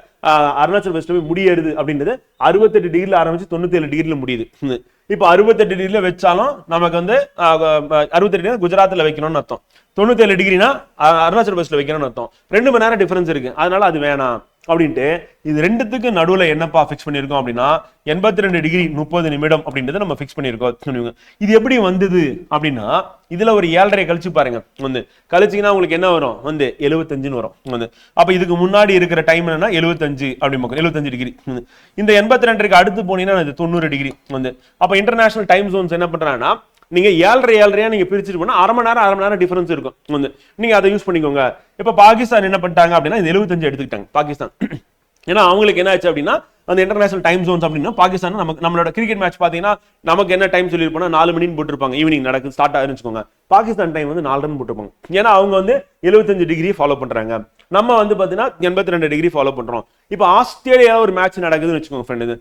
அருணாச்சல் பிரதேஷ்ல போய் முடியறது அப்படின்றது 68 டிகிரில ஆரம்பிச்சு 97 டிகிரில முடியுது. இப்ப 68 டிகிரில வச்சாலும் நமக்கு வந்து 68 டிகிரி குஜராத்ல வைக்கணும்னு அர்த்தம், 97 டிகிரினா அருணாச்சல் பிரதேஷ்ல வைக்கணும்னு அர்த்தம். 2 மணி நேரம் டிஃபரன்ஸ் இருக்கு, அதனால அது வேணாம் அப்படின்ட்டு இது ரெண்டுத்துக்கு நடுவுல என்னப்பா ஃபிக்ஸ் பண்ணிருக்கோம் அப்படின்னா 82 டிகிரி 30 நிமிடம் அப்படின்றத நம்ம ஃபிக்ஸ் பண்ணிருக்கோம். இது எப்படி வந்தது அப்படின்னா இதுல ஒரு 7.5 கழிச்சு பாருங்க. கழிச்சிங்கன்னா உங்களுக்கு என்ன வரும் 75 வரும். அப்ப இதுக்கு முன்னாடி இருக்கிற டைம் என்னன்னா 75 அப்படி 75 டிகிரி. இந்த 82க்கு அடுத்து போனீங்கன்னா இது 90 டிகிரி. அப்ப இன்டர்நேஷனல் டைம் ஜோன்ஸ் என்ன பண்றாங்கன்னா நீங்க 7.5 நீங்க பிரிச்சுட்டு போனா அரை மணி நேரம் டிஃபரன்ஸ் இருக்கும். நீங்க அதை யூஸ் பண்ணிக்கோங்க. இப்ப பாகிஸ்தான் என்ன பண்ணிட்டாங்க அப்படின்னா 75 எடுத்துக்கிட்டாங்க பாகிஸ்தான். ஏன்னா அவங்களுக்கு என்ன ஆச்சு அப்படின்னா அந்த இன்டர்நேஷனல் டைம் ஜோன்ஸ் அப்படின்னா பாகிஸ்தான் நம்மளோட கிரிக்கெட் மேட்ச் பாத்தீங்கன்னா நமக்கு என்ன டைம் சொல்லிருப்போம்னா 4 மணின்னு போட்டிருப்பாங்க, ஈவினிங் நடக்குது ஸ்டார்ட் ஆயிருச்சுக்கோங்க. பாகிஸ்தான் டைம் 4 போட்டிருப்பாங்க. ஏன்னா அவங்க 75 டிகிரி ஃபாலோ பண்றாங்க, நம்ம பாத்தீங்கன்னா 82 டிகிரி ஃபாலோ பண்றோம். இப்போ ஆஸ்திரேலியா ஒரு மேட்ச் நடக்குதுன்னு வச்சுக்கோங்க ஃப்ரெண்ட்.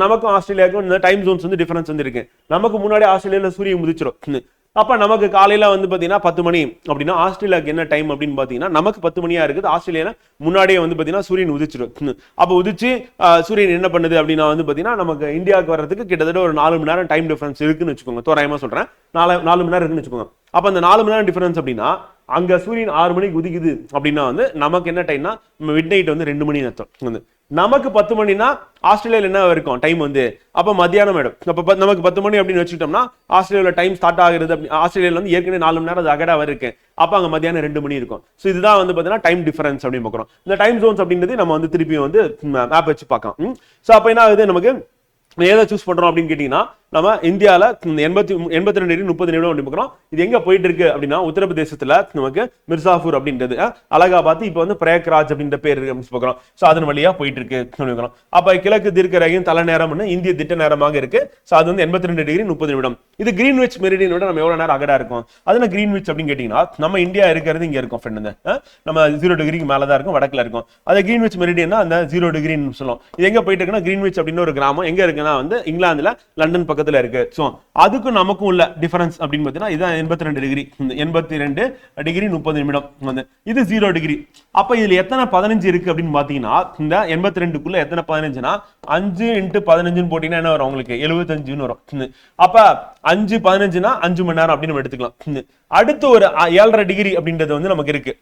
நமக்கும் ஆஸ்திரேலியாவுக்கும் இந்த டைம் ஜோன்ஸ் டிஃபரன்ஸ் இருக்கு. நமக்கு முன்னாடி ஆஸ்திரேலியால சூரியன் உதிச்சிடும். அப்ப நமக்கு காலையில பாத்தீங்கன்னா 10 மணி அப்படின்னா ஆஸ்திரேலியாவுக்கு என்ன டைம் அப்படின்னு பாத்தீங்கன்னா நமக்கு 10 மணியா இருக்குது, ஆஸ்திரேலியா முன்னாடியே பாத்தீங்கன்னா சூரியன் உதிச்சிடும். அப்ப உதிச்சு சூரியன் என்ன பண்ணுது அப்படின்னா பாத்தீங்கன்னா நமக்கு இந்தியாவுக்கு வர்றதுக்கு கிட்டத்தட்ட ஒரு 4 மணி நேரம் டைம் டிஃபரன்ஸ் இருக்குன்னு வச்சுக்கோங்க. தோராயமா சொல்றேன், 4 மணி நேரம் இருக்குன்னு வச்சுக்கோங்க. அப்ப அந்த 4 மணி நேரம் டிஃபரன்ஸ் அப்படின்னா அங்க சூரியன் 6 மணிக்கு உதிக்குது அப்படின்னா நமக்கு என்ன டைம்னா மிட் நைட் 2 மணி அர்த்தம். நமக்கு 10 மணினா ஆஸ்திரேலியால என்ன இருக்கும் டைம் அப்ப மத்தியானம் ஆயிடும். அப்ப நமக்கு 10 மணி அப்படின்னு வச்சுக்கிட்டோம்னா ஆஸ்திரேலியால டைம் ஸ்டார்ட் ஆகுறது. ஆஸ்திரேலியால ஏற்கனவே 4 மணி நேரம் அகடா இருக்கு, அப்ப அங்க மத்தியானம் 2 மணி இருக்கும். சோ இதுதான் பாத்தீங்கன்னா டைம் டிஃபரன்ஸ் அப்படின்னு பாக்குறோம். இந்த டைம் ஜோன்ஸ் அப்படின்றது நம்ம திருப்பியும் மேப் வச்சு பார்க்கலாம். சோ அப்ப என்ன ஆகுது நமக்கு எதை சூஸ் பண்றோம் அப்படின்னு கேட்டீங்கன்னா நம்ம இந்தியால 82 டிகிரி 30 நிமிடம் அப்படி பார்க்கிறோம். இது எங்க போயிட்டு இருக்கு அப்படின்னா உத்தரப்பிரதேசத்துல நமக்கு மிர்சாபூர் அப்படின்றது அலகாபாத் இப்ப பிரயாக்ராஜ் அப்படின்ற பேர் பார்க்கிறோம். சோ அதன் வழியா போயிட்டு இருக்கு. அப்ப கிழக்கு தீர்க்க ரேகையின் தலை நேரம் இந்திய திட்ட நேரமாக இருக்கு. சோ அது 82 டிகிரி 30 நிமிடம். இது கிரீன்விச் மெரிடியனோட நம்ம எவ்வளவு நேரம் அகடா இருக்கும். அதுல கிரீன்விச் அப்படின்னு கேட்டீங்கன்னா நம்ம இந்தியா இருக்கிறது இங்க இருக்கும் ஃப்ரெண்ட். நம்ம 0 டிகிரிக்கு மேலதான் இருக்கும், வடக்குல இருக்கும். அது கிரீன்விச் மெரிடியன் அந்த 0 டிகிரின்னு சொல்லுவோம். இது எங்க போயிட்டு இருக்குன்னா கிரீன்விச் அப்படின்னு ஒரு கிராமம் எங்க இருக்குன்னா இங்கிலாந்துல லண்டன் பக்கத்துல இருக்கு. சோ அதுக்கும் நமக்கும் உள்ள டிஃபரன்ஸ் அப்படின்னு பாத்தீங்கன்னா இதான் 82 டிகிரி 82 டிகிரி 30 நிமிடம். இது 0 டிகிரி. அப்ப இதுல எத்தனை 15 இருக்கு அப்படின்னு பாத்தீங்கன்னா இந்த 82க்குள்ள எத்தனை 15னா 5 × 15 போட்டீங்கன்னா என்ன வரும் உங்களுக்கு 75 வரும். அப்ப 5 15னா 5 மணி நேரம் அப்படின்னு நம்ம எடுத்துக்கலாம். அடுத்து ஒரு 7.5 டிகிரி அப்படின்றது நமக்கு இருக்கு.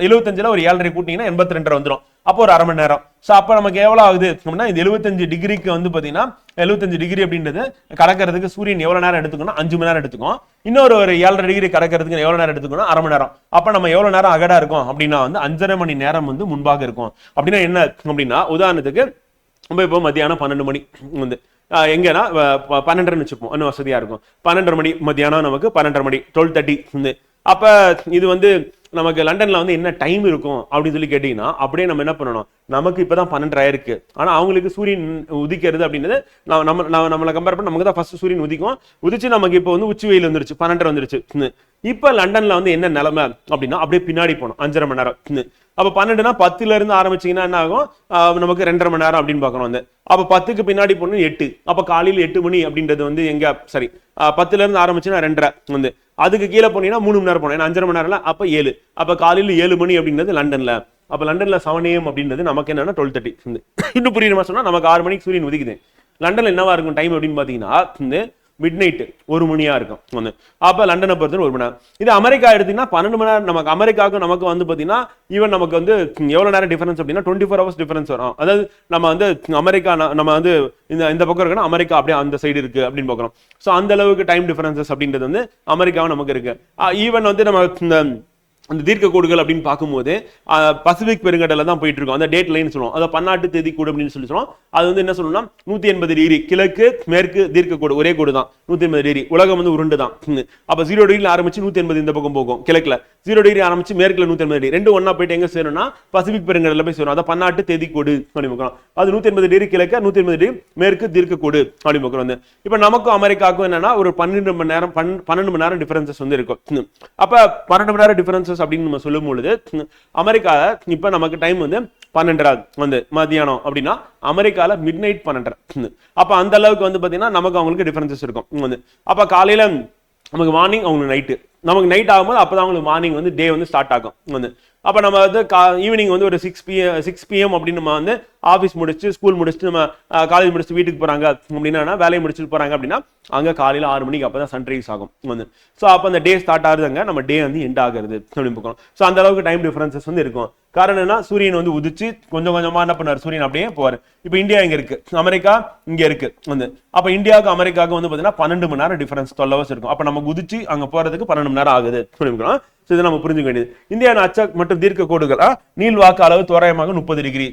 75ல ஒரு 7.5 கூட்டிங்கன்னா 82 வந்துடும். அப்போ ஒரு அரை மணி நேரம். சோ அப்ப நமக்கு எவ்வளவு ஆகுது அப்படின்னா இந்த 75 டிகிரிக்கு பாத்தீங்கன்னா 75 டிகிரி அப்படின்றது கடக்கிறதுக்கு சூரியன் எவ்வளவு நேரம் எடுத்துக்கணும் 5 மணி நேரம் எடுத்துக்கும். இன்னொரு ஒரு 7.5 டிகிரி கடக்கிறதுக்கு எவ்வளவு நேரம் எடுத்துக்கணும் அரை மணி நேரம். அப்ப நம்ம எவ்வளவு நேரம் அகடா இருக்கும் அப்படின்னா 5.5 மணி நேரம் முன்பாக இருக்கும். அப்படின்னா என்ன அப்படின்னா உதாரணத்துக்கு நம்ம இப்போ மத்தியானம் 12 மணி எங்கன்னா 12 வச்சுப்போம், இன்னும் வசதியா இருக்கும். 12 மணி மத்தியானம் நமக்கு 12 மணி 12:30. அப்ப இது நமக்கு லண்டன்ல என்ன டைம் இருக்கும் அப்படின்னு சொல்லி கேட்டீங்கன்னா அப்படியே நம்ம என்ன பண்ணணும், நமக்கு இப்பதான் 12 ஆயிருக்கு. ஆனா அவங்களுக்கு சூரியன் உதிக்கிறது அப்படின்றது நம்மளை கம்பேர் பண்ணி நமக்கு தான் ஃபர்ஸ்ட் சூரியன் உதிக்கும். உதிச்சு நமக்கு இப்போ உச்சி வெயில் வந்துருச்சு 12 வந்துருச்சு. இப்ப லண்டன்ல என்ன நிலைமை அப்படின்னா அப்படியே பின்னாடி போனோம் 5.5 மணி நேரம். அப்ப 12னா 10ல இருந்து ஆரம்பிச்சீங்கன்னா என்ன ஆகும் நமக்கு 2.5 மணி நேரம் அப்படின்னு பாக்கணும். அப்ப 10க்கு பின்னாடி போனோம் 8. அப்ப காலையில 8 மணி அப்படின்றது எங்க சரி 10ல இருந்து ஆரம்பிச்சுன்னா 2.5. அதுக்கு கீழே போனீங்கன்னா 3 மணி நேரம் போனோம், 5.5 மணி நேரம். அப்ப 7. அப்ப காலையில 7 மணி அப்படின்றது லண்டன்ல. அப்ப லண்டன்ல 7 AM அப்படின்றது நமக்கு என்னன்னா 12:30. இன்னும் புரியுமா சொன்னா நமக்கு 6 மணிக்கு சூரியன் உதிக்குது. லண்டன்ல என்னவா இருக்கும் டைம் அப்படின்னு பாத்தீங்கன்னா மிட் நைட் 1 மணியா இருக்கும். அப்ப லண்டனை பொறுத்த 1 மணி நேரம். இது அமெரிக்கா எடுத்தீங்கன்னா 12 மணி நேரம். நமக்கு அமெரிக்காவுக்கு நமக்கு பாத்தீங்கன்னா ஈவன் நமக்கு எவ்வளவு நேரம் டிஃபரன்ஸ் அப்படின்னா 24 ஹவர்ஸ் டிஃபரன்ஸ் வரும். அதாவது நம்ம அமெரிக்கா நம்ம இந்த பக்கம் இருக்குன்னா அமெரிக்கா அப்படியே அந்த சைடு இருக்கு அப்படின்னு பாக்குறோம். சோ அந்த அளவுக்கு டைம் டிஃபரன்சஸ் அப்படின்றது அமெரிக்காவும் நமக்கு இருக்கு. ஈவன் நம்ம அந்த தீர்க்க கோடுகள் அப்படின்னு பார்க்கும்போது பசிபிக் பெருங்கடல தான் போயிட்டு இருக்கும். அந்த டேட் லைன் சொல்லுவோம். அதை பன்னாட்டு தேதி கோடு அப்படின்னு சொல்லுவோம். அது வந்து என்ன சொல்லணும்னா 180 டிகிரி கிழக்கு மேற்கு தீர்க்க கோடு, ஒரே கோடு தான் 180 டிகிரி. உலகம் வந்து உருண்டு தான். அப்ப 0 டிகிரில ஆரம்பிச்சு 180 இந்த பக்கம் போகும் கிழக்குல, 0 டிகிரி ஆரம்பிச்சு மேற்குல 180 டிகிரி, ரெண்டு ஒன்னா போயிட்டு எங்க சேரும்னா பசிபிக் பெருங்கடல போய் சேரும். அதை பன்னாட்டு தேதி கோடு அப்படின்னு அது 180 டிகிரி கிழக்கு 180 டிகிரி மேற்கு தீர்க்க கோடு அப்படின்னு வந்து. இப்ப நமக்கும் அமெரிக்காவுக்கும் என்னன்னா ஒரு 12 மணி நேரம் டிஃபரன்சஸ் வந்து இருக்கும். அப்ப 12 மணி நேரம் டிஃபரன்சஸ் அப்படின்னு நம்ம சொல்லும் பொழுது அமெரிக்கா இப்ப நமக்கு டைம் வந்து 12 வந்து மதியானம் அப்படின்னா அமெரிக்கால மிட் நைட் 12. அப்ப அந்த அளவுக்கு வந்து பாத்தீங்கன்னா நமக்கு அவங்களுக்கு டிஃபரன்சஸ் இருக்கும் வந்து. அப்ப காலையில நமக்கு மார்னிங் அவங்களுக்கு நைட்டு, நமக்கு நைட் ஆகும்போது அப்பதான் அவங்களுக்கு மார்னிங் வந்து டே வந்து ஸ்டார்ட் ஆகும் வந்து. அப்ப நம்ம வந்து ஈவினிங் வந்து ஒரு 6 PM அப்படின்னு நம்ம வந்து ஆஃபீஸ் முடிச்சு ஸ்கூல் முடிச்சுட்டு நம்ம காலேஜ் முடிச்சுட்டு வீட்டுக்கு போறாங்க அப்படின்னா, வேலையை முடிச்சுட்டு போறாங்க அப்படின்னா அங்க காலையில 6 மணிக்கு அப்பதான் சன்ரைஸ் ஆகும் வந்து. ஸோ அப்போ அந்த டே ஸ்டார்ட் ஆகுதுங்க, நம்ம டே வந்து எண்ட் ஆகுறது அப்படின்னு பார்க்கணும். ஸோ அந்த அளவுக்கு டைம் டிஃபரன்சஸ் வந்து இருக்கும். காரணம் என்ன, சூரியன் வந்து உதிச்சு கொஞ்சம் கொஞ்சமா என்ன பண்ணார், சூரியன் அப்படியே போவார். இப்போ இந்தியா இங்க இருக்கு, அமெரிக்கா இங்க இருக்கு வந்து. அப்ப இந்தியாவுக்கு அமெரிக்காவுக்கு வந்து பாத்தீங்கன்னா 12 மணி நேரம் டிஃபரன்ஸ் 12 hours இருக்கும். அப்ப நம்ம குதிச்சு அங்க போறதுக்கு 12 மணி நேரம் ஆகுது அப்படின்னு. இதை நம்ம புரிஞ்சுக்க வேண்டியது. இந்தியாவின் அச்ச மற்றும் தீர்க்க கோடுகள் நீள்வாக்கு அளவு தோராயமாக 30 டிகிரி.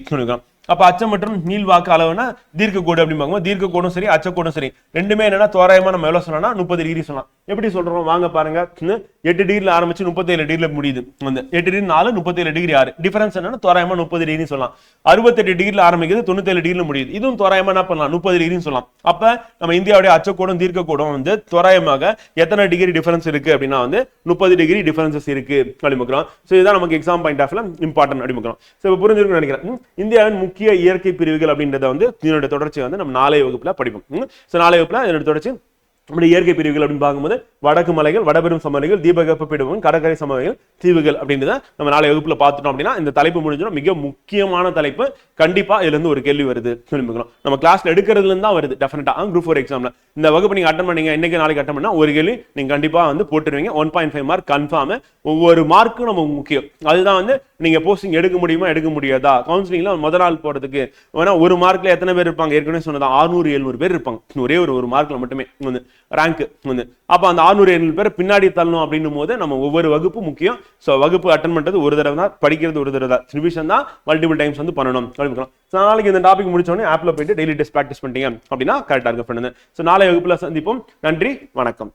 அப்ப அச்சம் மற்றும் நீள்வாக்கு அளவுனா தீர்க்க கோடு அப்படின்னு பார்க்கும்போது தீர்க்க கோடும் சரி அச்சக்கோடும் சரி ரெண்டுமே என்னன்னா தோராயமா நம்ம எவ்வளவு சொல்லலாம் 30 டிகிரி சொல்லலாம். எப்படி சொல்றோம் வாங்க பாருங்க. 8 டிகிரில ஆரம்பிச்சு 37 டிகிரில முடியுது வந்து. 8 டிகிரி 4 37 டிகிரி 6 டிஃபரன்ஸ் என்னன்னா தோராயமா 30 டிகிரி சொல்லலாம். 68 டிகிரில ஆரம்பிக்குது 97 டிகிரில முடியுது, இதுவும் தோராயமா என்ன பண்ணலாம் 30 டிகிரின்னு சொல்லலாம். அப்ப நம்ம இந்தியாவுடைய அச்சக்கோடும் தீர்க்க கோடும் வந்து தோராயமாக எத்தனை டிகிரி டிஃபரன்ஸ் இருக்கு அப்படின்னா வந்து 30 டிகிரி டிஃபரன்சஸ் இருக்கு அப்படிங்கிறோம். சோ இதுதான் நமக்கு எக்ஸாம் பாயிண்ட் ஆஃப்ல இம்பார்ட்டன்ட் அப்படிங்கிறோம். சோ இப்போ புரிஞ்சிருக்கும்னு நினைக்கிறேன். இந்தியாவின் முக்கிய இயற்கை பிரிவுகள் அப்படின்றத வந்து இதனுடைய தொடர்ச்சி வந்து நம்ம நாளைய வகுப்புல படிப்போம். சோ நாளைய வகுப்புல இதனுடைய தொடர்ச்சி நம்முடைய இயற்கை பிரிவுகள் அப்படின்னு பார்க்கும்போது வடக்கு மலைகள், வடபெரும் சமவெளிகள், தீபகற்ப பீடபூமி, கடற்கரை சமவெளிகள், தீவுகள் அப்படின்றத நம்ம நாளை வகுப்புல பார்த்துட்டோம் அப்படின்னா இந்த தலைப்பு முடிஞ்சிடும். மிக முக்கியமான தலைப்பு, கண்டிப்பா இதுல இருந்து ஒரு கேள்வி வருது நம்ம கிளாஸ்ல எடுக்கிறதுல இருந்து தான் வருது டெஃபினட்டா. குரூப் 4 எக்ஸாம்ல இந்த வகுப்பு நீங்க அட்டன் பண்ணீங்க, இன்னைக்கு நாளைக்கு அட்டன் பண்ணா ஒரு கேள்வி நீங்க கண்டிப்பா வந்து போட்டுருவீங்க. 1.5 மார்க் கன்ஃபார்ம். ஒவ்வொரு மார்க்கும் நம்ம முக்கியம். அதுதான் வந்து நீங்க போஸ்டிங் எடுக்க முடியுமா எடுக்க முடியாதா, கவுன்சிலிங்ல முதல் நாள் போறதுக்கு வேணா ஒரு மார்க்ல எத்தனை பேர் இருப்பாங்க, ஏற்கனவே சொன்னதா 600-700 பேர் இருப்பாங்க ஒரே ஒரு மார்க்ல மட்டுமே வந்து ரேங்க் வந்து. அப்ப அந்த 600-700 பேர் பின்னாடி தள்ளணும் அப்படின்னும் போது நம்ம ஒவ்வொரு வகுப்பு முக்கியம். சோ வகுப்பு அட்டன் பண்றது ஒரு தடவை தான், படிக்கிறது ஒரு தடவை தான், ரிவிஷன் தான் மல்டிபிள் டைம்ஸ் வந்து பண்ணணும் அப்படிக்கலாம். நாளைக்கு இந்த டாபிக் முடிச்ச உடனே ஆப்ல போயிட்டு டெய்லி டெஸ்ட் பிராக்டிஸ் பண்ணிட்டீங்க அப்படின்னா கரெக்டா இருக்கு. சோ நாளை வகுப்புல சந்திப்போம். நன்றி, வணக்கம்.